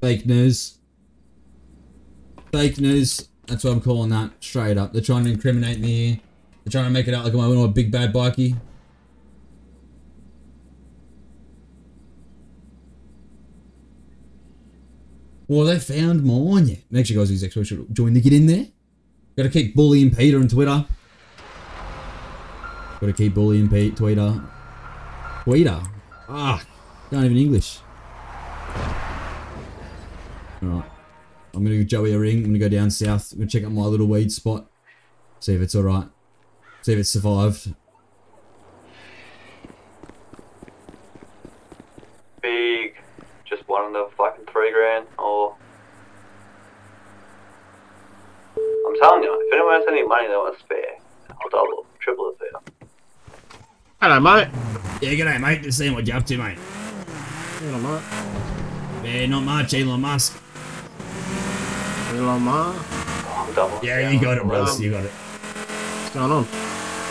Fake news. Fake news. That's what I'm calling that. Straight up. They're trying to incriminate me here. They're trying to make it out like I'm a big bad bikie. Well, they found mine yet. Make sure you guys use extra should join to get in there. Gotta keep bullying Peter on Twitter. Gotta keep bullying Pete Twitter. Twitter. Ah, can't even English. Alright. I'm gonna give Joey a ring. I'm gonna go down south. I'm gonna check out my little weed spot. See if it's alright. See if it's survived. Big. Just one of the fucking 3 grand, or... I'm telling you, if anyone has any money they want to spare, I'll double, triple it for you. Hello, mate. Yeah, g'day, mate. Just seeing what you're up to, mate. Hello, mate. Yeah, not much. Elon Musk. Hello, mate. Yeah, you got it, bros. You got it. What's going on?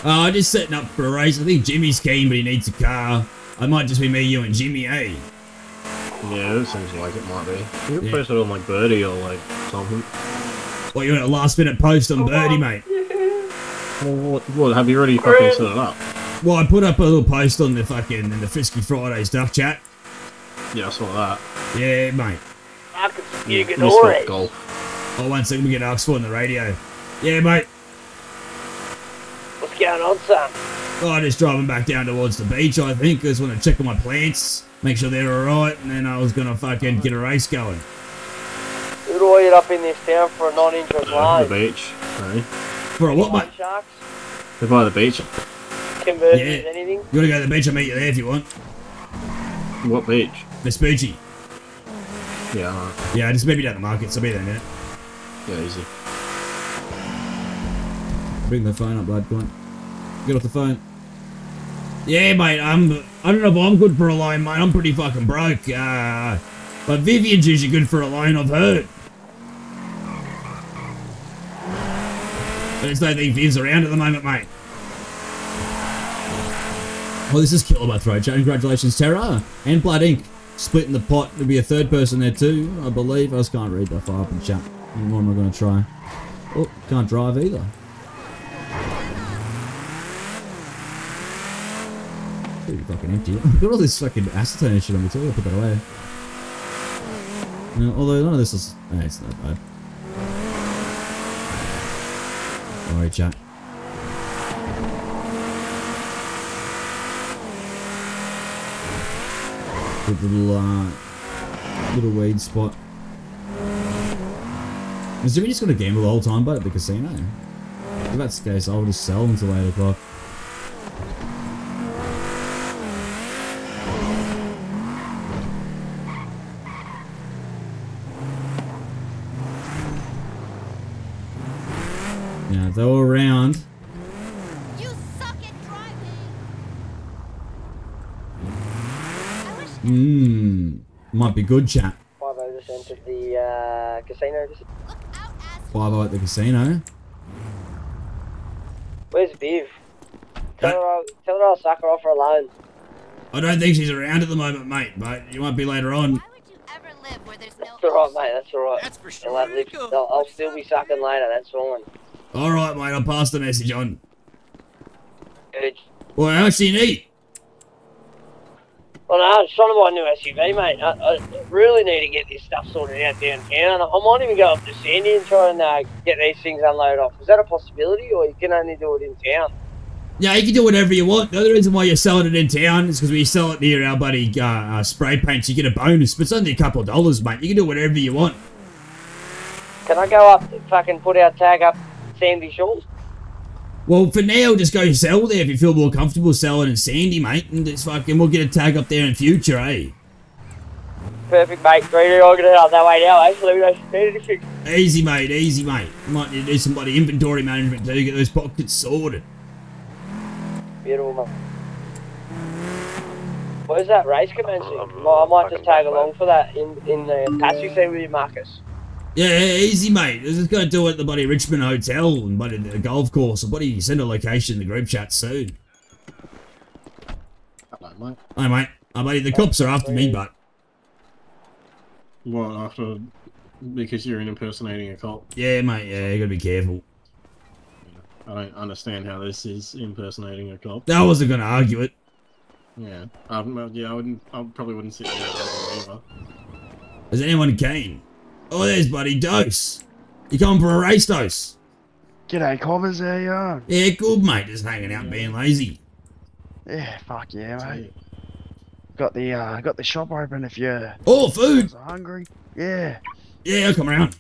Oh, just setting up for a race. I think Jimmy's keen, but he needs a car. It might just be me, you, and Jimmy, eh? Yeah, it seems like it might be. You can post it on like Birdie or like something. What, you want a last minute post on Birdie, mate? Well, what have you already fucking set it up? Well, I put up a little post on the fucking in the Frisky Friday stuff chat. Yeah, I saw that. Yeah, mate. Jugadorez. Golf. Oh, 1 second, we get asked for on the radio. Yeah, mate. What's going on, son? Oh, just driving back down towards the beach, I think. I just want to check on my plants, make sure they're alright, and then I was going to fucking get a race going. Who do I hit up in this town for a 9-inch The line? beach. Right? For a what, mate? Sharks? They're by the beach. Conversions, anything? You want to go to the beach? I'll meet you there if you want. What beach? Vespucci. Yeah. Yeah, just maybe down the market, so I'll be there in a minute. Yeah, easy. Bring the phone up, bud. Come on. Get off the phone. Yeah, mate, I don't know if I'm good for a loan, mate. I'm pretty fucking broke. But Vivian's usually good for a loan, I've heard. I just don't think Viv's around at the moment, mate. Well, this is Killer by Throat Chat. Congratulations, Terra. And Blood Inc. Splitting the pot. There'll be a third person there too, I believe. I just can't read that far up in chat. What am I going to try? Oh, can't drive either. Pretty fucking empty. I've got all this fucking acetone shit on me too. I'll put that away. No, although none of this is... Oh, it's not bad. Alright, chat. Good little weed spot. Is Jimmy just gonna gamble the whole time, but at the casino? If that's the case, I'll just sell until 8 o'clock. Yeah, if they're all around. You suck at driving. Might be good, chat. 5-0 just entered the casino. 5-0 at the casino. Where's Viv? Tell her I'll suck her off her alone. I don't think she's around at the moment, mate, but you might be later on. That's alright, mate, that's alright. That's for sure. I'll still be sucking later, that's fine. Alright, mate, I'll pass the message on. Good. Well, how much do you need? Well, no, I'm trying to buy a new SUV, mate. I really need to get this stuff sorted out downtown. I might even go up to Sandy and try and get these things unloaded off. Is that a possibility, or you can only do it in town? Yeah, you can do whatever you want. The only reason why you're selling it in town is because when you sell it near our buddy spray paints, you get a bonus, but it's only a couple of dollars, mate. You can do whatever you want. Can I go up and fucking put our tag up Sandy Shores? Well, for now, just go sell there if you feel more comfortable selling in Sandy, mate, and just fucking we'll get a tag up there in future, eh? Perfect, mate. Greedy, I'll get it up that way now, eh? So let me know if you need anything. Easy, mate, easy, mate. Might need to do some bloody inventory management too, get those pockets sorted. Beautiful, mate. Where's that race commencing? I might just tag along for that in the taxi seat with you, Marcus. Yeah, easy, mate. Let's just go do it at the bloody Richmond Hotel and bloody the golf course. Or buddy, send a location in the group chat soon. Hello, mate. Hey, mate. Buddy, the cops are after me, but... What, after... Because you're impersonating a cop? Yeah, mate, yeah, you gotta be careful. I don't understand how this is impersonating a cop. I wasn't gonna argue it. Yeah. I probably wouldn't sit there either. Is anyone keen? Oh, there's buddy Dose. You coming for a race, Dose? G'day, Cobbers, how you on? Yeah, good, mate. Just hanging out being lazy. Yeah, fuck yeah, mate. Got the shop open if you... Oh, food! Are hungry. Yeah. Yeah, I'll come around.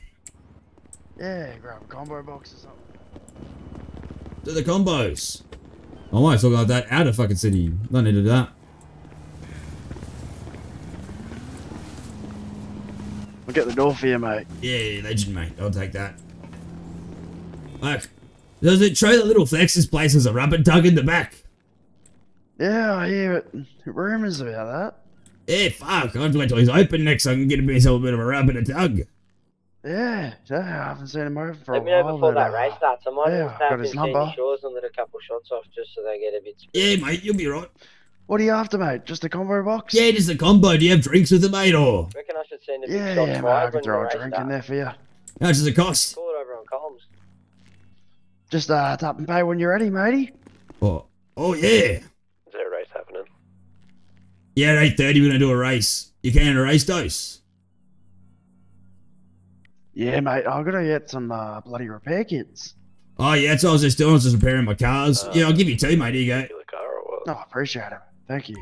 Yeah, grab a combo box or something. Do the combos. I might talk about that out of fucking city. Don't need to do that. I'll get the door for you, mate. Yeah, legend, mate. I'll take that. Look, does it show that little Flex's place has a rubber dug in the back? Yeah, I hear it. Rumours about that. Yeah, fuck. I'll have to wait till he's open next so I can get myself a bit of a rub and a tug. Yeah, I haven't seen him over for Let a me know while. before but, that race starts. I might yeah, just start got his in Sandy number. Shores and let a couple shots off just so they get a bit... Yeah, mate, you'll be right. What are you after, mate? Just a combo box? Yeah, just a combo. Do you have drinks with it, mate, or? I reckon I should send a big Yeah, shot mate, try I when can throw the a race drink starts. in there for you. How much does it cost? Call it over on Colms. Just tap and pay when you're ready, matey. Oh, yeah. Is there a race happening? Yeah, at 8:30 we're gonna do a race. You can a race, Dose? Yeah, mate, I've got to get some bloody repair kits. Oh, yeah, that's what I was just doing. I was just repairing my cars. Yeah, I'll give you two, mate. Here you go. Oh, I appreciate it. Thank you.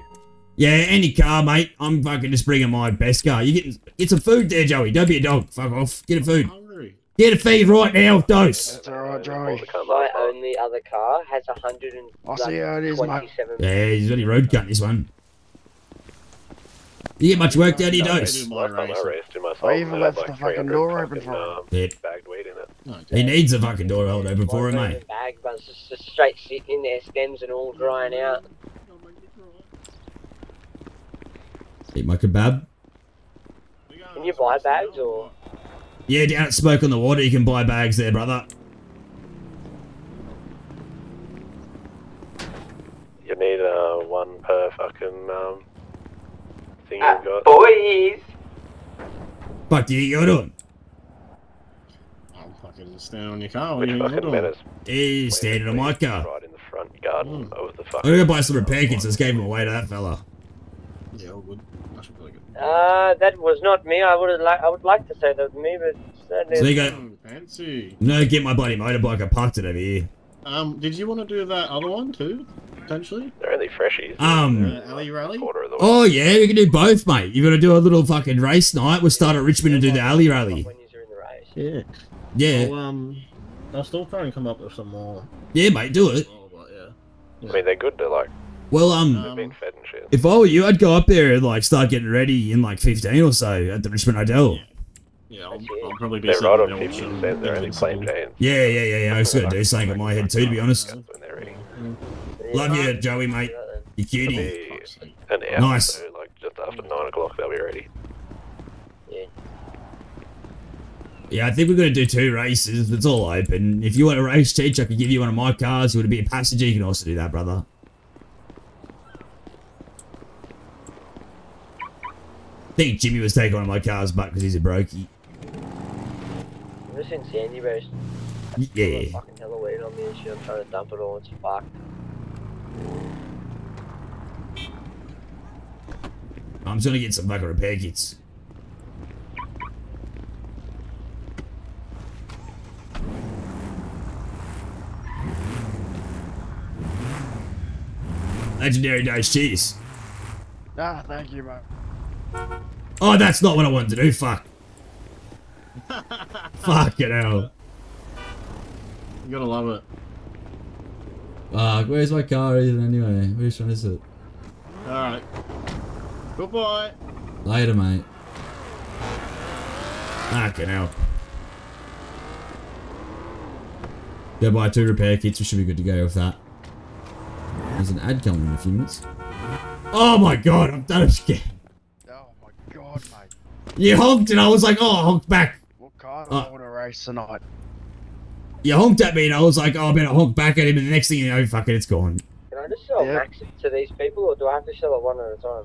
Yeah, any car, mate. I'm fucking just bringing my best car. You get some food there, Joey. Don't be a dog. Fuck off. Get a food. Get a feed right now, Dose. That's alright, Joey. My only other car has 127. I'll see how it is, mate. Yeah, he's really road cut this one. You get much work down here, Dose? I even left the fucking door open for him. Yeah. Bagged weed in it. He needs the fucking door held open for him, mate. Bag, but it's just straight sitting in there, stems and all drying out. Eat my kebab. Can you buy bags or? Yeah, down at Smoke on the Water, you can buy bags there, brother. You need one per fucking thing you've got. Boys! Fuck do you doing? I'm fucking standing on your car. Which fucking menace? He's standing on my car. Right in the front garden of the I'm fucking... gonna buy some repair kits. Just gave them away to that fella. Yeah, all good. I should probably get... That was not me. I would like to say that was me, but certainly. So you go. Fancy. No, get my bloody motorbike. I parked it over here. Did you want to do that other one too? Potentially? They're only freshies. Alley Rally? Quarter of the week. Oh yeah, we can do both, mate. You've got to do a little fucking race night. We'll start at Richmond and do the alley rally. Yeah. Yeah. I'll still try and come up with some more. Yeah, mate, do it. But yeah. I mean, they're good. They're like, Well, they're being fed and shit. if I were you, I'd go up there and like start getting ready in like 15 or so at the Richmond Hotel. Yeah, I'll probably be They're right on sitting 50 there cents. They're only plain Jane. Yeah. I was gonna do something on my head too, to be honest. When they're ready. Love you, Joey, mate. You cutie. Be an hour. Nice. So, like just after 9 o'clock, they'll be ready. Yeah, I think we're gonna do 2 races. It's all open. If you want a race, Teach, I can give you one of my cars. You want to be a passenger, you can also do that, brother. I think Jimmy was taking one of my cars back because he's a brokey. Ever since Sandy Rose, Yeah. fucking hella weed on me and shit. I'm trying to dump it all. It's fucked. I'm just gonna get some fucking repair kits. Legendary Days, cheers. Ah, thank you, mate. Oh, that's not what I wanted to do, fuck. Fucking hell. You gotta love it. Where's my car even anyway? Which one is it? Alright. Goodbye. Later, mate. Fucking hell. Go buy 2 repair kits, we should be good to go with that. There's an ad coming in a few minutes. Oh my god, I'm done again. Oh my god, mate. You honked and I was like, oh, honk back. What car do I want to race tonight? You honked at me and I was like, oh, I better honk back at him, and the next thing you know, fuck it, it's gone. Can I just sell max to these people, or do I have to sell it one at a time?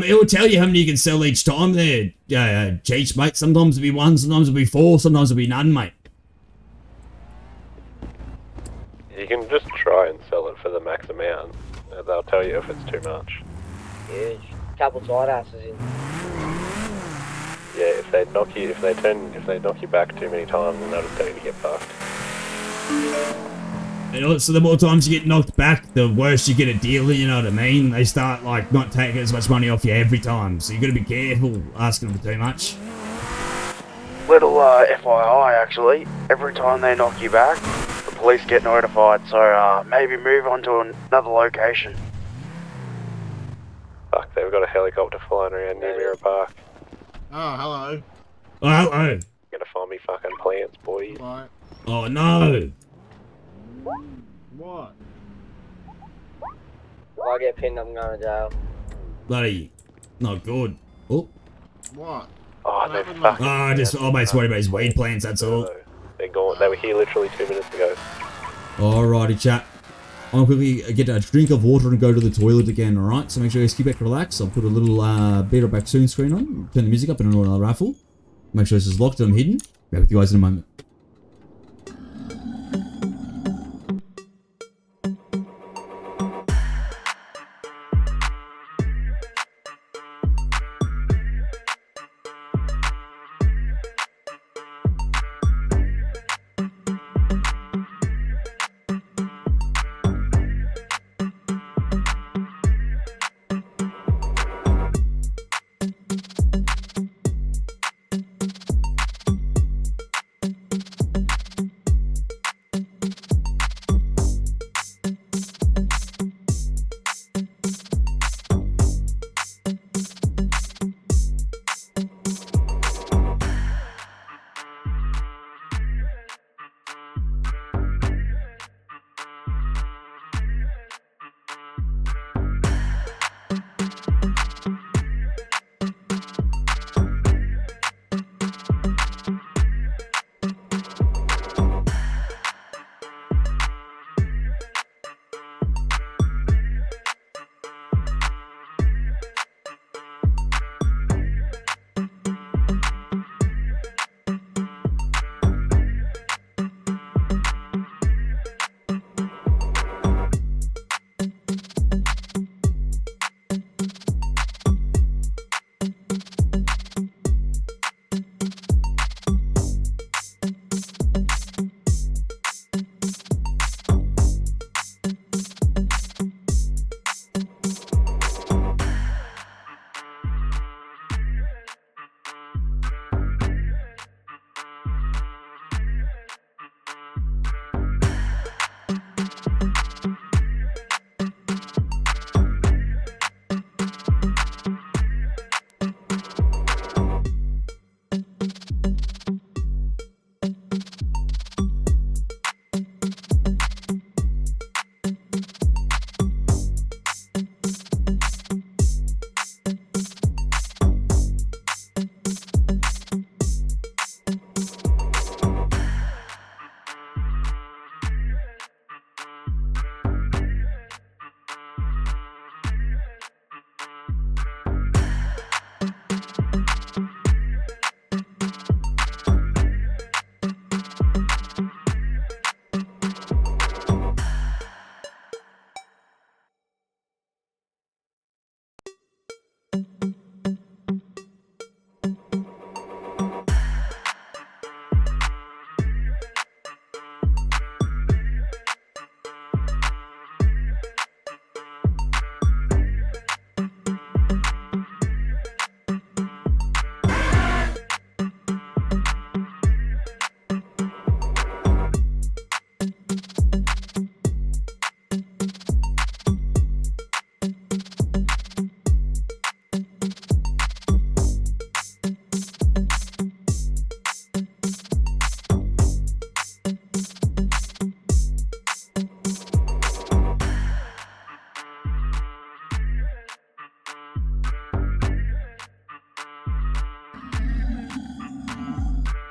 It will tell you how many you can sell each time there, Cheech, mate. Sometimes it'll be 1, sometimes it'll be 4, sometimes it'll be none, mate. You can just try and sell it for the max amount. They'll tell you if it's too much. Yeah, couple tight asses in. Yeah, if they knock you back too many times, then they'll just tell you to get fucked. And also, the more times you get knocked back, the worse you get a deal, you know what I mean? They start, like, not taking as much money off you every time, so you gotta be careful asking them for too much. Little FYI, actually, every time they knock you back, the police get notified, so maybe move on to another location. Fuck, they've got a helicopter flying around near Mirror Park. Oh, hello. Oh, hello. Gonna find me fucking plants, boy. Right. Oh, no. What? If I get pinned, I'm going to jail. Bloody, not good. Oh. What? Oh, they fucking... Oh, mate's worried about his weed plants, that's all. They're gone. They were here literally 2 minutes ago. Alrighty, chat. I'll quickly get a drink of water and go to the toilet again, alright? So make sure you guys keep back relaxed. I'll put a little beta back soon screen on, turn the music up and another raffle. Make sure this is locked and I'm hidden. Back with you guys in a moment.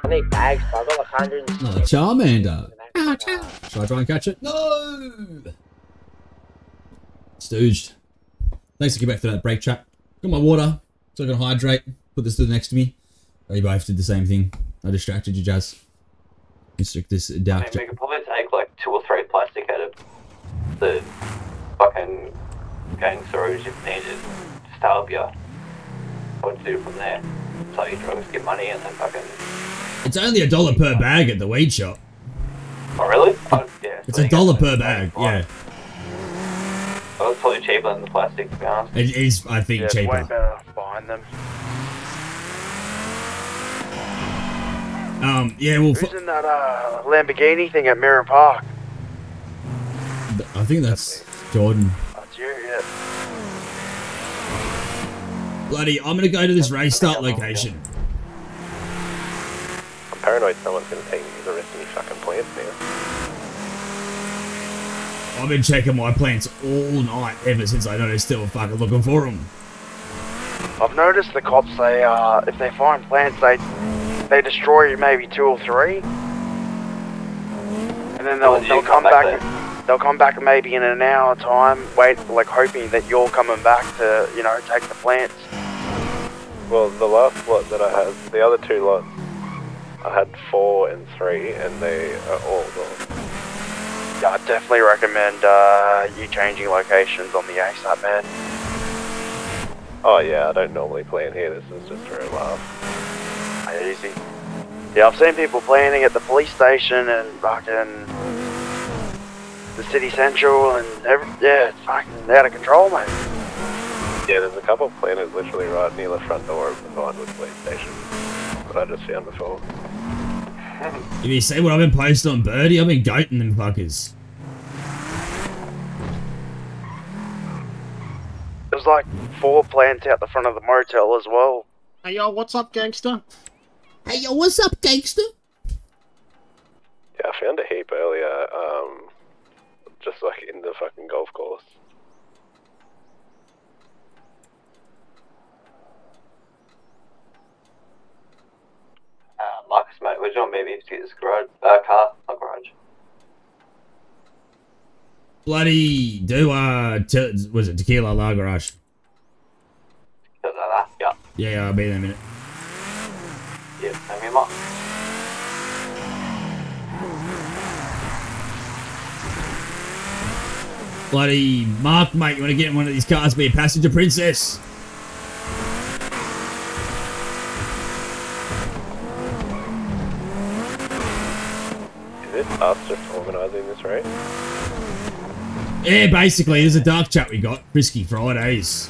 I need bags, but I got like 100. Another Charmander. Should I try and catch it? No! Stooged. Thanks for getting back to that break chat. Got my water, so I can hydrate. Put this to the next to me. Oh, you both did the same thing. I distracted you, Jazz. Restrict this I dark. mean, we could probably take like 2 or 3 plastic out of the fucking gang storage if needed. Just to help you. What to do from there. Sell your drugs, get money, and then fucking... It's only $1 per bag at the weed shop. Oh, really? Oh, yeah. It's $1 per bag, yeah. Well, it's probably cheaper than the plastic, to be honest. It is, I think, Yeah, it's cheaper. way better buying them. Yeah, well... Who's in that Lamborghini thing at Mirror Park? I think that's Jordan. That's you, yeah. Bloody, I'm gonna go to this race start location. I'm paranoid someone's gonna take the rest of me fucking plants now. I've been checking my plants all night ever since I noticed they were fucking looking for them. I've noticed the cops, they if they find plants, they destroy maybe 2 or 3, and then they'll come back. They'll come back maybe in an hour time, like hoping that you're coming back to, you know, take the plants. Well, the last lot that I had, the other 2 lots, I had 4 and 3, and they are all gone. Yeah, I definitely recommend you changing locations on the ASAP, man. Oh yeah, I don't normally plan here, this is just for a laugh. Easy. Yeah, I've seen people planning at the police station and fucking the city central and yeah, it's fucking out of control, mate. Yeah, there's a couple of planners literally right near the front door of the Vinewood police station that I just found before. If you see what I've been posting on Birdie, I've been goating them fuckers. There's like 4 plants out the front of the motel as well. Hey yo, what's up, gangster? Hey yo, what's up, gangster? Yeah, I found a heap earlier, just like in the fucking golf course. Marcus, mate, we're doing maybe to get this garage, car, not garage. Bloody do was it Tequila La Garage? Yeah. Yeah, I'll be there in a minute. Yeah, send me up. Bloody Mark, mate, you want to get in one of these cars, be a passenger princess? Is it us just organising this race? Yeah, basically, there's a dark chat we got. Frisky Fridays.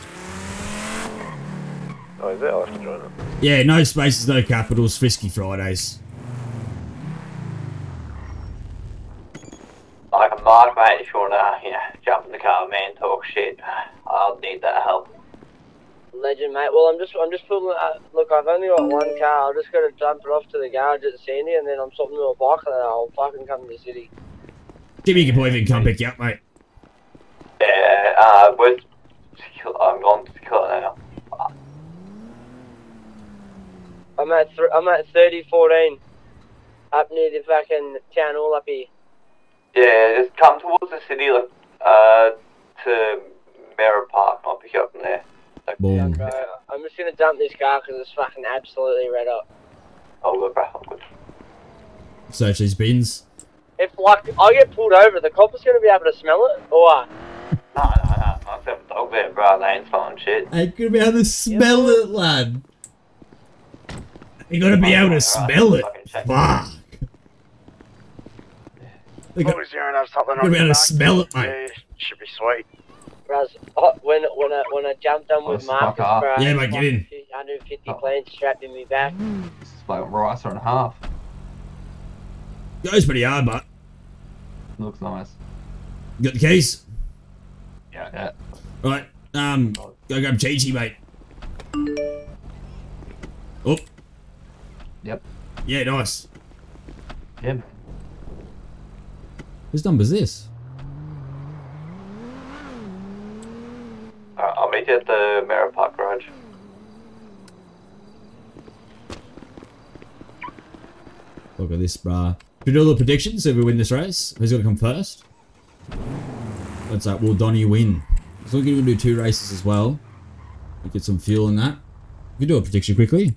Oh, is it? I'll have to join it. Yeah, no spaces, no capitals, Frisky Fridays. Like a Mark, mate, if you wanna, jump in the car, man, talk shit, I'll need that help. Legend, mate. Well, I'm just pulling. Look, I've only got one car. I've just got to dump it off to the garage at Sandy, and then I'm swapping to a bike, and then I'll fucking come to the city. Jimmy can probably come pick you up, mate. Yeah, where's I'm on Tequila now. I'm at 3014, up near the fucking town hall up here. Yeah, just come towards the city, like, to Mara Park, and I'll pick you up from there. Boom. Bro, I'm just gonna dump this car because it's fucking absolutely red hot. Oh, good, bro. I'm good. Search these bins. If, like, I get pulled over, the copper's gonna be able to smell it, or what? No. I have a dog there, bro. They ain't smelling shit. Ain't gonna be able to smell it, lad. You gotta be able to smell it. Fuck. As long as you don't have something Gotta on be your able to back, smell it, mate. yeah, should be sweet. Bros, when I jumped on with Marcus, bro, Yeah, mate, get in. 150 planes strapped in me back. It's like a ricer and a half. Goes pretty hard, but. Looks nice. You got the keys? Yeah. Right, go grab Chi-Chi, mate. Oh. Yep. Yeah, nice. Yeah, man. Whose number's this? I'll meet you at the Mara Park garage. Look at this, bruh. Should we do all the predictions if we win this race? Who's gonna come first? What's that? Will Donnie win? So we're gonna do 2 races as well. We get some fuel in that. We can do a prediction quickly.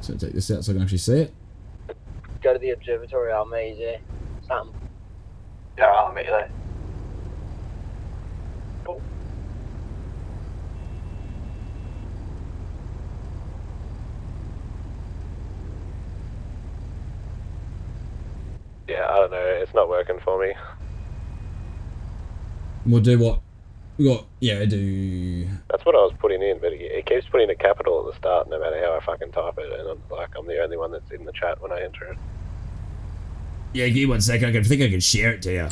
So take this out so I can actually see it. Go to the observatory, I'll meet you there. Something. Yeah, I'll meet you there. Cool. Yeah, I don't know. It's not working for me. We'll do what? We got, yeah, do... That's what I was putting in, but it keeps putting a capital at the start no matter how I fucking type it, and I'm the only one that's in the chat when I enter it. Yeah, give me 1 second. I think I can share it to you.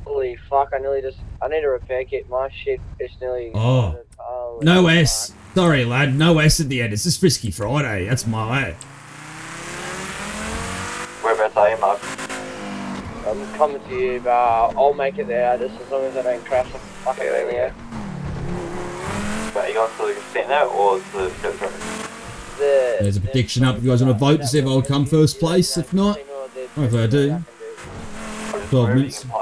Holy fuck, I need a repair kit. My shit is nearly... Oh. No S. Sorry, lad. No S at the end. It's just Frisky Friday. That's my way. Whereabouts are you, Mark? I'm coming to you, but I'll make it there just as long as I don't crash the fucking thing there. But are you going to the casino or to the observatory? There's a prediction up. If you guys want to vote to see if I'll come first place. If not, hopefully I do. 12 minutes. Get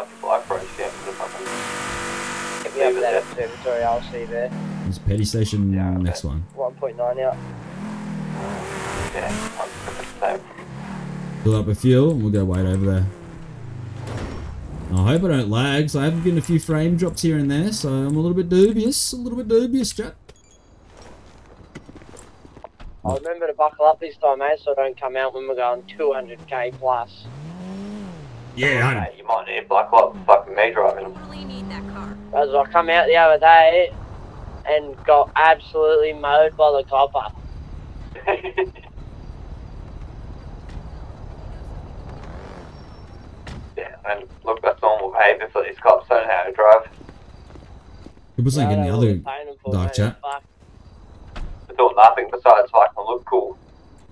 me up to that observatory, I'll see you there. There's Petty Station, next one. 1.9 out. Yeah, Fill up with fuel and we'll go wait over there. I hope I don't lag, so I have been a few frame drops here and there, so I'm a little bit dubious. Chap. I'll remember to buckle up this time, mate, so I don't come out when we're going 200k plus. Yeah, you might need a black light fucking me driving. As I come out the other day and got absolutely mowed by the copper. Yeah, and look, that's normal behaviour for these cops. Don't know how to drive. It was like in the other dark chat. They're doing nothing besides fucking look cool.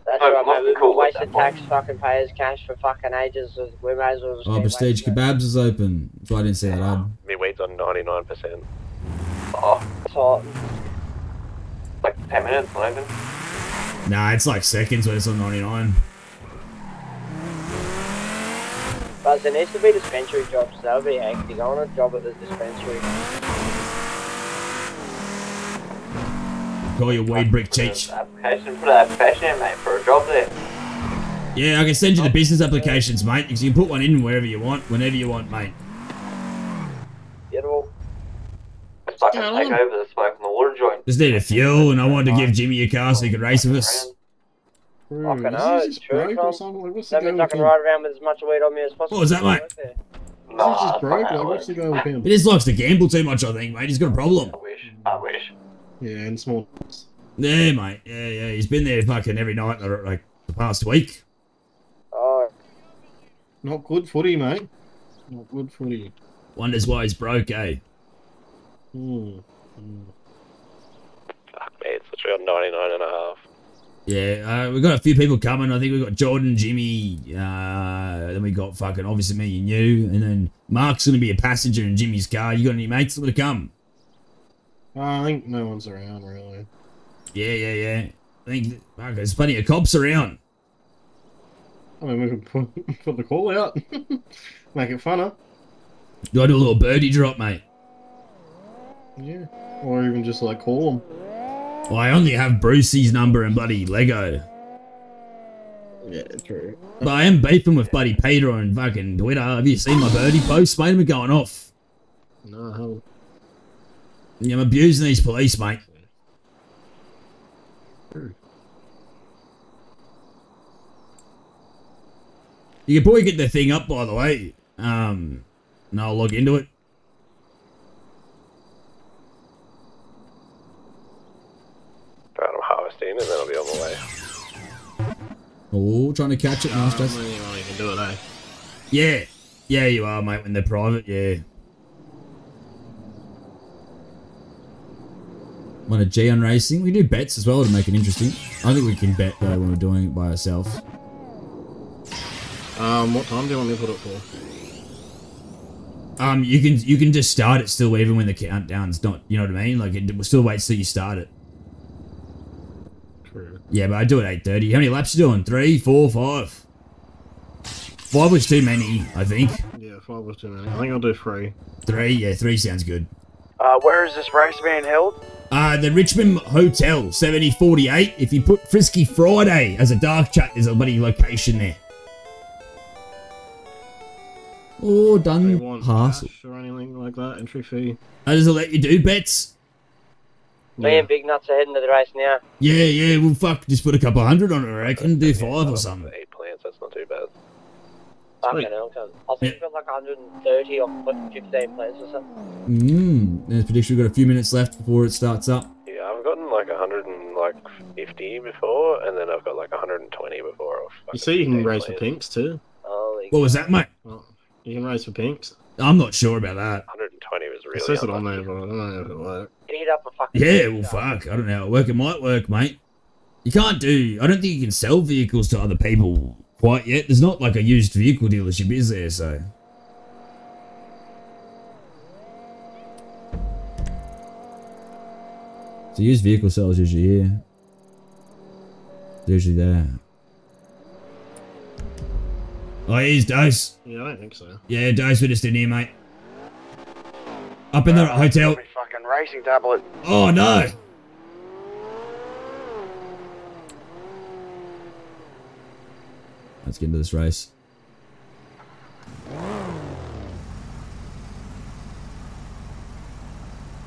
That's right, mate. We've been wasting tax fucking payers cash for fucking ages. We may as well just Oh, Prestige Kebabs is open. That's why I didn't see that ad. My weed's on 99%. Oh. So, like 10 minutes, not even. Nah, it's like seconds when it's on 99. but there needs to be dispensary jobs. That would be hectic. I want a job at the dispensary. Call your weed brick cheech. Put an application in, mate, for a job there. Yeah, I can send you the business applications, mate, because you can put one in wherever you want, whenever you want, mate. Beautiful. Let's fucking take over the smoke and the water joint. Just need a fuel, and I wanted to give Jimmy a car so he could race with us. Fucking hell, it's true, Tom. That means I can ride around with as much weed on me as possible. What was that, mate? Nah, he's just broke. Like, what's the go with him? He just likes to gamble too much, I think, mate. He's got a problem. I wish. Yeah, and small. Yeah, mate. Yeah. He's been there fucking every night, like, the past week. Oh, Not good footy, mate. Not good footy. Wonders why he's broke, eh? Fuck me, it's literally on 99 and a half. Yeah, we've got a few people coming. I think we've got Jordan, Jimmy, then we got fucking obviously me and you, and then Mark's going to be a passenger in Jimmy's car. You got any mates that want to come? I think no one's around, really. Yeah. I think there's plenty of cops around. I mean, we can put the call out. Make it funner. Do I do a little birdie drop, mate? Yeah. Or even just, like, call them. Well, I only have Brucey's number and bloody Lego. Yeah, true. But I am beefing with bloody Peter on fucking Twitter. Have you seen my birdie posts, mate? I'm going off. No, hell. Yeah, I'm abusing these police, mate. You can probably get the thing up, by the way. And I'll log into it. Right, I'm harvesting and then I'll be on the way. Oh, trying to catch it. Nice, Jess. You can do it, eh? Yeah. Yeah, you are, mate, when they're private, yeah. Want a G on racing? We do bets as well to make it interesting. I think we can bet, though, when we're doing it by ourselves. What time do you want me to put it for? You can just start it still even when the countdown's not, you know what I mean? Like, it still waits till you start it. True. Yeah, but I do it 8:30. How many laps you doing? 3, 4, 5? 5 was too many, I think. Yeah, 5 was too many. I think I'll do 3. 3, yeah, 3 sounds good. Where is this race being held? The Richmond Hotel, 7048. If you put Frisky Friday as a dark chat, there's a bloody location there. Oh, done parcel. Or anything like that, entry fee. How does it let you do bets? Me and Big Nuts are heading to the race now. Yeah, well, fuck, just put a couple hundred on it, I reckon. Do 5 or something. 8 plants, that's not too bad. Fucking hell, I think we've got like 130 or 15 plays or something. There's prediction we've got a few minutes left before it starts up. Yeah, I've gotten like 150 before, and then I've got like 120 before. You see you can race for pinks too. What was that, mate? Oh, you can race for pinks. I'm not sure about that. 120 was really It says it on there, but I don't know if it works. Eat up a fucking... Yeah, well, fuck. I don't know how it works. It might work, mate. You can't do... I don't think you can sell vehicles to other people quite yet. There's not like a used vehicle dealership, is there, so... So used vehicle sales usually here. They're usually there. Oh, here's Dose. Yeah, I don't think so. Yeah, Dose, we're just in here, mate. Up in the hotel. Fucking racing tablet. Oh, no. Let's get into this race.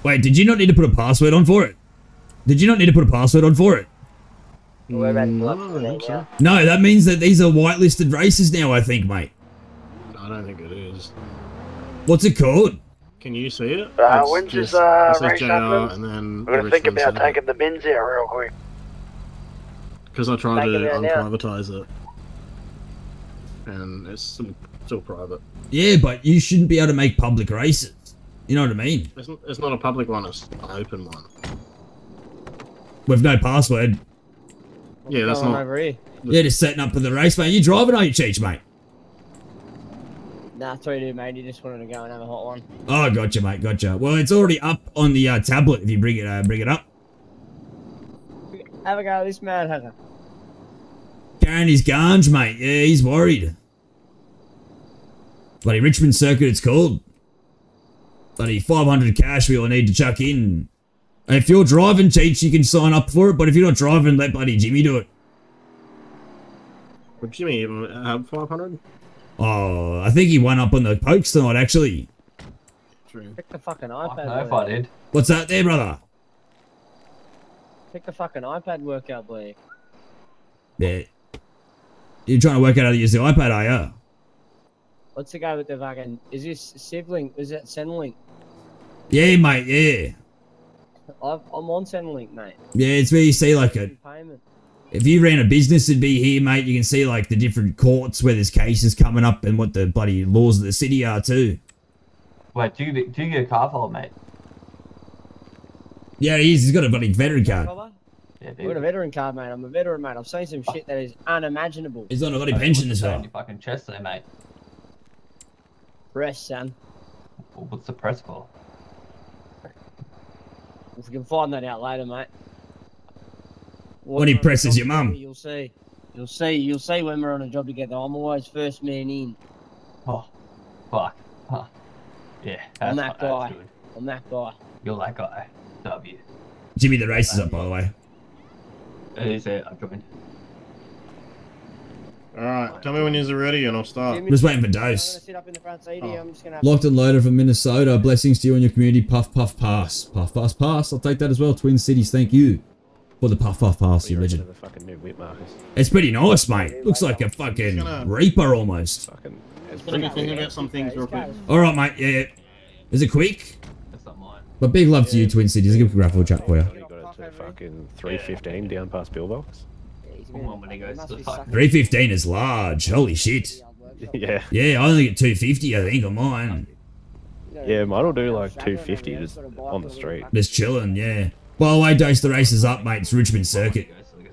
Wait, did you not need to put a password on for it? Did you not need to put a password on for it? We're about to pull up now. No, that means that these are whitelisted races now, I think, mate. I don't think it is. What's it called? Can you see it? When's this it says race JR happening? and then We're gonna think Richmond about Center. taking the bins out real quick. Because I tried to Take it out now. unprivatize it. And it's still private. Yeah, but you shouldn't be able to make public races. You know what I mean? It's not a public one, it's an open one. With no password. Yeah, that's Going not... over here. Yeah, just setting up for the race, mate. You driving, are you, Cheech, mate? Nah, 3-2, mate. You just wanted to go and have a hot one. Oh, gotcha, mate. Gotcha. Well, it's already up on the tablet if you bring it up. Have a go at this man, Hunter. Carrying his ganj, mate. Yeah, he's worried. Bloody Richmond Circuit, it's called. Bloody 500 cash we all need to chuck in. And if you're driving, Cheech, you can sign up for it. But if you're not driving, let bloody Jimmy do it. Would Jimmy even have 500? Oh, I think he won up on the pokes tonight, actually. True. Pick the fucking iPad. I don't know if I did. What's that there, brother? Pick the fucking iPad workout, boy. Yeah. You're trying to work out how to use the iPad, are you? Let's go with the fucking... Is this Sibling? Is that Centrelink? Yeah, mate, yeah. I'm on Centrelink, mate. Yeah, it's where you see like a... Payment. If you ran a business, it'd be here, mate. You can see like the different courts where there's cases coming up and what the bloody laws of the city are too. Wait, do you get a car follow, mate? Yeah, he is. He's got a bloody veteran card. Yeah, I've got a veteran card, mate. I'm a veteran, mate. I've seen some shit that is unimaginable. He's on a bloody pension as well. Your fucking chest there, mate. Press, son. Well, what's the press for? If we can find that out later, mate. What he presses your mum. You'll see. You'll see when we're on a job together. I'm always first man in. Oh, fuck. Huh. Yeah, I'm that's that guy. good. I'm that guy. You're that guy. W. Jimmy, the race is up, by the way. It is it. I joined. Alright, tell me when you're ready and I'll start. I'm just waiting for Dose. Sit up in the front seat here. I'm just gonna have Locked and loaded from Minnesota. Blessings to you and your community. Puff, puff, pass. Puff, pass, pass. I'll take that as well. Twin Cities, thank you for the puff, puff, pass, you legend. The fucking new whip, Marcus. It's pretty nice, mate. Looks like a fucking Reaper almost. Fucking. Let me think about some things real quick. Alright, mate. Yeah. Is it quick? That's not mine. But big love to you, Twin Cities. I'll give a grapple chat for you. You got it to fucking 315 down past Billbox. Come on, when he goes to the fuck. 315 is large. Holy shit. Yeah. Yeah, I only get 250, I think, on mine. Yeah, mine will do like 250 just on the street. Just chilling, yeah. By the way, Dose, the race is up, mate. It's Richmond Circuit.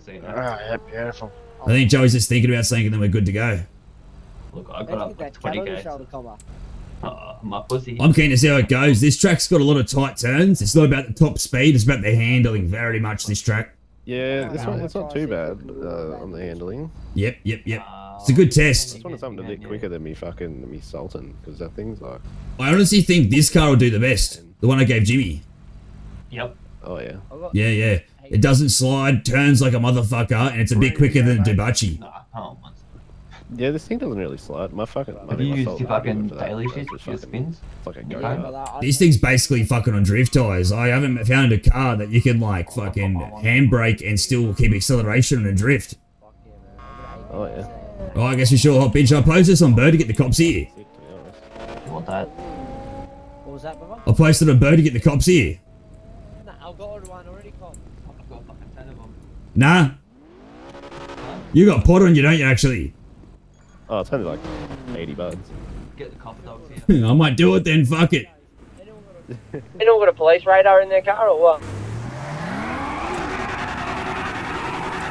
Yeah, beautiful. I think Joey's just thinking about something and then we're good to go. Look, I got up like 20 gates. My pussy. I'm keen to see how it goes. This track's got a lot of tight turns. It's not about the top speed, it's about the handling very much, this track. Yeah, this one, it's not too bad on the handling. Yep. It's a good test. I just wanted something a bit quicker than me Sultan, because that thing's like... I honestly think this car will do the best. The one I gave Jimmy. Yep. Oh, yeah. Yeah. It doesn't slide, turns like a motherfucker, and it's a bit quicker than a Dubachi. Yeah, this thing doesn't really slide. My fucking... Have you used your fucking daily shit, your spins? It's like a go-kart. This thing's basically fucking on drift tires. I haven't found a car that you can like fucking handbrake and still keep acceleration on a drift. Oh, yeah. Oh, I guess we sure hop in. Should I post this on Bird to get the cops here? You want that? What was that, brother? I posted on Bird to get the cops here. Nah, I've got one already, Cop. I've got fucking 10 of them. Nah. You got pot on you, don't you, actually? Oh, it's only like 80 bucks. Get the copper dogs here. I might do it then, fuck it. Anyone got a police radar in their car or what?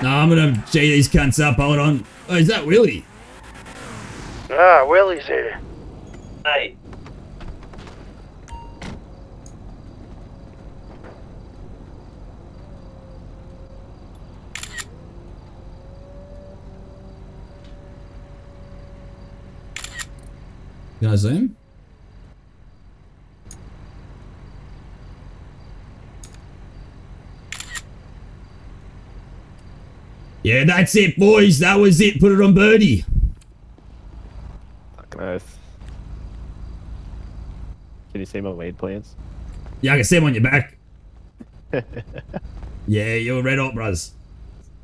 Nah, I'm gonna G these cunts up, hold on. Oh, is that Willie? Ah, Willie's here. Hey. Can I zoom? Yeah, that's it, boys. That was it. Put it on Birdie. Fucking oath. Can you see my weed plants? Yeah, I can see them on your back. Yeah, you're red hot, bros.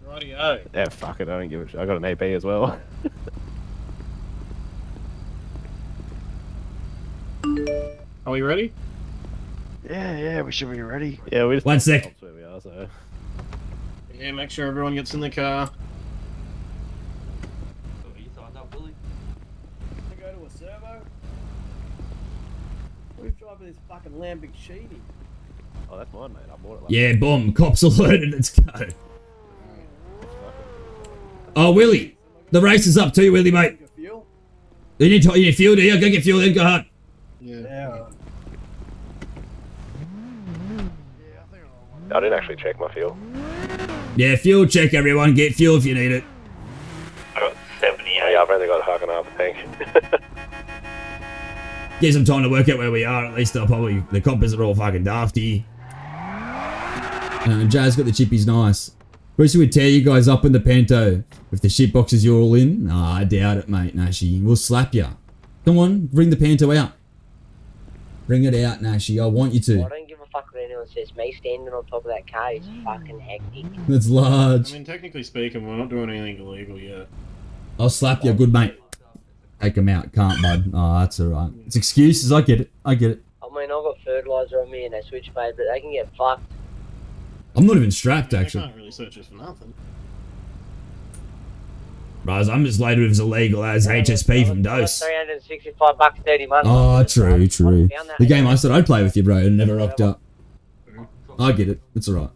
Rightio. Yeah, fuck it. I don't give a shit. I got an AP as well. Are we ready? Yeah, we should be ready. Yeah, we just... 1 sec. That's where we are, so... Yeah, make sure everyone gets in the car. Go to a servo. Who's driving this fucking Lambic Sheedy? Oh, that's mine, mate. I bought it last Yeah, boom. Cops alerted. Let's go. Oh, Willie. The race is up too, Willie, mate. You need fuel, do you? Go get fuel then. Go hard. Yeah. I didn't actually check my fuel. Yeah, fuel check, everyone. Get fuel if you need it. I got 78. Yeah, I've only got half an hour, I think. Get some time to work out where we are. At least the coppers are all fucking dafty. Jazz got the chippies nice. Brucey would tear you guys up in the Panto if the shit boxes you're all in. Nah, I doubt it, mate. Nashi, we'll slap you. Come on, bring the Panto out. Bring it out, Nashi. I want you to. I don't give a fuck what anyone says. Me standing on top of that car is fucking hectic. That's large. I mean, technically speaking, we're not doing anything illegal yet. I'll slap you, good mate. Take him out, can't, bud. Oh, that's alright. It's excuses, I get it. I get it. I mean, I've got fertilizer on me and they switchblade, but they can get fucked. I'm not even strapped, actually. They can't really search us for nothing. Bros, I'm as loaded as illegal as HSP from Dose. $365 30 months. Oh, true, true. The game I said I'd play with you, bro, and never rocked up. I get it. It's alright.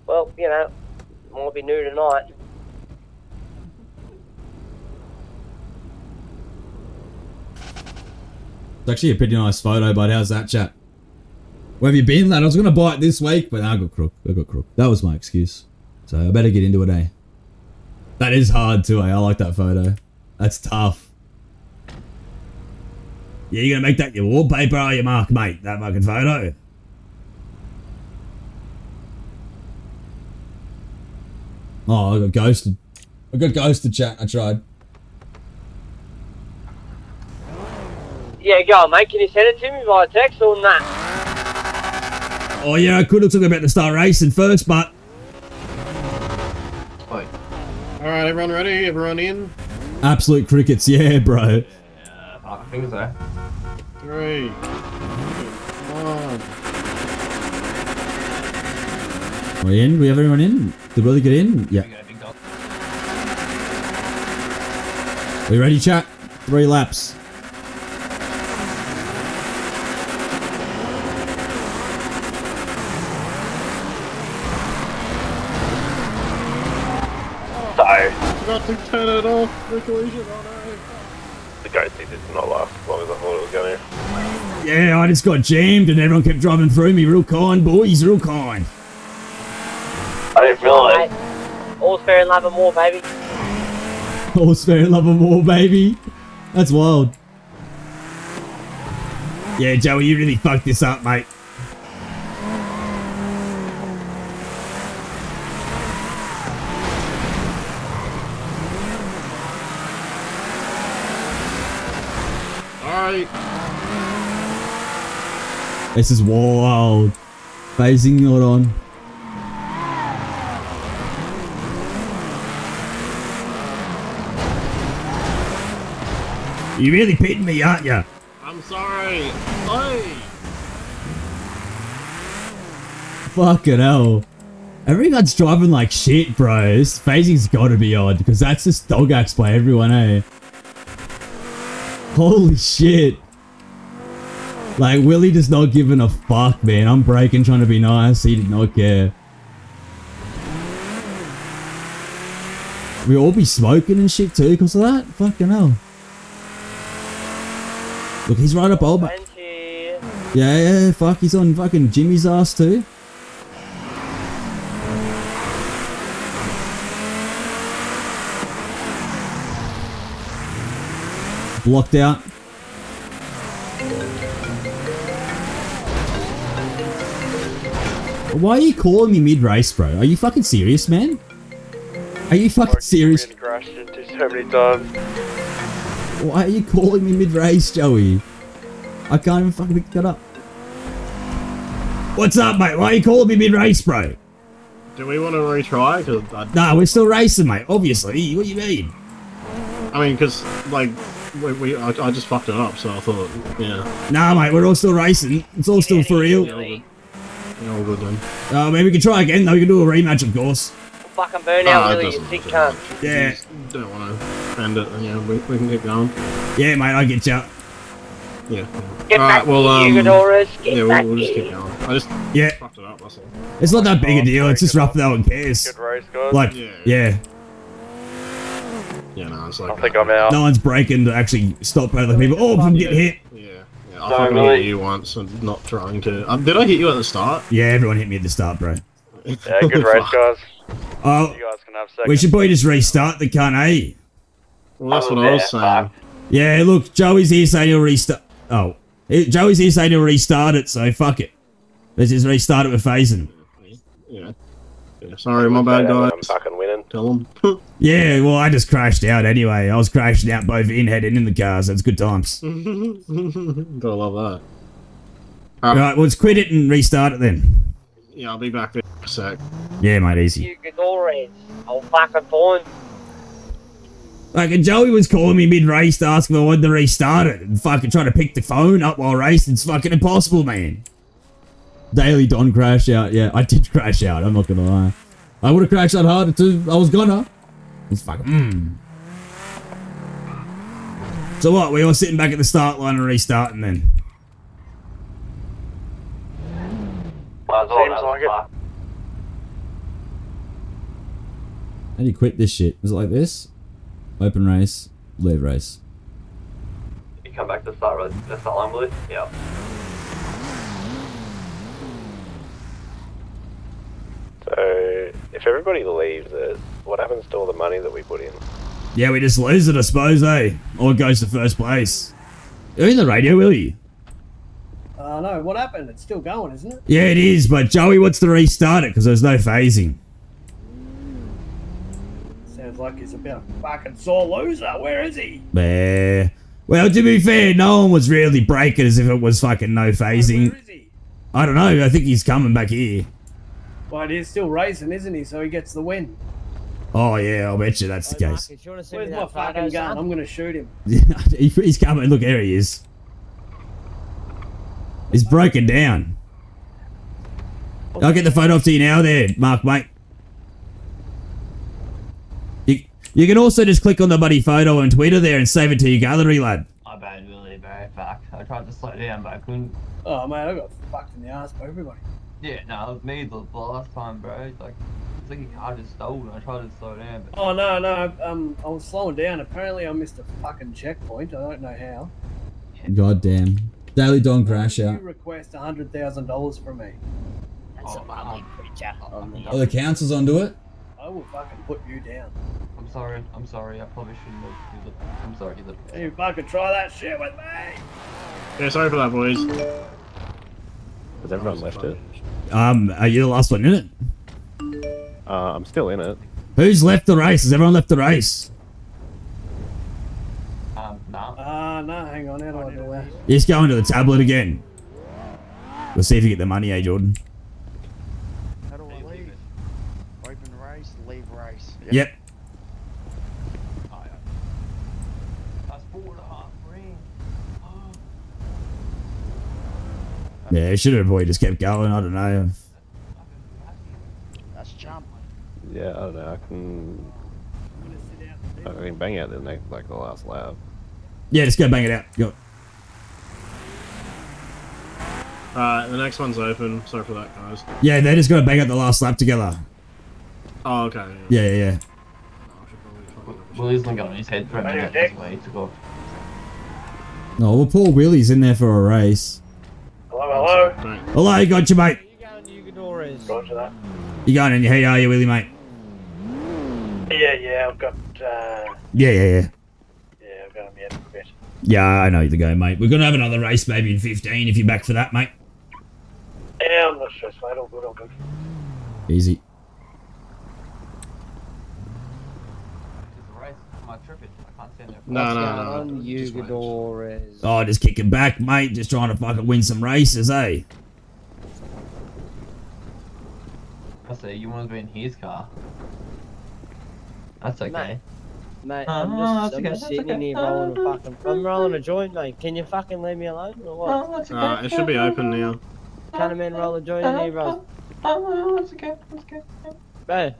Well, you know, might be new tonight. It's actually a pretty nice photo, but how's that, chat? Where have you been, lad? I was going to buy it this week, but I got crook. That was my excuse. So I better get into it, eh? That is hard too, eh? I like that photo. That's tough. Yeah, you're going to make that your wallpaper, are you, Mark, mate? That fucking photo. Oh, I got ghosted. I got ghosted, chat. I tried. Yeah, go on, mate. Can you send it to me via text or not? Oh, yeah, I could have talked about the start racing first, but... Alright, everyone ready? Everyone in? Absolute crickets, yeah, bro. I think so. 3, 2, 1. We in? We have everyone in? Did Willie get in? Yeah. We ready, chat? 3 laps. Forgot to turn it off. The collision, oh no. The ghost did not last as long as I thought it was going to. Yeah, I just got jammed and everyone kept driving through me. Real kind, boys, real kind. I didn't realise. All's fair in love and war, baby. All's fair in love and war, baby. That's wild. Yeah, Joey, you really fucked this up, mate. Alright. This is wild. Phasing not on. You really pitting me, aren't you? I'm sorry. Oi. Fucking hell. Everyone's driving like shit, bro. This phasing's gotta be odd, because that's just dog axe by everyone, eh? Holy shit. Like, Willie does not giving a fuck, man. I'm braking, trying to be nice. He did not care. We all be smoking and shit too because of that? Fucking hell. Look, he's right up old, mate. Yeah, fuck. He's on fucking Jimmy's ass too. Blocked out. Why are you calling me mid-race, bro? Are you fucking serious, man? Are you fucking serious? Crashed into so many times. Why are you calling me mid-race, Joey? I can't even fucking pick that up. What's up, mate? Why are you calling me mid-race, bro? Do we want to retry? Cause Nah, we're still racing, mate. Obviously. What do you mean? I mean, because, like, I just fucked it up, so I thought, yeah. Nah, mate, we're all still racing. It's all still for real. Yeah, all good then. Maybe we can try again, though. We can do a rematch, of course. Fucking burn out, Willie, you sick cunt. Yeah. Don't want to end it, yeah, we can keep going. Yeah, mate, I get you. Get Yeah. back Alright, well, Jugadorez, get yeah, back we'll just here. keep going. I just fucked it up, that's all. It's not that big a deal. It's just rough, no one cares. Good race, guys. Like, yeah. Yeah, no, it's like... I think I'm out. No one's breaking to actually stop other people. Oh, from getting hit. Yeah, I fucking hit you once and not trying to... did I hit you at the start? Yeah, everyone hit me at the start, bro. Yeah, good race, guys. Oh, You guys can have seconds. we should probably just restart the cunt, eh? Well, that's what I was saying. Yeah, look, Joey's here saying he'll restart. Oh, Joey's here saying he'll restart it, so fuck it. Let's just restart it with phasing. Yeah. Sorry, my bad, guys. I'm fucking winning. Tell them. Yeah, well, I just crashed out anyway. I was crashing out both in head and in the car, so it's good times. Gotta love that. Right, well, let's quit it and restart it then. Yeah, I'll be back there in a sec. Yeah, mate, easy. Jugadorez, I'll fucking phone. Like, and Joey was calling me mid-race to ask if I wanted to restart it and fucking trying to pick the phone up while racing. It's fucking impossible, man. Daily Don crash out. Yeah, I did crash out. I'm not gonna lie. I would have crashed that hard too. I was gonna. It's fucking. So what? We all sitting back at the start line and restarting then. Seems like it. How do you quit this shit? Is it like this? Open race, leave race. You come back to the start line, will you? Yeah. So, if everybody leaves it, what happens to all the money that we put in? Yeah, we just lose it, I suppose, eh? Or it goes to first place. You're in the radio, will you? No, what happened? It's still going, isn't it? Yeah, it is, but Joey wants to restart it because there's no phasing. Sounds like he's a bit of a fucking sore loser. Where is he? Well, to be fair, no one was really breaking as if it was fucking no phasing. Where is he? I don't know, I think he's coming back here. But he's still racing, isn't he? So he gets the win. Oh yeah, I'll bet you that's the case. Where's my fucking gun? I'm gonna shoot him. He's coming, look, there he is. He's broken down. I'll get the photo off to you now there, Mark, mate. You can also just click on the buddy photo on Twitter there and save it to your gallery, lad. I bad really, bro. Fuck. I tried to slow down, but I couldn't. Oh, man, I got fucked in the ass by everybody. Yeah, no, it was me the last time, bro. Like, it's like a car just stalled and I tried to slow down, but... Oh, no, I was slowing down. Apparently I missed a fucking checkpoint. I don't know how. God damn. Daily Don crash out. You request $100,000 from me. That's a lovely creature. Oh, the council's onto it? I will fucking put you down. I'm sorry. I probably shouldn't have. I'm sorry. You fucking try that shit with me. Yeah, sorry for that, boys. Has everyone left it? Are you the last one in it? I'm still in it. Who's left the race? Has everyone left the race? No. No, hang on. How do I do that? You just go into the tablet again. We'll see if you get the money, eh, Jordan? How do I leave? Open race, leave race. Yep. That's 4.5 grand. Yeah, it should have probably just kept going. I don't know. That's jump. Yeah, I don't know. I can bang out the next, like the last lap. Yeah, just go bang it out. Go. Alright, the next one's open. Sorry for that, guys. Yeah, they just got to bang out the last lap together. Oh, okay. Yeah. Willie's not got on his head for a minute. That's why he took off. No, well, poor Willie's in there for a race. Hello. Hello, got you, mate. Jugadorez. Roger that. You going in your head, are you, Willie, mate? Yeah, I've got, Yeah. yeah, I've got him yet for a bit. Yeah, I know the go, mate. We're going to have another race maybe in 15 if you're back for that, mate. Yeah, I'm not stressed, mate. All good. Easy. No. Jugadorez. Oh, just kicking back, mate. Just trying to fucking win some races, eh? I see, you want to be in his car. That's okay. Mate, that's I'm just sitting in here rolling a fucking... I'm rolling a joint, mate. Can you fucking leave me alone, or what? It should be open now. Can a man roll a joint in here, bro? That's okay. Bro,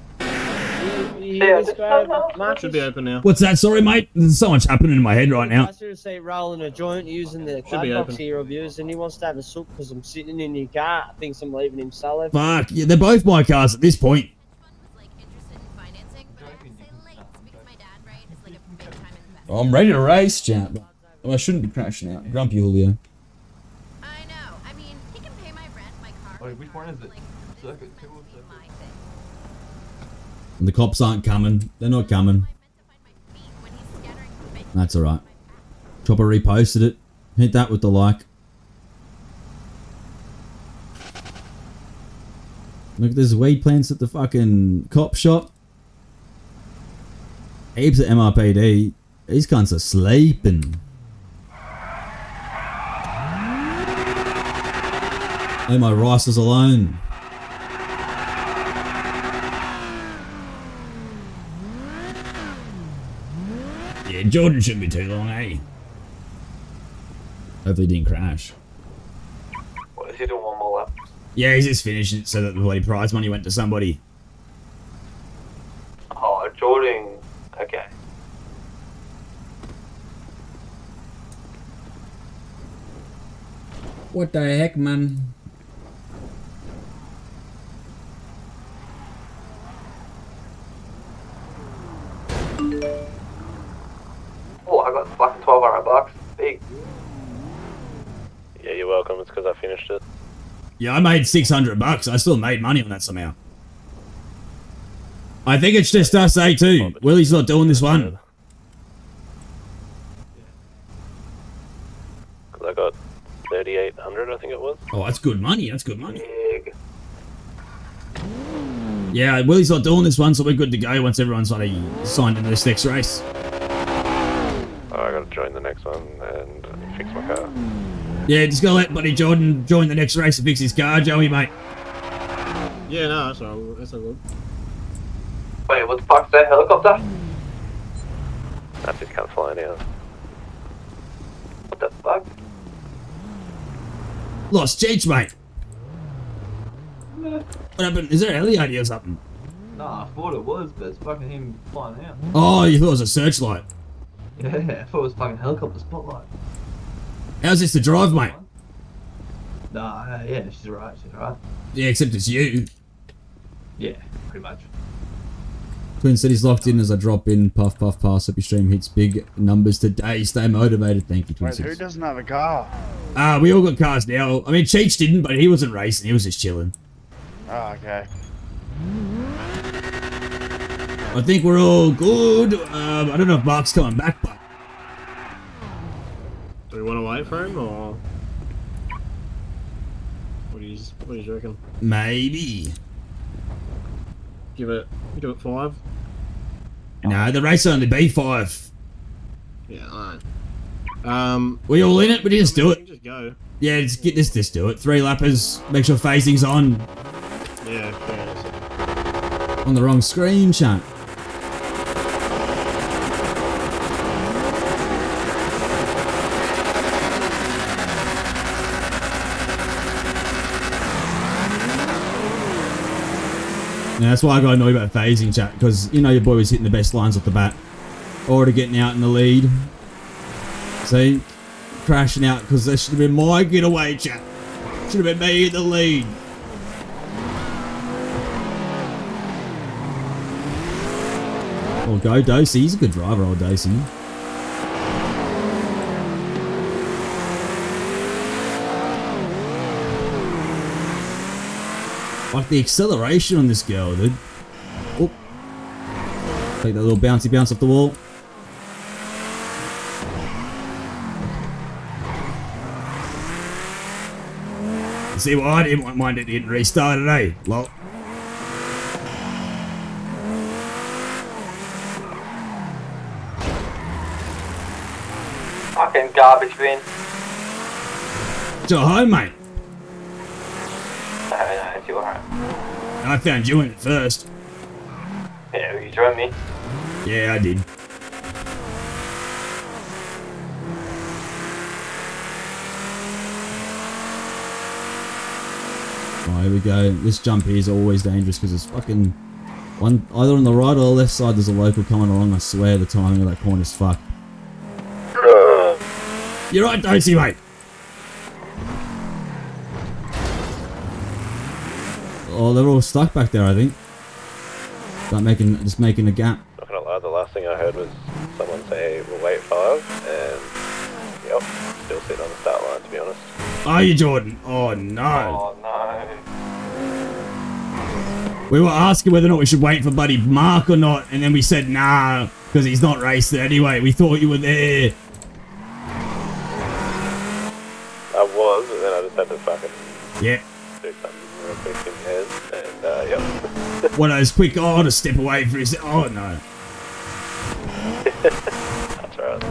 you hear this guy, Marcus? Should be open now. What's that? Sorry, mate. There's so much happening in my head right now. I should say rolling a joint using the Should club be box open. here of yours, and he wants to have a sook because I'm sitting in your car. I think I'm leaving him solo. Fuck. Yeah, they're both my cars at this point. I'm ready to race, champ. Oh, I shouldn't be crashing out. Grumpy Julio. I know. I mean, he can pay my rent, my car. Wait, which one is it? Circuit 2 or Circuit? The cops aren't coming. They're not coming. That's alright. Chopper reposted it. Hit that with the like. Look, there's weed plants at the fucking cop shop. Heaps of MRPD. These cunts are sleeping. Leave my rices alone. Yeah, Jordan shouldn't be too long, eh? Hopefully he didn't crash. What, is he doing one more lap? Yeah, he's just finished it so that the bloody prize money went to somebody. What the heck, man? Oh, I got fucking $1,200. Big. Yeah, you're welcome. It's because I finished it. Yeah, I made $600. I still made money on that somehow. I think it's just us, too. Willie's not doing this one. Because I got 3,800, I think it was. Oh, that's good money. That's good money. Yeah, Willie's not doing this one, so we're good to go once everyone's signed into this next race. Oh, I gotta join the next one and fix my car. Yeah, just go let Buddy Jordan join the next race and fix his car, Joey, mate. Yeah, no, that's all. That's all good. Wait, what the fuck's that helicopter? That just can't fly now. What the fuck? Lost Cheech, mate. What happened? Is there a heli or something? Nah, I thought it was, but it's fucking him flying out. Oh, you thought it was a searchlight. Yeah, I thought it was fucking helicopter spotlight. How's this to drive, mate? Nah, yeah, she's right, Yeah, except it's you. Yeah, pretty much. Twin City's locked in as I drop in. Puff, puff, pass. Hope your stream hits big numbers today. Stay motivated. Thank you, Twin Wait, who Cities. doesn't have a car? We all got cars now. I mean, Cheech didn't, but he wasn't racing. He was just chilling. Oh, okay. I think we're all good. I don't know if Mark's coming back, but... Do we want to wait for him, or what do you reckon? Maybe. Give it 5. No, the race only B5. Yeah, alright. We all in it? We just do it. Just go. Yeah, just do it. 3 lappers. Make sure phasing's on. Yeah. On the wrong screen, Shunt. Now, that's why I got annoyed about phasing, chat, because you know your boy was hitting the best lines off the bat. Already getting out in the lead. See? Crashing out, because that should have been my getaway, chat. Should have been me in the lead. Oh, go Dosey. He's a good driver, old Dosey. Like the acceleration on this girl, dude. Oh. Take that little bouncy bounce off the wall. See what I didn't mind it didn't restart it, eh? Well. Fucking garbage bin. To home, mate. No, it's your home. I found you in it first. Yeah, you joined me. Yeah, I did. Oh, here we go. This jump here is always dangerous because it's fucking one either on the right or the left side. There's a local coming along. I swear the timing of that corner's fucked. You're right, Dosey, mate. Oh, they're all stuck back there, I think. Just making a gap. Not gonna lie, the last thing I heard was someone say we'll wait 5, and yep, still sitting on the start line, to be honest. Are you, Jordan? Oh no. Oh no. We were asking whether or not we should wait for Buddy Mark or not, and then we said nah, because he's not racing anyway. We thought you were there. I was, and then I just had to fucking Yeah. do something real quick in my head, and yep. One of those quick, oh, to step away for his. Oh no. That's right.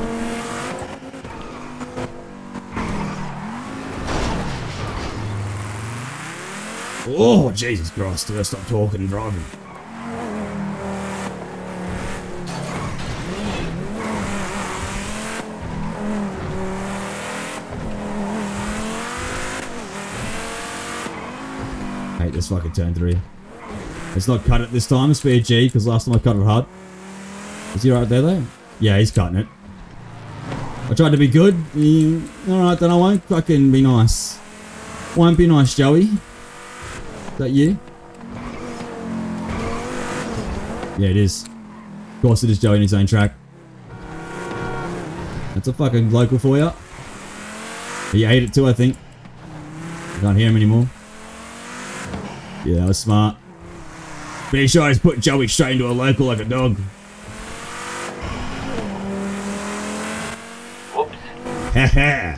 Oh, Jesus Christ. Do I stop talking and driving? Hate this fucking turn 3. Let's not cut it this time, spare G, because last time I cut it hard. Is he right there though? Yeah, he's cutting it. I tried to be good. Alright, then I won't fucking be nice. Won't be nice, Joey. Is that you? Yeah, it is. Of course it is Joey in his own track. That's a fucking local for you. He ate it too, I think. I can't hear him anymore. Yeah, that was smart. Pretty sure he's put Joey straight into a local like a dog. Whoops. Haha.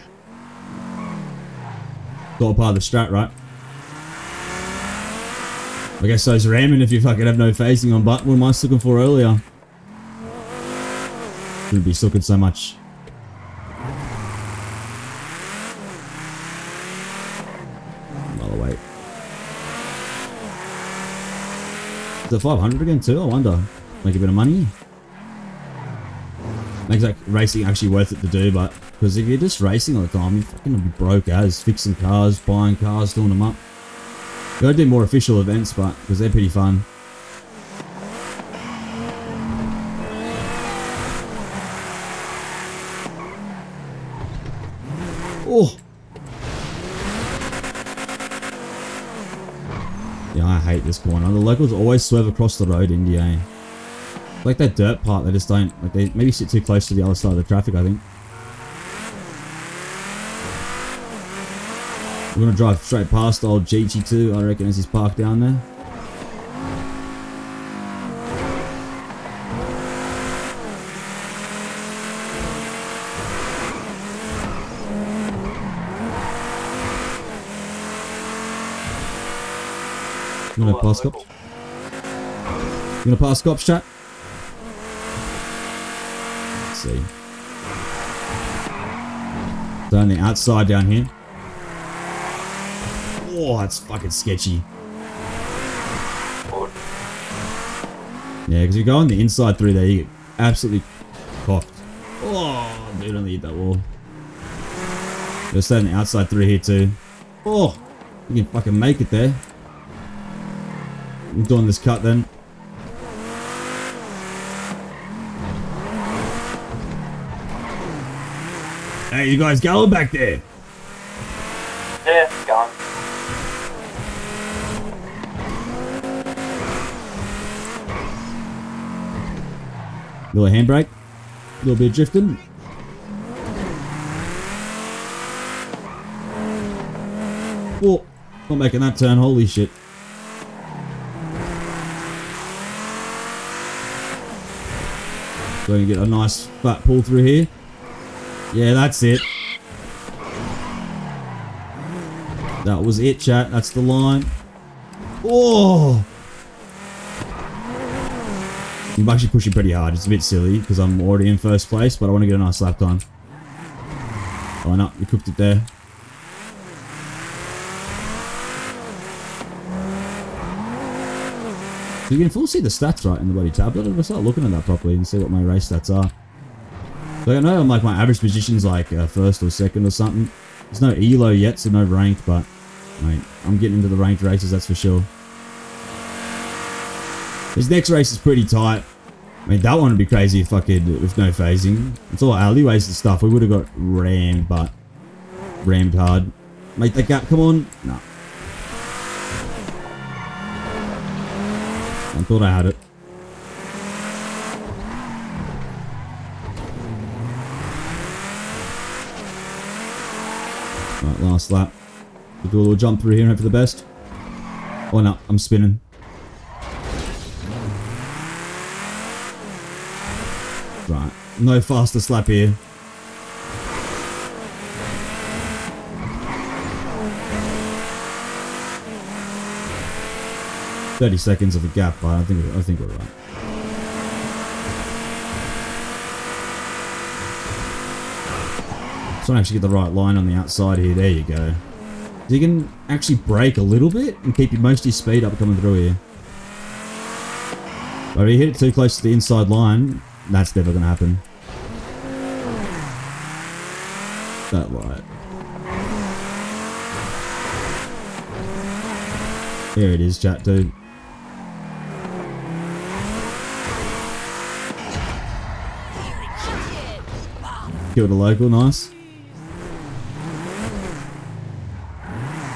It's all part of the strat, right? I guess so's ramming if you fucking have no phasing on, but what am I looking for earlier? Shouldn't be looking so much. Another wait. Is it 500 again too? I wonder. Make a bit of money. Makes like racing actually worth it to do, but because if you're just racing all the time, you're fucking gonna be broke as fixing cars, buying cars, doing them up. You gotta do more official events, but because they're pretty fun. Oh. Yeah, I hate this corner. The locals always swerve across the road in DA. Like that dirt part, they just don't, like they maybe sit too close to the other side of the traffic, I think. We're gonna drive straight past old GT2, I reckon, as he's parked down there. You gonna pass cops? You gonna pass cops, chat? Let's see. So on the outside down here. Oh, that's fucking sketchy. Yeah, because you go on the inside through there, you get absolutely cocked. Oh, dude, only hit that wall. You'll stay on the outside through here too. Oh, you can fucking make it there. I'm doing this cut then. Hey, you guys going back there? Yeah, going. Little handbrake. A little bit of drifting. Whoa. Not making that turn. Holy shit. Going to get a nice fat pull through here. Yeah, that's it. That was it, chat. That's the line. Oh! I'm actually pushing pretty hard. It's a bit silly because I'm already in first place, but I want to get a nice lap time. Oh no, we cooked it there. So you can full see the stats right in the bloody tablet. I'll start looking at that properly and see what my race stats are. So I know I'm like my average position's like first or second or something. There's no elo yet, so no ranked, but mate, I'm getting into the ranked races, that's for sure. This next race is pretty tight. I mean, that one would be crazy if I could, with no phasing. It's all alleyways and stuff. We would have got rammed, but rammed hard. Make that gap, come on. No. I thought I had it. Right, last lap. We'll do a little jump through here and hope for the best. Oh no, I'm spinning. Right, no fastest lap here. "30 seconds of a gap, but I think we're right." Just want to actually get the right line on the outside here. There you go. So you can actually brake a little bit and keep most of your speed up coming through here. But if you hit it too close to the inside line, that's never going to happen. That right. There it is, chat dude. Killed a local, nice.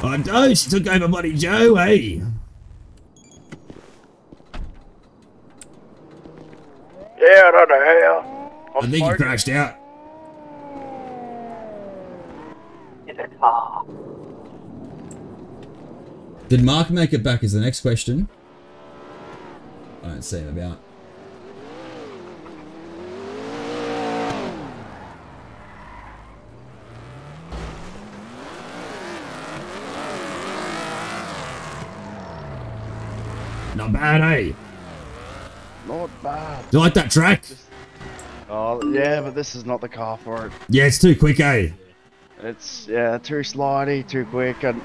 I Dose, you took over bloody Joe, hey? Yeah, I don't know how. I think he crashed out. In the car. Did Mark make it back is the next question. I don't see him about. Not bad, eh? Not bad. Do you like that track? Oh, yeah, but this is not the car for it. Yeah, it's too quick, eh? It's, yeah, too slidey, too quick, and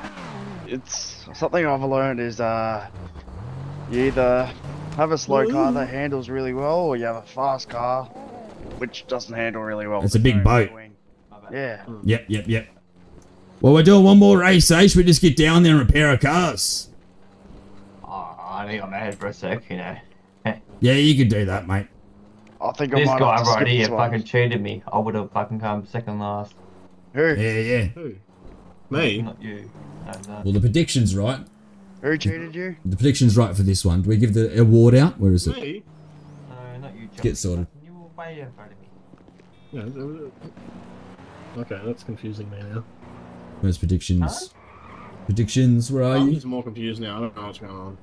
it's something I've learned is, you either have a slow car that handles really well, or you have a fast car, which doesn't handle really well. It's a big boat. Yeah. Yep. Well, we're doing one more race, eh? Should we just get down there and repair our cars? Oh, I think I'm ahead for a sec, you know. Yeah, you could do that, mate. I think This I might guy have to right skip here this one. fucking cheated me. I would have fucking come second last. Who? Yeah. Who? Me? Not you. No. Well, the prediction's right. Who cheated you? The prediction's right for this one. Do we give the award out? Where is it? Me? No, not you, John. Get sorted. You were way in front of me. Yeah. Okay, that's confusing me now. Where's predictions? Predictions, where are I'm you? just more confused now. I don't know what's going on.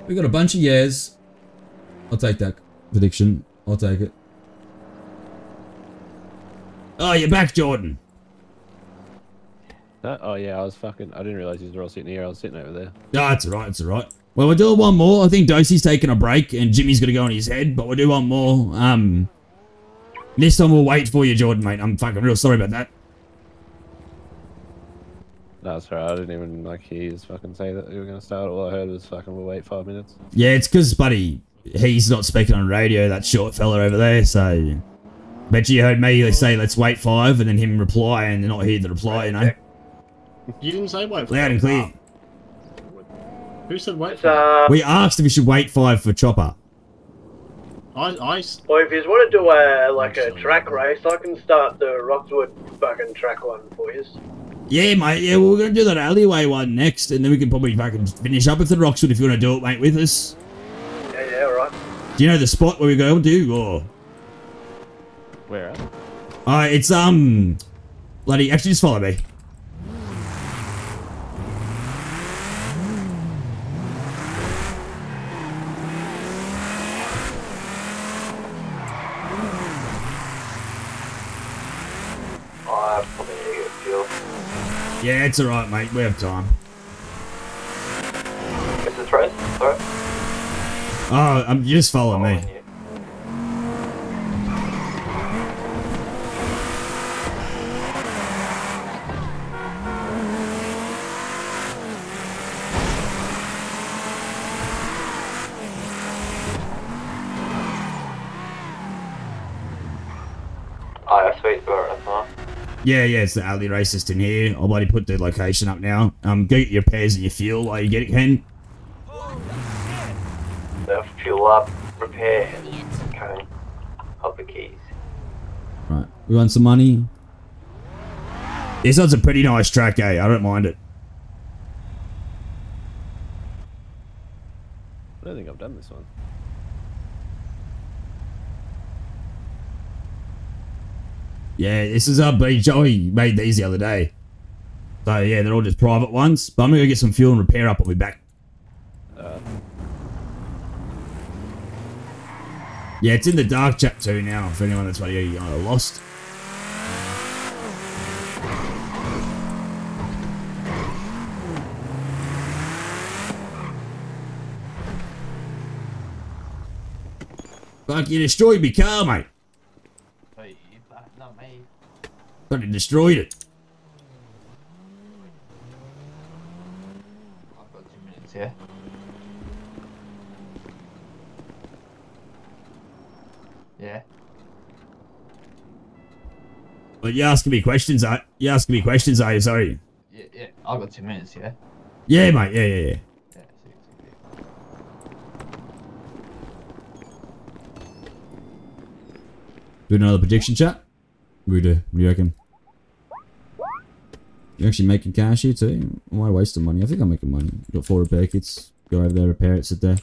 We got a bunch of yeahs. I'll take that prediction. I'll take it. Oh, you're back, Jordan. Oh yeah, I didn't realise you were all sitting here. I was sitting over there. No, it's alright, it's alright. Well, we'll do one more. I think Dosey's taking a break and Jimmy's going to go on his head, but we'll do one more. This time we'll wait for you, Jordan, mate. I'm fucking real sorry about that. No, it's alright. I didn't even hear you fucking say that you were going to start. All I heard was fucking we'll wait 5 minutes. Yeah, it's because, buddy, he's not speaking on radio, that short fella over there, so... Bet you heard me say, let's wait 5, and then him reply, and not hear the reply, you know? You didn't say wait for Loud and clear. Who said wait for We asked if we should wait 5 for Chopper. I Well, if you want to do a track race, I can start the Roxwood fucking track one for you. Yeah, mate, yeah, well, we're going to do that alleyway one next, and then we can probably fucking finish up with the Roxwood if you want to do it, mate, with us. Yeah, alright. Do you know the spot where we go to, or...? Where at? It's, bloody, actually just follow me. I probably need to get fuel. Yeah, it's alright, mate, we have time. Is this race? Sorry? Oh, you just follow me. Oh, yeah, sweet, got it, that's fine. Yeah, it's the alley racist in here. I'll bloody put the location up now. Get your pairs and your fuel while you get it, Ken. So fuel up, repair, okay. Hold the keys. Right, we want some money. This one's a pretty nice track, eh? I don't mind it. I don't think I've done this one. Yeah, this is Joey made these the other day. So yeah, they're all just private ones. But I'm gonna go get some fuel and repair up. I'll be back. Yeah, it's in the dark chat too now. For anyone that's bloody lost. Fuck, you destroyed my car, mate. Not me. Bloody destroyed it. I've got 2 minutes, yeah? Yeah. But you're asking me questions, are you? Sorry. Yeah, I've got 2 minutes, yeah? Yeah, mate. Yeah. Do another prediction chat? We do. What do you reckon? You're actually making cash here too? Am I wasting money? I think I'm making money. Got 4 repair kits. Go over there, repair it, sit there.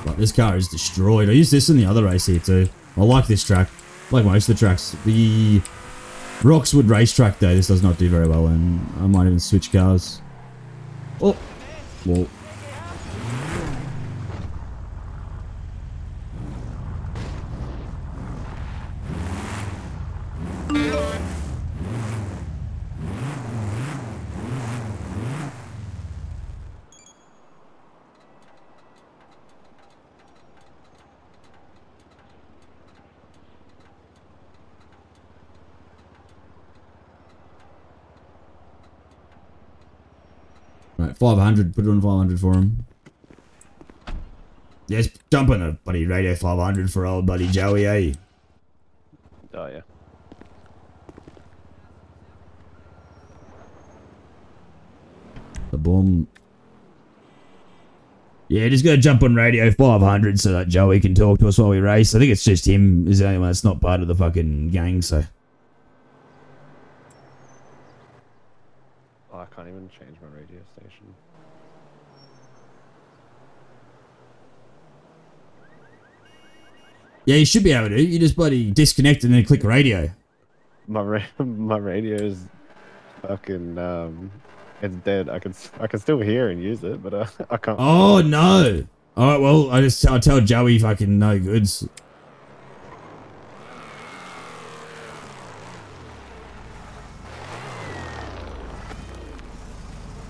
Right, this car is destroyed. I used this in the other race here too. I like this track. Like most of the tracks. The Roxwood racetrack though, this does not do very well, and I might even switch cars. Oh! Well. Right, 500, put it on 500 for him. Yes, jump on a buddy radio 500 for old buddy Joey, eh? Oh, yeah. The boom. Yeah, just gotta jump on radio 500 so that Joey can talk to us while we race. I think it's just him is the only one that's not part of the fucking gang, so. Oh, I can't even change my radio station. Yeah, you should be able to. You just bloody disconnect and then click radio. My radio is fucking it's dead. I can still hear and use it, but I can't. Oh no! All right, well I'll tell Joey fucking no goods.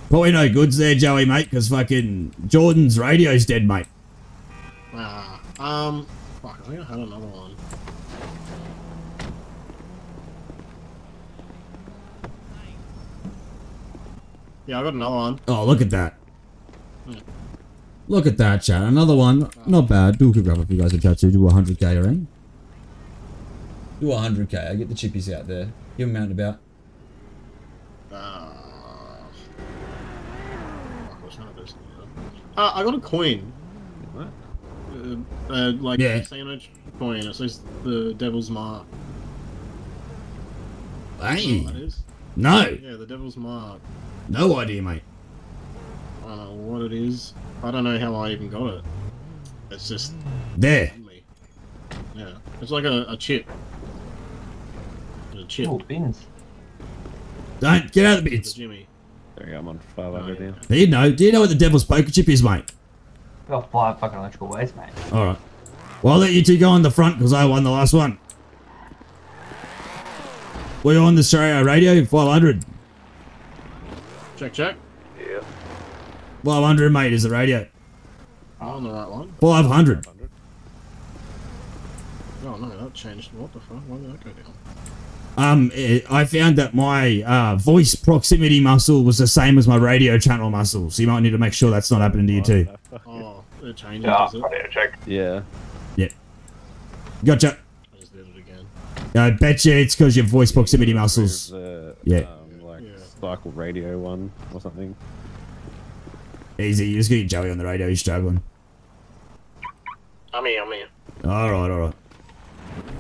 Probably no goods there, Joey, mate, because fucking Jordan's radio's dead, mate. Fuck, I think I had another one. Yeah, I got another one. Oh, look at that. Yeah. Look at that, chat. Another one. Not bad. Do a quick wrap up for you guys in chat too. Do 100k, right? Do 100k. I get the chippies out there. Give them out and about. I got a coin. What? Like Yeah. sandwich coin. It says the Devil's Mark. Hey. You know what that is? No. Yeah, the Devil's Mark. No idea, mate. I don't know what it is. I don't know how I even got it. It's just there. on me. Yeah, it's like a chip. A chip. Oh, bins. Don't get out of the bits. Jimmy. There you go. I'm on 500 now. Do you know what the devil's poker chip is, mate? Got 5 fucking electrical ways, mate. All right. Well, I'll let you two go on the front because I won the last one. We're on the stereo radio 500. Check, check. Yeah. 500, mate, is the radio. I'm on the right one. 500. Oh no, that changed. What the fuck? Why did that go down? I found that my voice proximity muscle was the same as my radio channel muscle, so you might need to make sure that's not happening to you too. Oh, it changes, Yeah, does it? radio check. Yeah. Yep. Gotcha. I just did it again. I bet you it's because your voice proximity muscles. Yeah. Like cycle radio one or something. Easy. You just get Joey on the radio. He's struggling. I'm here. All right.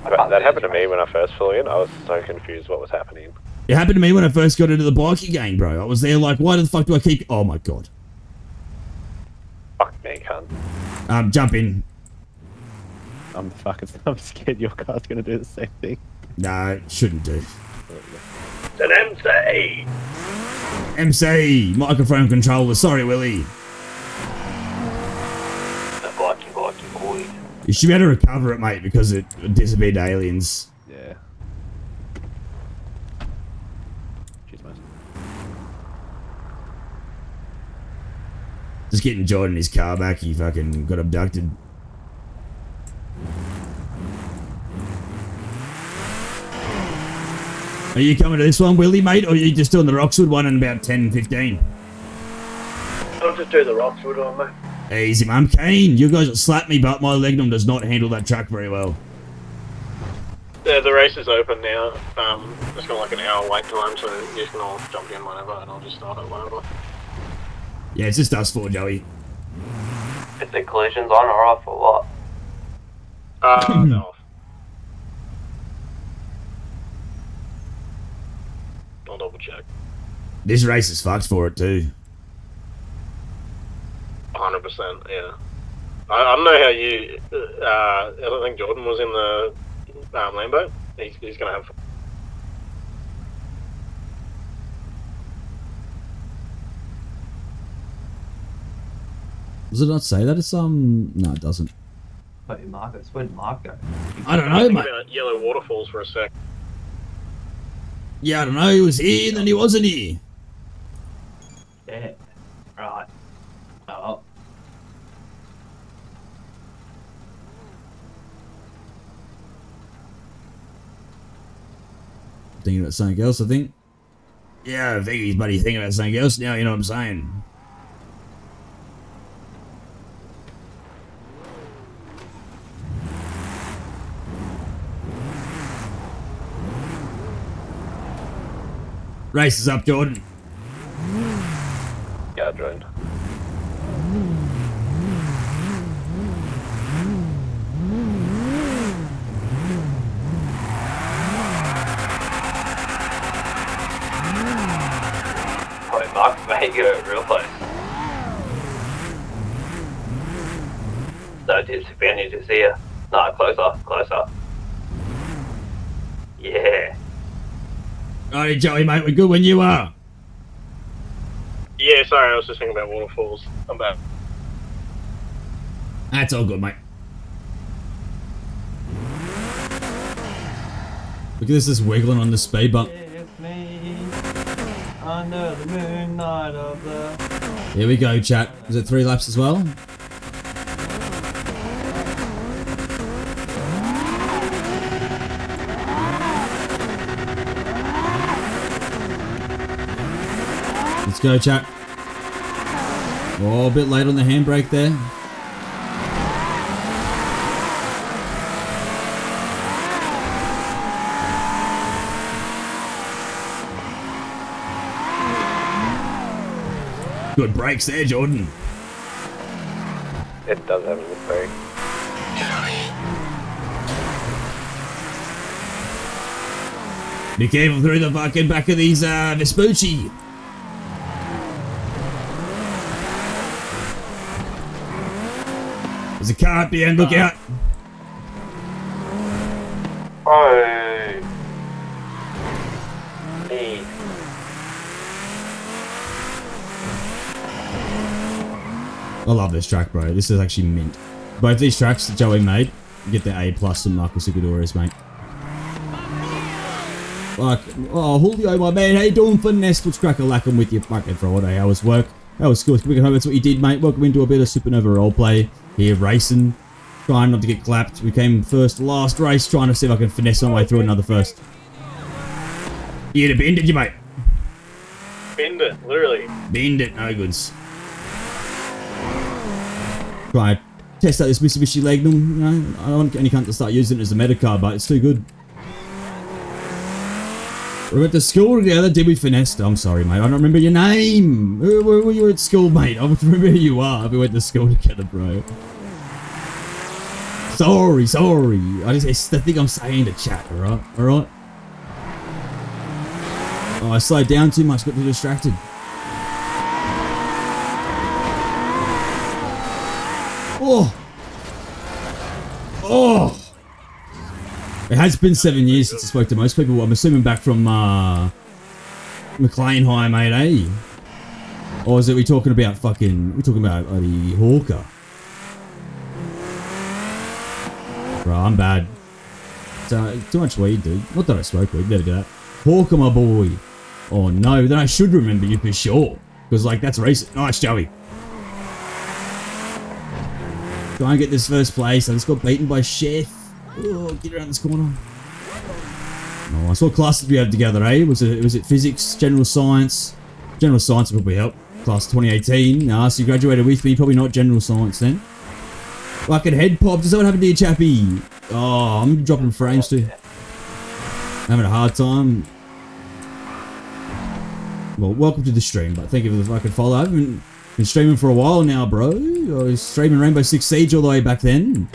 That happened to me when I first flew in. I was so confused what was happening. It happened to me when I first got into the bikie gang, bro. I was there like, why the fuck do I keep... Oh, my God. Fuck me, cunt. Jump in. I'm scared your car's gonna do the same thing. No, it shouldn't do. It's an MC. MC, microphone controller. Sorry, Willie. Boy. You should be able to recover it, mate, because it disappeared to aliens. Yeah. Cheers, mate. Just getting Jordan his car back. He fucking got abducted. Are you coming to this one, Willie, mate, or are you just doing the Roxwood one in about 10, 15? I'll just do the Roxwood one, mate. Easy, man. I'm keen. You guys will slap me, but my Legnum does not handle that truck very well. The race is open now. It's got like an hour wait time, so you can all jump in whenever, and I'll just start it whenever. Yeah, it's just us four, Joey. Is the collisions on or off or what? They're off. This race is fucked for it too. 100%, yeah. I don't know how you. I don't think Jordan was in the Lambo. He's gonna have. Does it not say that it's No, it doesn't. Wait, Marcus, where'd Mark go? I don't know, mate. About yellow waterfalls for a sec. Yeah, I don't know. He was here, and then he wasn't here. Yeah. Right. Oh. Thinking about something else, I think. Yeah, I think he's buddy thinking about something else now, you know what I'm saying? Race is up, Jordan. Yeah, I joined. Oh, Mark may get it real close. No disadvantage is here. No, closer. Yeah. Alright, Joey, mate, we're good when you are. Yeah, sorry, I was just thinking about waterfalls. I'm back. That's all good, mate. Look at this, just wiggling on the speed bump. Under the moonlight of the... Here we go, chat. Is it 3 laps as well? Let's go, chat. Oh, a bit late on the handbrake there. Good brakes there, Jordan. It does have a good brake. Be careful through the fucking back of these Vespucci. There's a car at the end, look out. Oh. Hey. I love this track, bro. This is actually mint. Both these tracks that Joey made, you get the A+ from Marcus Jugadorez, mate. Like, oh, Julio, my man, how you doing, Finesse? Let's crack a lackum with you fucking Friday. How was work? How was school? Hope that's what you did, mate. Welcome into a bit of Supernova Roleplay here, racing. Trying not to get clapped. We came first last race, trying to see if I can finesse my way through another first. You hit a bend, did you, mate? Bend it, literally. Bend it, no goods. Try and test out this Mitsubishi Legnum. You know, I don't want any cunt to start using it as a meta car, but it's too good. We went to school together, did we finesse? I'm sorry, mate. I don't remember your name. Where were you at school, mate? I don't remember who you are. We went to school together, bro. Sorry. It's the thing I'm saying to chat, alright? Alright? Oh, I slowed down too much, got too distracted. Oh! It has been 7 years since I spoke to most people. I'm assuming back from McLean High, mate, eh? Or is it we talking about the Hawker? Bro, I'm bad. Too much weed, dude. Not that I smoke weed, never do that. Hawker, my boy. Oh no, then I should remember you for sure. Because, like, that's recent. Nice, Joey. Try and get this first place. I just got beaten by Chef. Oh, get around this corner. Oh, I saw classes we had together, eh? Was it physics, general science? General science would probably help. Class 2018. Nah, so you graduated with me. Probably not general science then. Fucking head popped. Is that what happened to you, chappy? Oh, I'm dropping frames too. Having a hard time. Well, welcome to the stream, but thank you for the fucking follow. I haven't been streaming for a while now, bro. I was streaming Rainbow Six Siege all the way back then.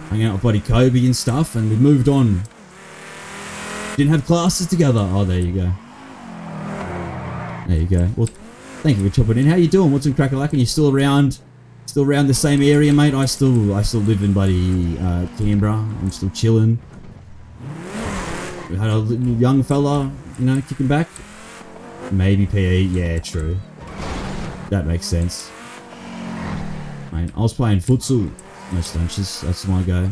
Hanging out with buddy Kobe and stuff, and we moved on. Didn't have classes together. Oh, there you go. There you go. Well, thank you for chopping in. How you doing? What's in Crack-a-Lack? Are you still around? Still around the same area, mate? I still live in bloody Canberra. I'm still chilling. We had a little young fella, you know, kicking back. Maybe PE. Yeah, true. That makes sense. Mate, I was playing futsal most lunches. That's my go.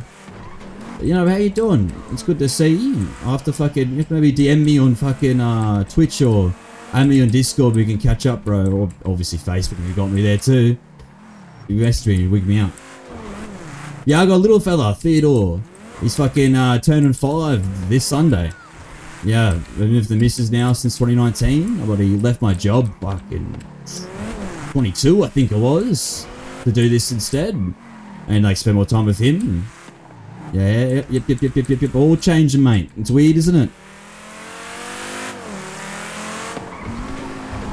But, you know, how you doing? It's good to see you. After fucking, you can maybe DM me on fucking Twitch or add me on Discord. We can catch up, bro. Or obviously Facebook if you got me there too. You messaged me, you wig me out. Yeah, I got a little fella, Theodore. He's fucking turning 5 this Sunday. Yeah, I've been with the missus now since 2019. But he left my job fucking 22, I think it was, to do this instead. And like spend more time with him. Yeah, yep. All changing, mate. It's weird, isn't it?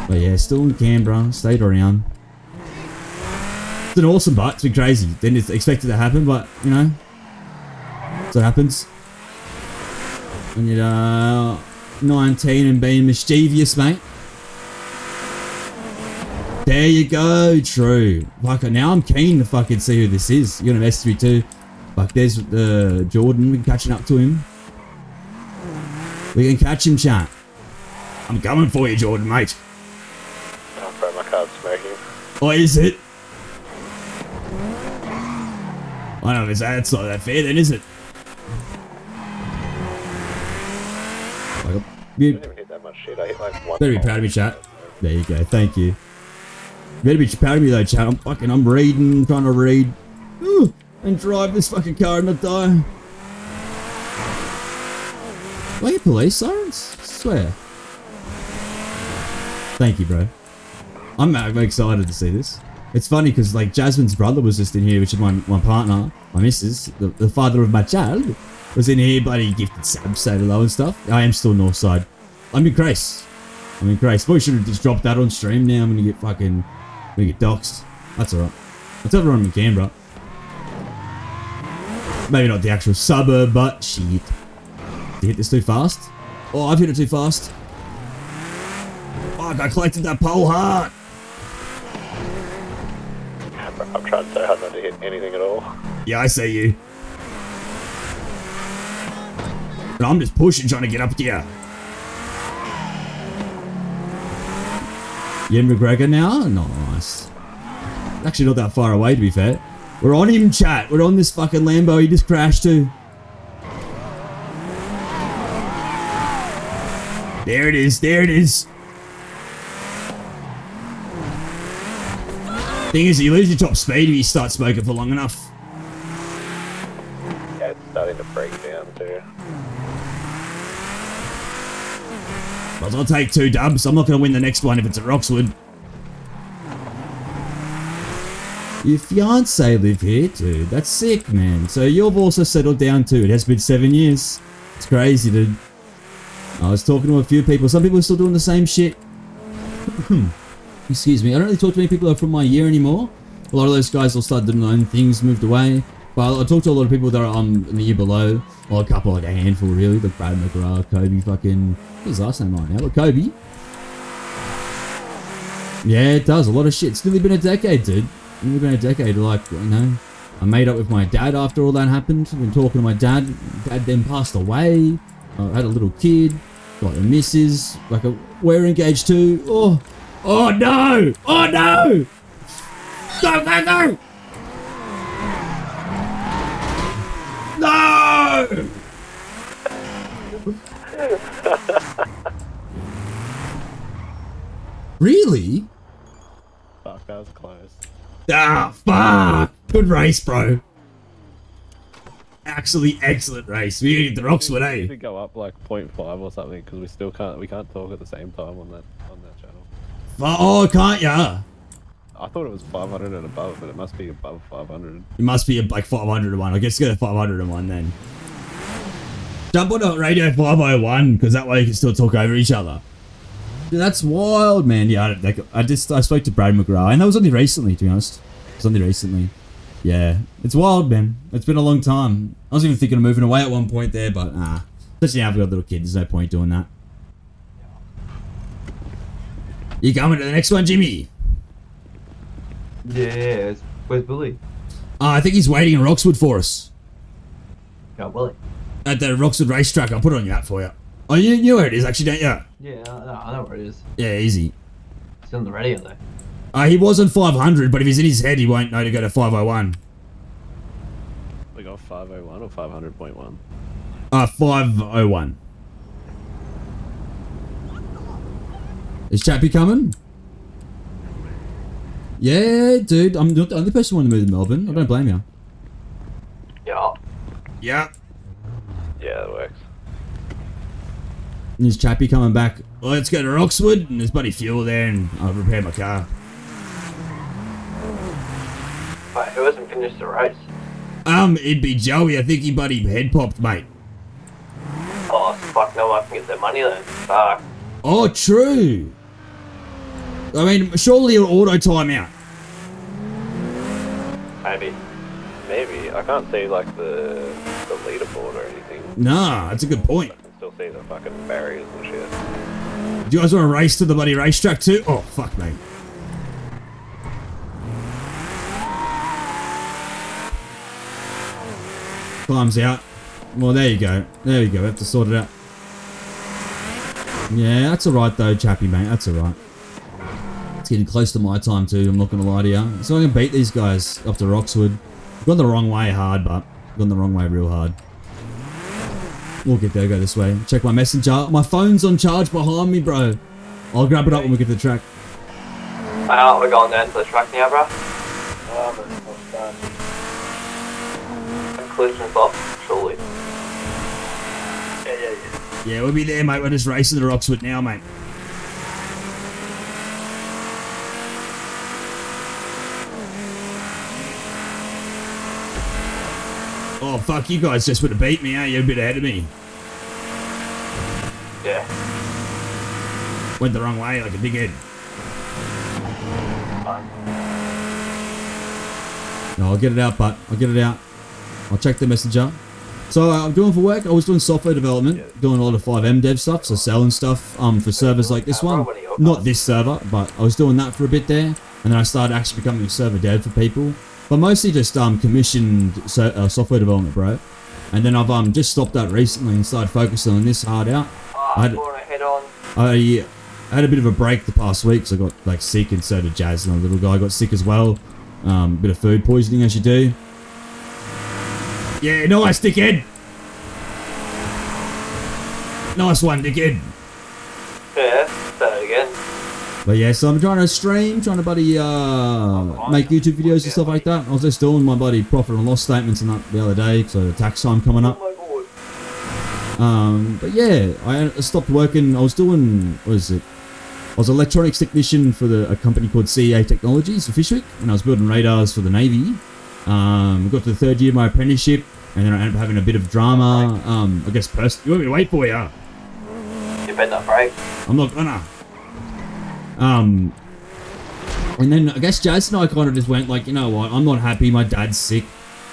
But yeah, still in Canberra, stayed around. It's an awesome butt, it's been crazy. Didn't expect it to happen, but you know, so it happens. When you're 19 and being mischievous, mate. There you go, true. Like now I'm keen to fucking see who this is. You're gonna message me too. Like there's Jordan, we're catching up to him. We can catch him, chat. I'm coming for you, Jordan, mate. Oh, bro, my car's smoking. Oh, is it? I know, that's not that fair then, is it? I didn't even hit that much shit. I hit like one. Better be proud of me, chat. There you go, thank you. Better be proud of me though, chat. I'm reading, trying to read. Ooh, and drive this fucking car and not die. Why are you police sirens? I swear. Thank you, bro. I'm excited to see this. It's funny because like Jasmine's brother was just in here, which is my partner, my missus, the father of my child, was in here, bloody gifted Sam, say hello and stuff. I am still north side. I'm in Grace. Probably should have just dropped that on stream now. I'm gonna get doxxed. That's alright. That's everyone in Canberra. Maybe not the actual suburb, but shit. Did you hit this too fast? Oh, I've hit it too fast. Fuck, I collected that pole hard. I'm trying so hard not to hit anything at all. Yeah, I see you. But I'm just pushing, trying to get up to you. You in McGregor now? Nice. Actually not that far away, to be fair. We're on him, chat. We're on this fucking Lambo he just crashed to. There it is. There it is. Thing is, you lose your top speed if you start smoking for long enough. Yeah, it's starting to break down too. But I'll take 2 dubs. I'm not going to win the next one if it's at Roxwood. Your fiance live here, dude. That's sick, man. So you've also settled down too. It has been 7 years. It's crazy, dude. I was talking to a few people. Some people are still doing the same shit. Excuse me. I don't really talk to many people that are from my year anymore. A lot of those guys all started doing their own things, moved away. But I talk to a lot of people that are in the year below. Well, a couple, like a handful, really. Like Brad McGrath, Kobe, fucking... What's his last name right now? But Kobe. Yeah, it does. A lot of shit. It's nearly been a decade, dude. Nearly been a decade. Like, you know, I made up with my dad after all that happened. I've been talking to my dad. Dad then passed away. I had a little kid. Got a missus. Like, we're engaged too. Oh. Oh, no. Oh, no. Go, go, go. No! Really? Fuck, that was close. Ah, fuck! Good race, bro. Actually, excellent race. We hit the Roxwood, eh? We need to go up like 0.5 or something because we can't talk at the same time on that channel. Oh, can't ya? I thought it was 500 and above, but it must be above 500. It must be like 501. I guess go to 501 then. Jump on radio 501 because that way you can still talk over each other. Dude, that's wild, man. Yeah, I spoke to Brad McGrath, and that was only recently, to be honest. It was only recently. Yeah, it's wild, man. It's been a long time. I was even thinking of moving away at one point there, but especially now I've got a little kid. There's no point doing that. You coming to the next one, Jimmy? Yeah, where's Billy? I think he's waiting in Roxwood for us. Oh, Billy. At the Roxwood racetrack. I'll put it on your app for you. Oh, you know where it is, actually, don't you? Yeah, I know where it is. Yeah, easy. It's on the radio, though. He was on 500, but if he's in his head, he won't know to go to 501. We got 501 or 500.1? 501. Is Chappie coming? Yeah, dude. I'm not the only person who wanted to move to Melbourne. I don't blame you. Yeah. Yeah. Yeah, that works. And is Chappie coming back? Oh, let's go to Roxwood, and there's bloody fuel there, and I'll repair my car. Wait, who hasn't finished the race? It'd be Joey. I think he bloody head popped, mate. Oh, fuck, no one can get their money then. Fuck. Oh, true. I mean, surely it'll auto time out. Maybe. Maybe. I can't see like the leaderboard or anything. Nah, that's a good point. I can still see the fucking barriers and shit. Do you guys want to race to the bloody racetrack too? Oh, fuck, mate. Time's out. Well, there you go. There you go. We have to sort it out. Yeah, that's alright though, Chappie, mate. That's alright. It's getting close to my time too, I'm not going to lie to you. So I can beat these guys up to Roxwood. Gone the wrong way hard, but gone the wrong way real hard. We'll get there, go this way. Check my messenger. My phone's on charge behind me, bro. I'll grab it up when we get to the track. We're going down to the track now, bro. Collisions off, surely. Yeah. Yeah, we'll be there, mate. We're just racing to Roxwood now, mate. Oh, fuck, you guys just would have beat me, eh? You're a bit ahead of me. Yeah. Went the wrong way like a big head. No, I'll get it out, but I'll get it out. I'll check the messenger. So I'm doing for work, I was doing software development, doing a lot of 5M dev stuff, so selling stuff for servers like this one. Not this server, but I was doing that for a bit there, and then I started actually becoming a server dev for people. But mostly just commissioned software development, bro. And then I've just stopped that recently and started focusing on this hard out. I had a bit of a break the past week, so I got like sick, and so did Jazz, and the little guy got sick as well. Bit of food poisoning as you do. Yeah, nice, dickhead. Nice one, dickhead. Yeah, say it again. But yeah, so I'm trying to stream, trying to bloody make YouTube videos and stuff like that. I was just doing my bloody profit and loss statements and that the other day, so the tax time coming up. But yeah, I stopped working. I was doing, what is it? I was an electronics technician for a company called CEA Technologies for Fishwick, and I was building radars for the Navy. Got to the third year of my apprenticeship, and then I ended up having a bit of drama. I guess you want me to wait for you? You better not break. I'm not gonna. And then I guess Jazz and I kind of just went like, you know what, I'm not happy, my dad's sick.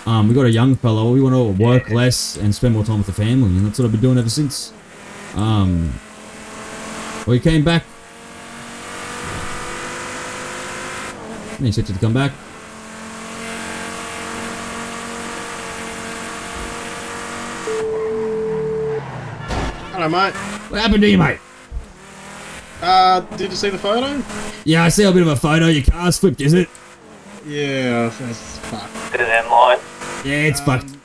We got a young fellow, we want to work less and spend more time with the family, and that's what I've been doing ever since. We came back. He expected to come back. Hello, mate. What happened to you, mate? Did you see the photo? Yeah, I see a bit of a photo. Your car's flipped, is it? Yeah, it's fucked. Is it in line? Yeah, it's fucked.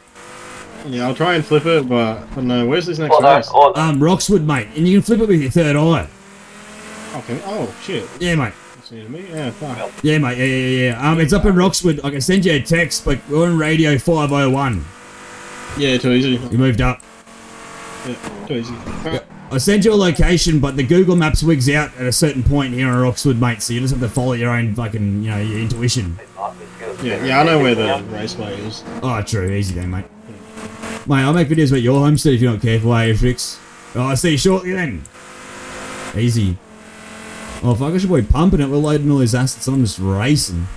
Yeah, I'll try and flip it, but I don't know. Where's this next Well, no, race? Roxwood, mate. And you can flip it with your third eye. Okay. Oh, shit. Yeah, mate. That's new to me. Yeah, fuck. Yeah, mate. Yeah. It's up in Roxwood. I can send you a text, but we're on radio 501. Yeah, too easy. You moved up. Yeah, too easy. Yeah. I send you a location, but the Google Maps wigs out at a certain point here in Roxwood, mate, so you just have to follow your own fucking, your intuition. Yeah, I know where the raceway is. Oh, true. Easy then, mate. Mate, I'll make videos about your homestead if you're not careful, eh, Tricks? Oh, I'll see you shortly then. Easy. Oh, fuck, I should be pumping it. We're loading all these assets and I'm just racing.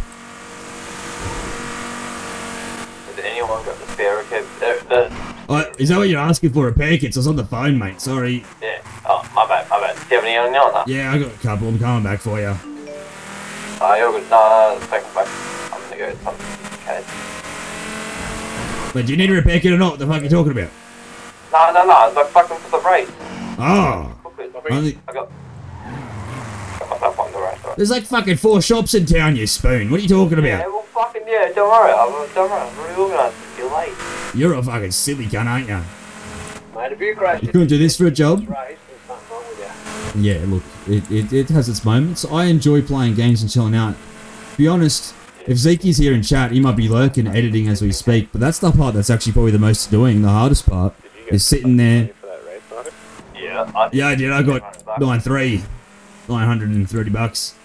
Has anyone got the spare kit? Is that what you're asking for, a pair kit? I was on the phone, mate. Sorry. Yeah. Oh, my bad. you have any on that? Yeah, I got a couple. I'm coming back for you. You're good. No, take them back. I'm gonna go with some cats. But do you need a repair kit or not? What the fuck are you talking about? No, it's like fucking for the race. Oh. I got myself on the race, right? There's like fucking 4 shops in town, you spoon. What are you talking about? Yeah, well, fucking, yeah, don't worry. I'm really organised. You're late. You're a fucking silly cunt, aren't you? Mate, if you crash You couldn't do this for a job? race, there's something wrong with you. Yeah, look, it has its moments. I enjoy playing games and chilling out. To be honest, if Zeke's here in chat, he might be lurking, editing as we speak, but that's the part that's actually probably the most doing. The hardest part is sitting there. Yeah, I did. I got 9.3, 930 bucks.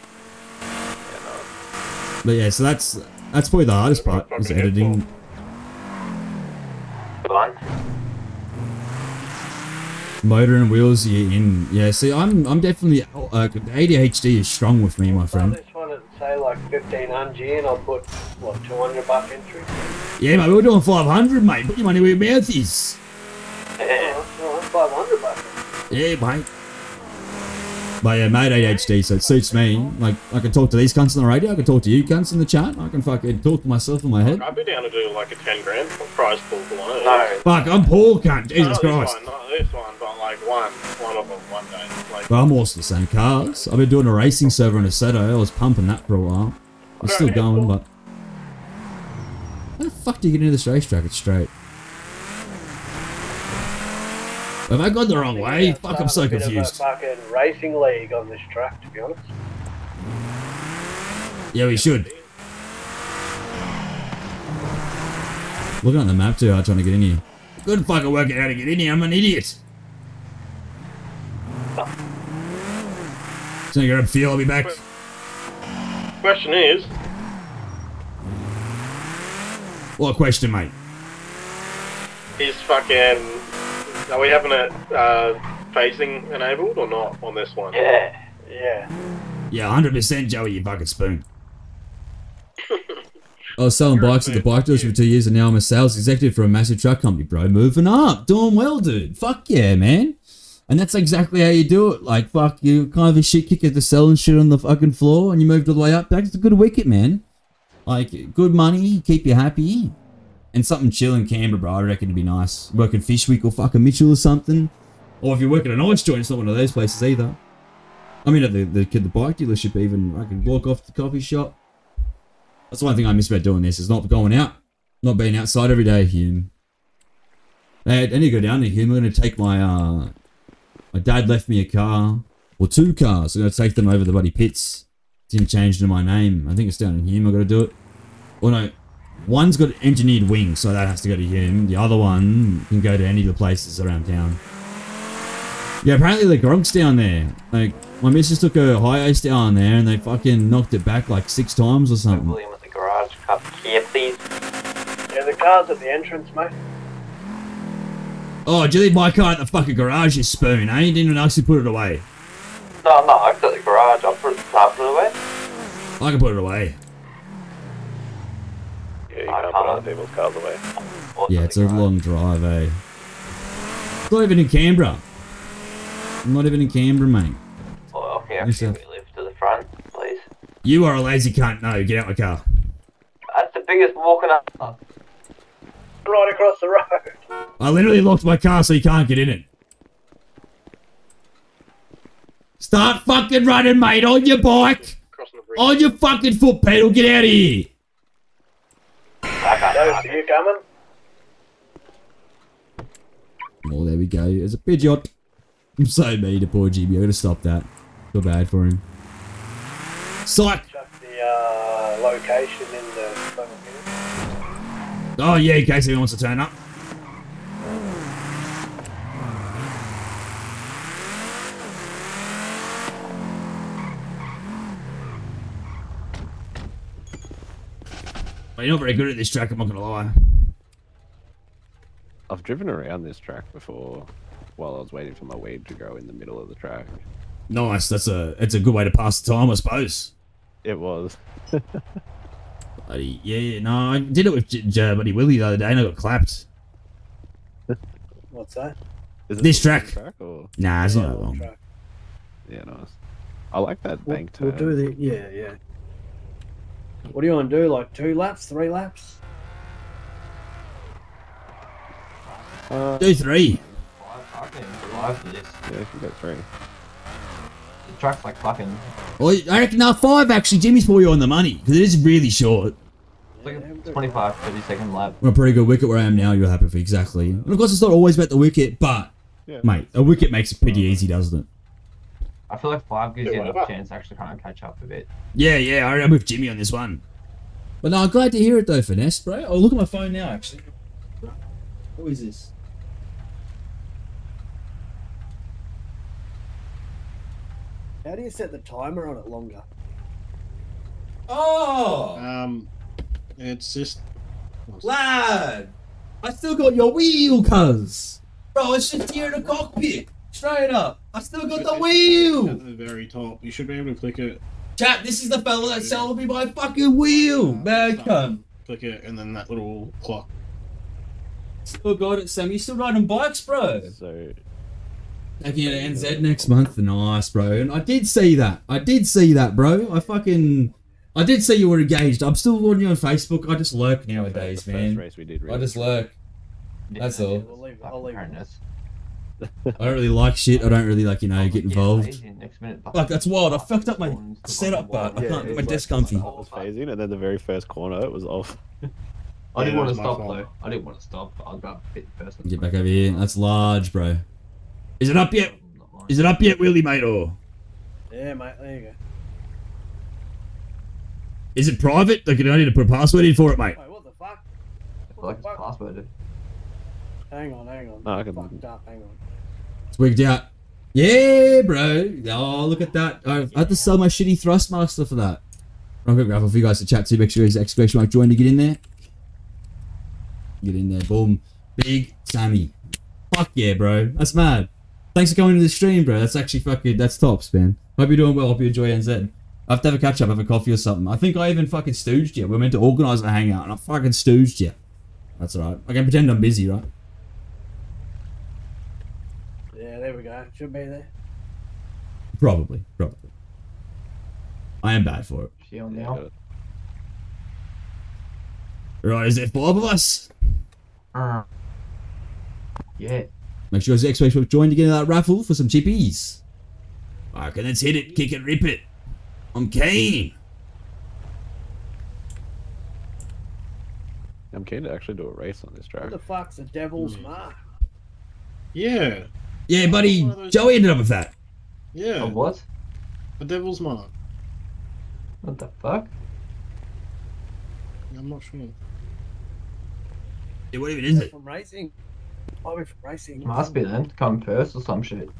But yeah, so that's probably the hardest part is editing. Motor and wheels, yeah. See, I'm definitely ADHD is strong with me, my friend. This one would say like 1500 and I'll put what $200 entry. Yeah, mate, we're doing 500, mate. Put your money where your mouth is. Yeah, $500. Yeah, mate. But yeah, mate, ADHD, so it suits me. Like, I can talk to these cunts on the radio, I can talk to you cunts in the chat, I can fucking talk to myself in my head. I'd be down to do like a 10 grand prize pool for one of those. No. Fuck, I'm poor cunt, Jesus Christ. Not this one, but like one of them one day. Like, But I'm also the same cars. I've been doing a racing server in Assetto, I was pumping that for a while. It's still going, but... How the fuck do you get into this racetrack? It's straight. Have I gone the wrong way? Fuck, I'm so confused. A fucking racing league on this track, to be honest. Yeah, we should. Looking at the map too hard trying to get in here. Couldn't fucking work out how to get in here, I'm an idiot. So you grab fuel, I'll be back. question is... What question, mate? Is fucking... Are we having it facing enabled or not on this one? Yeah. Yeah. Yeah, 100% Joey, you bucket spoon. I was selling bikes at the bike dealers for 2 years and now I'm a sales executive for a massive truck company, bro. Moving up. Doing well, dude. Fuck yeah, man. And that's exactly how you do it. Like, fuck, you kind of a shit kicker to selling shit on the fucking floor and you moved all the way up. That's a good wicket, man. Like, good money, keep you happy. And something chill in Canberra, bro, I reckon it'd be nice. Working Fishwick or fucking Mitchell or something. Or if you're working an ice joint, it's not one of those places either. I mean, at the bike dealership even, I can walk off to the coffee shop. That's the one thing I miss about doing this, is not going out. Not being outside every day, Hume. Hey, I need to go down to Hume. I'm going to take my, my dad left me a car. Or 2 cars. I'm going to take them over the bloody pits. Didn't change to my name. I think it's down in Hume. I've got to do it. Or no. One's got engineered wings, so that has to go to Hume. The other one can go to any of the places around town. Yeah, apparently the Gronk's down there. Like, my missus took her Hi-Ace down there and they fucking knocked it back like 6 times or something. William at the garage. Cup here, please. Yeah, the car's at the entrance, mate. Oh, did you leave my car at the fucking garage, you spoon, eh? You didn't actually put it away. No, I got the garage. I'll put it away. I can put it away. Yeah, you can't put other people's cars away. Yeah, it's a long drive, eh? It's not even in Canberra. I'm not even in Canberra, mate. Well, can you actually live to the front, please? You are a lazy cunt. No, get out my car. That's the biggest walking up. Right across the road. I literally locked my car so you can't get in it. Start fucking running, mate, on your bike. On your fucking foot pedal. Get out of here. Are you coming? Oh, there we go. There's a Pidgeot. I'm so mean to poor GB. I'm going to stop that. Feel bad for him. Psych! Chuck the location in the... Oh, yeah, in case anyone wants to turn up. Well, you're not very good at this track, I'm not going to lie. I've driven around this track before while I was waiting for my weed to grow in the middle of the track. Nice, it's a good way to pass the time, I suppose. It was. Buddy, yeah, no, I did it with Buddy Willie the other day and I got clapped. What's that? Is it this track? or? Nah, it's not that long. Yeah, nice. I like that bank turn. We'll do the yeah. What do you want to do? Like 2 laps, 3 laps? Do 3. I can drive this. Yeah, you can go 3. The track's like fucking. Well, I reckon 5 actually. Jimmy's for you on the money because it is really short. It's like a 25, 30-second lap. On a pretty good wicket where I am now, you're happy for exactly. And of course, it's not always about the wicket, but mate, a wicket makes it pretty easy, doesn't it? I feel like 5 gives you enough chance to actually kind of catch up a bit. Yeah, I'm with Jimmy on this one. But no, I'm glad to hear it though, Finesse, bro. Oh, look at my phone now, actually. What is this? How do you set the timer on it longer? Oh! It's just... Lad! I still got your wheel, cuz! Bro, it's just here in the cockpit. Straight up. I still got the wheel! At the very top. You should be able to click it. Chat, this is the fella that sold me my fucking wheel! Man, come. Click it, and then that little clock. Still got it, Sam. You still riding bikes, bro? So... Taking it to NZ next month. Nice, bro. And I did see that. Bro. I did see you were engaged. I'm still on you on Facebook. I just lurk nowadays, man. First race we did, really. I just lurk. That's all. I'll leave it. I don't really like shit. I don't really like, get involved. Like, that's wild. I fucked up my setup, but I can't get my desk comfy. I was phasing, and then the very first corner, it was off. I didn't want to stop, though. I didn't want to stop. I'll go fit first. Get back over here. That's large, bro. Is it up yet? Is it up yet, Willie, mate, or? Yeah, mate, there you go. Is it private? Like, I need to put a password in for it, mate. Wait, what the fuck? I feel like it's passworded. Hang on. No, I can... Fucked up, hang on. It's wigged out. Yeah, bro. Oh, look at that. I had to sell my shitty Thrustmaster for that. I've got a graphic for you guys to chat to. Make sure there's exclamation mark join to get in there. Get in there. Boom. Big Sammy. Fuck yeah, bro. That's mad. Thanks for coming to the stream, bro. That's actually fucking... That's tops, man. Hope you're doing well. Hope you enjoy NZ. I have to have a catch up, have a coffee or something. I think I even fucking stooged you. We were meant to organise a hangout and I fucking stooged you. That's alright. I can pretend I'm busy, right? Yeah, there we go. Should be there. Probably. I am bad for it. She on now? Right, is there 5 of us? Yeah. Make sure you guys join to get into that raffle for some chippies. Okay, let's hit it. Kick it, rip it. I'm keen. I'm keen to actually do a race on this track. What the fuck's a devil's mark? Yeah. Yeah, buddy. Joey ended up with that. Yeah. A what? A devil's mark. What the fuck? I'm not sure. Yeah, what even is it? From racing. Probably from racing. Must be then. Come first or some shit.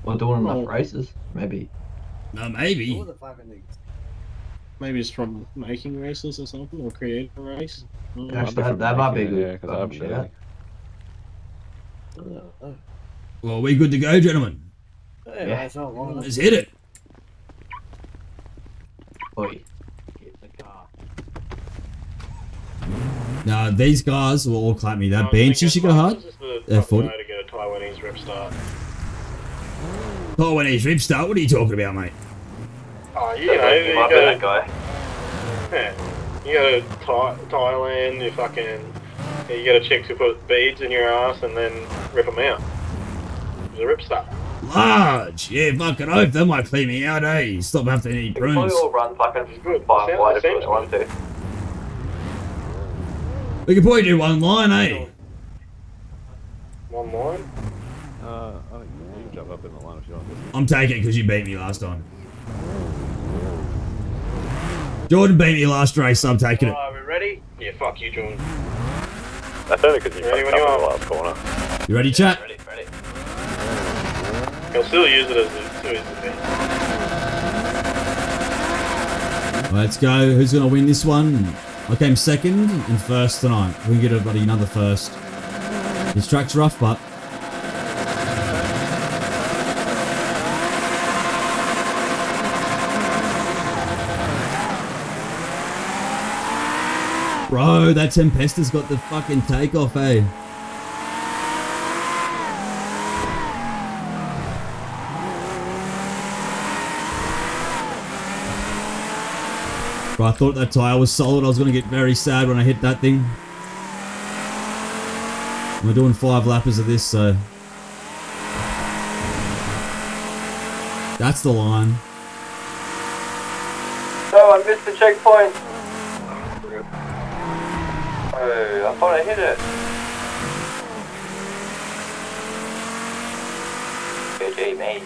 Or doing enough races, maybe. No, maybe. What the fucking things? Maybe it's from making races or something, or creating a race. Actually, that might be good. Yeah, because I haven't really. Well, we good to go, gentlemen? Yeah, it's not long. Let's hit it. Oi. Get the car. Now, these guys will all clap me. That bench, you should go hard. To get a Taiwanese rip start. Taiwanese rip start? What are you talking about, mate? Oh, you know, you might be that guy. Yeah, you go to Thailand, you get a chick to put beads in your ass and then rip them out. It's a rip start. Large! Yeah, fucking oath. That might clean me out, eh? Stop having to eat prunes. Probably all run fucking 5 wide if you want to. We could probably do one line, eh? One line? I think you can jump up in the line if you want. I'm taking it because you beat me last time. Jordan beat me last race, so I'm taking it. Are we ready? Yeah, fuck you, Jordan. That's only because you Ready fucked when up you in the are. last corner. You ready, chat? Ready. He'll still use it as a too easy. Let's go. Who's going to win this one? I came second and first tonight. We can get everybody another first. This track's rough, but... Bro, that Tempesta's got the fucking takeoff, eh? But I thought that tyre was solid. I was going to get very sad when I hit that thing. We're doing 5 lappers of this, so... That's the line. No, I missed the checkpoint. Oh, I thought I hit it. GG, mate.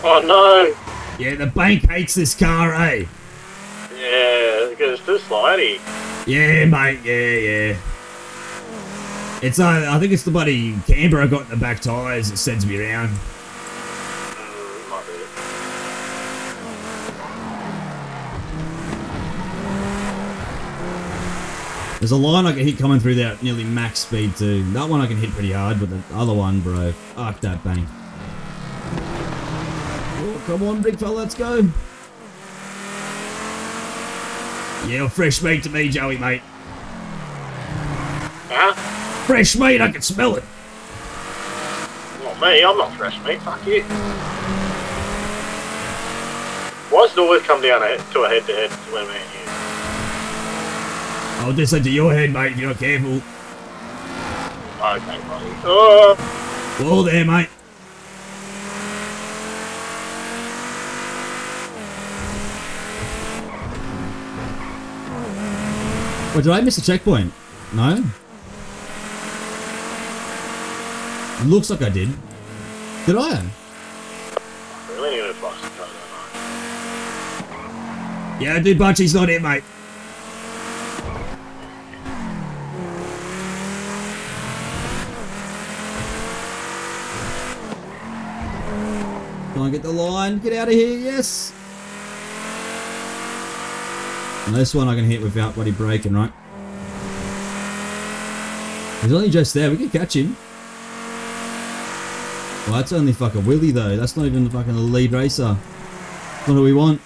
Oh no! Yeah, the bank hates this car, eh? Yeah, because it's too slidey. Yeah, mate, yeah. It's, I think it's the bloody camber I got in the back tyres that sends me around. Might be. There's a line I can hit coming through there at nearly max speed too. That one I can hit pretty hard, but the other one, bro, fuck that bank. Oh, come on, big fella, let's go. Yeah, fresh meat to me, Joey, mate. Huh? Fresh meat, I can smell it. Not me, I'm not fresh meat, fuck you. Why does it always come down to a head-to-head between me and you? I'll just head to your head, mate, if you're not careful. Okay, buddy. Oh! Whoa there, mate. Wait, did I miss a checkpoint? No? Looks like I did. Did I? Really need to bust the code, don't Yeah, dude, Bunchy's not it, mate. Try and get the line. Get out of here, yes. And this one I can hit without bloody braking, right? He's only just there. We can catch him. Well, that's only fucking Willie, though. That's not even the fucking lead racer. What do we want?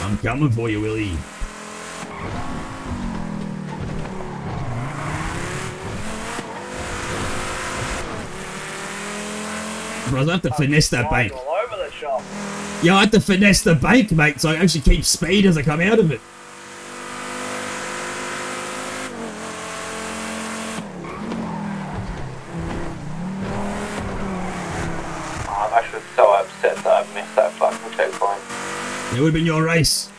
I'm coming for you, Willie. Bro, I have to finesse that bank. All over the shop. Yeah, I have to finesse the bank, mate, so I actually keep speed as I come out of it. I'm actually so upset that I missed that fucking checkpoint. It would have been your race.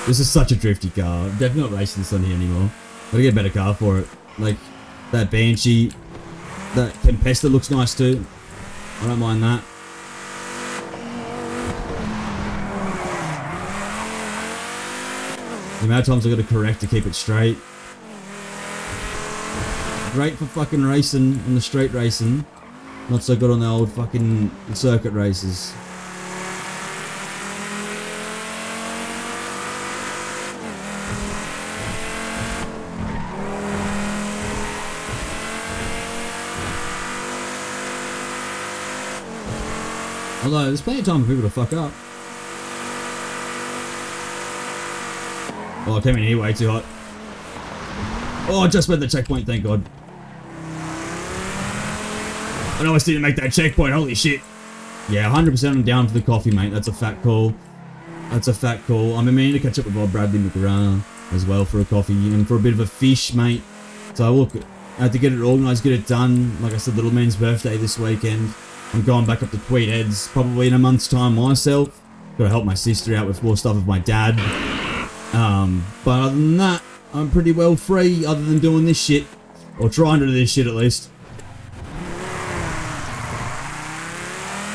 This is such a drifty car. I'm definitely not racing this on here anymore. Gotta get a better car for it. Like, that Banshee, that Tempesta looks nice too. I don't mind that. The amount of times I gotta correct to keep it straight. Great for fucking racing, on the street racing. Not so good on the old fucking circuit races. Although, there's plenty of time for people to fuck up. Oh, I came in here way too hot. Oh, I just made the checkpoint, thank God. I almost didn't make that checkpoint, holy shit. Yeah, 100% I'm down for the coffee, mate. That's a fat call. That's a fat call. I'm meaning to catch up with Bob Bradley McGrath as well for a coffee and for a bit of a fish, mate. So look, I had to get it organised, get it done. Like I said, little man's birthday this weekend. I'm going back up to Tweed Heads probably in a month's time myself. Gotta help my sister out with more stuff with my dad. But other than that, I'm pretty well free other than doing this shit. Or trying to do this shit at least.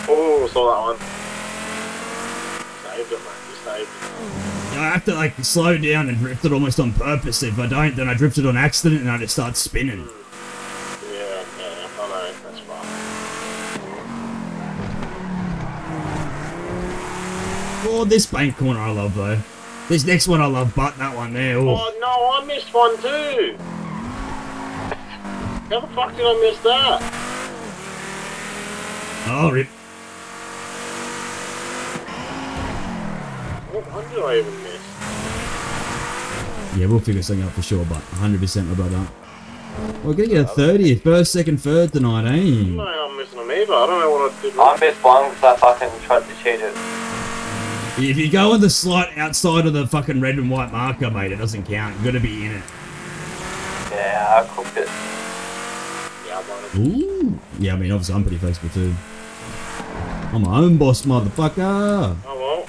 Oh, saw that one. Saved it, mate. You saved it. I have to like slow down and drift it almost on purpose. If I don't, then I drift it on accident and I just start spinning. Yeah, I know. That's fine. Oh, this bank corner I love though. This next one I love, but that one there. Oh, Oh no, I missed one too. How the fuck did I miss that? oh rip. What one did I even miss? Yeah, we'll figure something out for sure, but 100% my brother. We're gonna get a 30th, first, second, third tonight, eh? No, I'm missing them either. I don't know what I did. I missed one because I fucking tried to cheat it. If you go on the slot outside of the fucking red and white marker, mate, it doesn't count. You gotta be in it. Yeah, I cooked it. Yeah, I wanted. Ooh. Yeah, I mean, obviously I'm pretty flexible too. I'm my own boss, motherfucker. Oh well.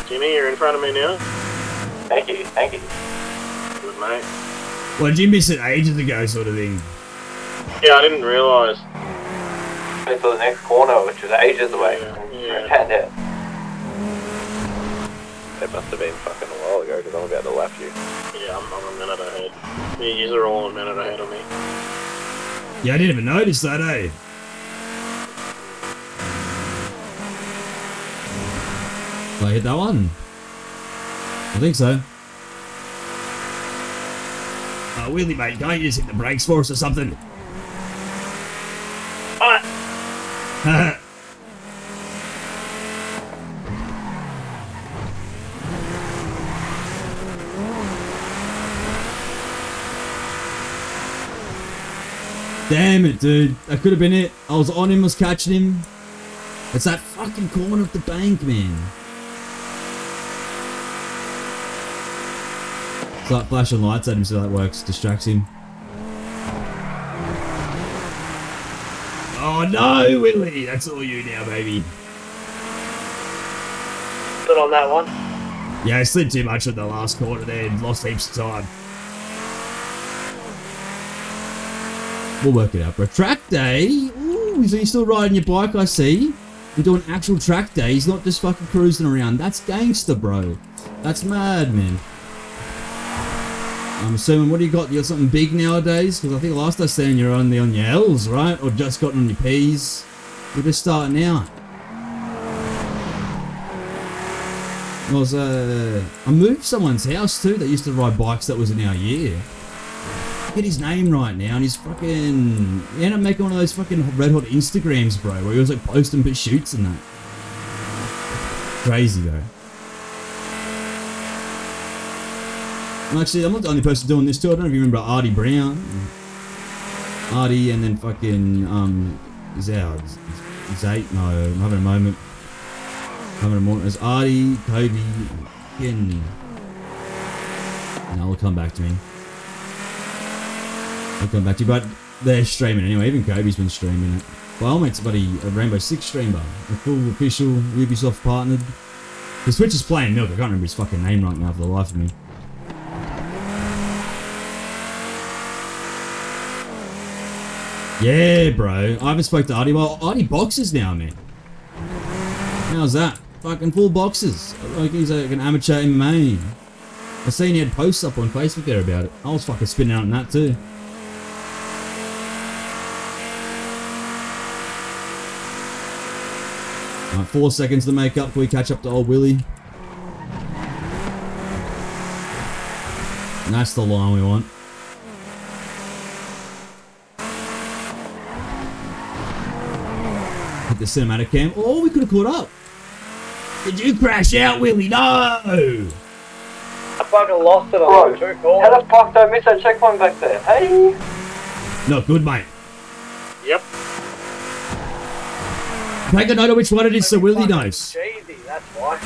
Jimmy, you're in front of me now. Thank you, thank you. Good, mate. Well, did you miss it ages ago, sort of thing? Yeah, I didn't realise. Went to the next corner, which was ages away. Yeah. And it. It must have been fucking a while ago because I'm about to lap you. Yeah, I'm a minute ahead. You are all a minute ahead of me. Yeah, I didn't even notice that, eh? Did I hit that one? I think so. Willie, mate, can't you just hit the brakes for us or something? Alright. Damn it, dude. That could have been it. I was on him, was catching him. It's that fucking corner of the bank, man. It's like flashing lights at him so that works. Distracts him. Oh no, Willie. That's all you now, baby. Good on that one. Yeah, I slid too much at the last quarter there and lost heaps of time. We'll work it out, bro. Track day? Ooh, so you're still riding your bike, I see. You're doing actual track days, not just fucking cruising around. That's gangster, bro. That's mad, man. I'm assuming, what do you got? You got something big nowadays? Because I think last I seen you're only on your L's, right? Or just gotten on your P's. We're just starting out. I moved someone's house too that used to ride bikes that was in our year. Get his name right now, and he's fucking... He ended up making one of those fucking red hot Instagrams, bro, where he was like posting bit shoots and that. Crazy, though. Actually, I'm not the only person doing this too. I don't know if you remember Artie Brown. Artie and then fucking, Zate. No, I'm having a moment. Having a moment. It's Artie, Kobe, fucking... No, it'll come back to me. I'll come back to you, but they're streaming anyway. Even Kobe's been streaming it. By all mates, buddy, a Rainbow Six streamer, a full official Ubisoft partnered. The Switch is playing Milk. I can't remember his fucking name right now for the life of me. Yeah, bro. I haven't spoke to Artie. Well, Artie boxes now, man. How's that? Fucking full boxes. Like he's like an amateur MMA. I seen he had posts up on Facebook there about it. I was fucking spinning out on that too. Alright, 4 seconds to make up before we catch up to old Willie. And that's the line we want. Hit the cinematic cam. Oh, we could have caught up. Did you crash out, Willie? No! I fucking lost it on the 2 corners. How the fuck did I miss that checkpoint back there? Hey! Not good, mate. Yep. Take a note of which one it is so Willie knows. Cheesy, that's why.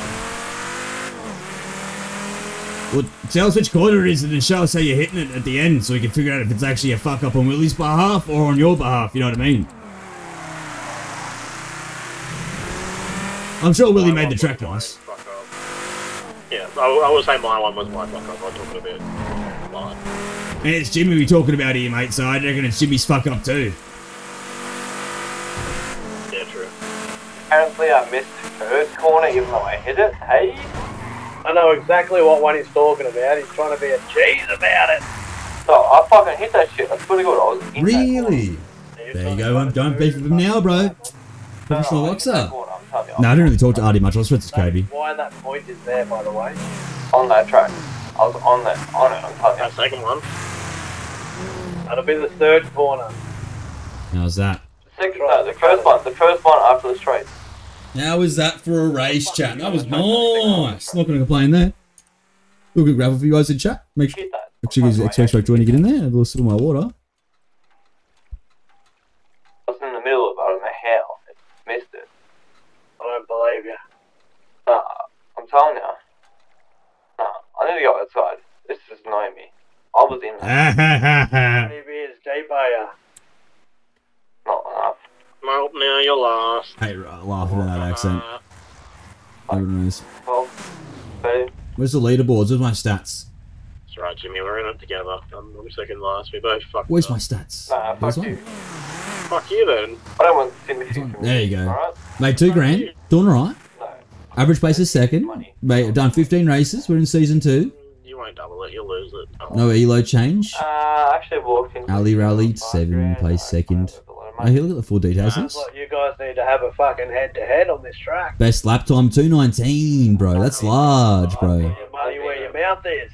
Well, tell us which corner it is and then show us how you're hitting it at the end so we can figure out if it's actually a fuck up on Willie's behalf or on your behalf, you know what I mean? I'm sure Willie made the track nice. Yeah, I would say my one was my fuck up. I'm talking about mine. And it's Jimmy we're talking about here, mate, so I reckon it's Jimmy's fuck up too. Yeah, true. Apparently I missed the first corner even though I hit it. Hey! I know exactly what one he's talking about. He's trying to be a cheese about it. So I fucking hit that shit. That's pretty good. I was in Really? There you go, don't beef with him now, bro. Professional boxer. No, I didn't really talk to Artie much. I was friends with Kobe. Why that point is there, by the way. On that track. I was on it. I'm telling you. That second one. That'll be the 3rd corner. How's that? The first one after the straight. How was that for a race, chat? That was nice. Not going to complain there. We'll get gravel for you guys in chat. Make sure you guys expect when you get in there. Have a little sip of my water. I was in the middle of it. I don't know how. I missed it. I don't believe you. I'm telling you. I need to go outside. This is annoying me. I was in there. How many beers deep are you? Not enough. Nope, now you're lost. Hey, laughing at that accent. Everyone knows. Well, babe. Where's the leaderboards? Where's my stats? That's right, Jimmy, we're in it together. I'm second last. We both fucked Where's up. my stats? Nah, There's fuck one. you. Fuck you then. I don't want sympathy from There you go. alright? Made 2 grand. Doing alright. Average pace is second. Mate, done 15 races. We're in season 2. You won't double it, you'll lose it. Oh. No elo change. Actually walked in. Ali rallied 7, placed second. Oh, here, look at the full details. Sounds like you guys need to have a fucking head-to-head on this track. Best lap time 2:19, bro. That's large, bro. Your money where your mouth is.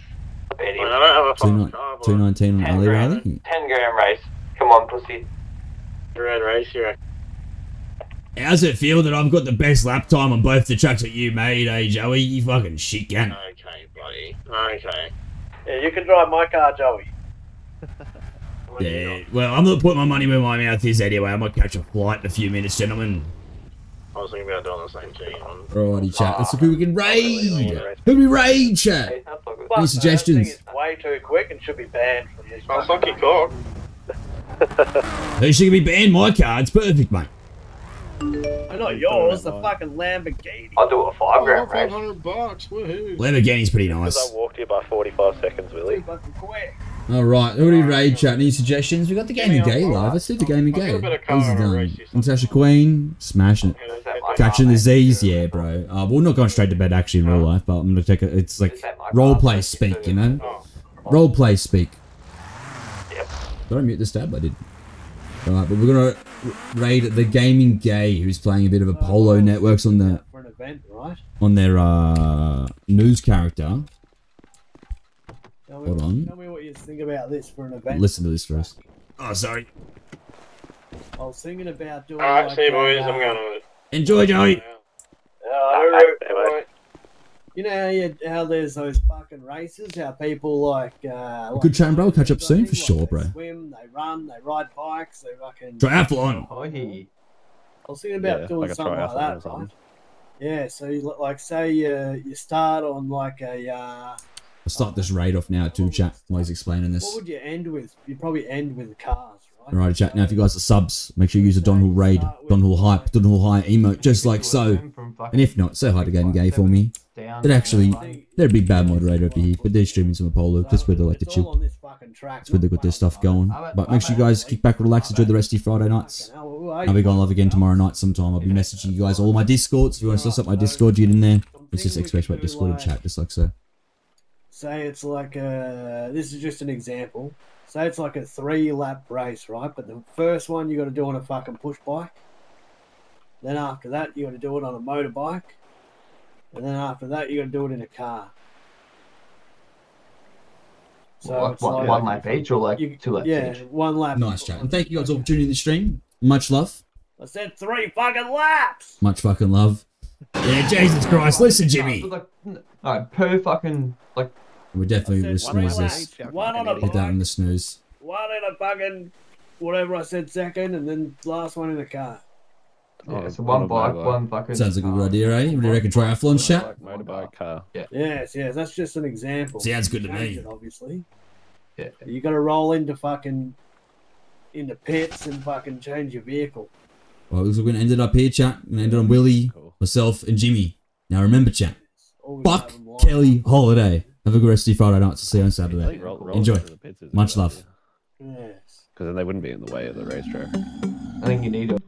I don't have a fucking car, 2:19 on Ali rally. 10 grand race. Come on, pussy. Red race here. How's it feel that I've got the best lap time on both the tracks that you made, eh, Joey? You fucking shit gun. Okay, buddy. Okay. Yeah, you can drive my car, Joey. Yeah, well, I'm not putting my money where my mouth is anyway. I might catch a flight in a few minutes, gentlemen. I was thinking about doing the same thing. Alrighty, chat. Let's look who we can raid. Who we raid, chat? Any suggestions? It's way too quick and should be banned from this. I'll suck your cock. Who should be banned? My car. It's perfect, mate. Oh, not yours, the fucking Lamborghini. I'll do a 5 grand race. $500, woohoo. Lamborghini's pretty nice. I walked here by 45 seconds, Willie. Fucking quick. Alright, who do we raid, chat? Any suggestions? We got the Gaming Gay live. Let's do the Gaming Gay. Easy done. Natasha Queen, smashing it. Catching the Z's, yeah, bro. We're not going straight to bed actually in real life, but I'm gonna take it. It's like roleplay speak, you know? Roleplay speak. Did I mute the stab? I did. Alright, but we're gonna raid the Gaming Gay, who's playing a bit of a Polo Networks on the For an event, right? on their news character. Hold on. Tell me what you think about this for an event. Listen to this first. Oh, sorry. I was thinking about doing. Alright, like see you boys, a, I'm going on it. Enjoy, Joey. You know how there's those fucking races, how people like. Good chatting, bro. We'll catch up soon for sure, bro. They swim, they run, they ride bikes, they fucking. Triathlon. I was thinking about doing like a something like triathlon that, or something. right? Yeah, so you, like say you start on like a. I'll start this raid off now too, chat, while he's explaining this. What would you end with? You'd probably end with cars, right? Alright, chat. Now, if you guys are subs, make sure you use the DonHul raid, DonHul hype, DonHul high emote, just like so. And if not, say hi to Gaming Gay for me. They're actually, they're a big bad moderator over here, but they're streaming some Apollo. That's where they like to chill. That's where they got their stuff going. But make sure you guys kick back, relax, enjoy the rest of your Friday nights. I'll be going live again tomorrow night sometime. I'll be messaging you guys all my Discords. If you want to set up my Discord, get in there. It's just express my Discord and chat, just like so. Say it's like this is just an example. Say it's like a 3-lap race, right? But the first one you got to do on a fucking push bike. Then after that, you got to do it on a motorbike. And then after that, you got to do it in a car. So it's like, one lap each or like 2 laps yeah, each? 1 lap. Nice chat. And thank you guys all for tuning in the stream. Much love. I said 3 fucking laps. Much fucking love. Yeah, Jesus Christ. Listen, Jimmy. Alright, per fucking, like... We're definitely going to snooze this. One on a Hit that bike, in the snooze. one in a fucking whatever I said second, and then last one in a car. Yeah, so one bike, one fucking... Sounds like a good idea, eh? What do you reckon? Triathlon chat? Motorbike, car. Yeah. Yes, that's just an example. Sounds good to Change me. it, obviously. Yeah. You got to roll into pits and fucking change your vehicle. Well, we're going to end it up here, chat. We're going to end it on Willie, myself, and Jimmy. Now remember, chat. Fuck Kelly Holiday. Have a good rest of your Friday night. See you on Saturday. Enjoy. Much love. Yes. Because then they wouldn't be in the way of the racetrack. I think you need it.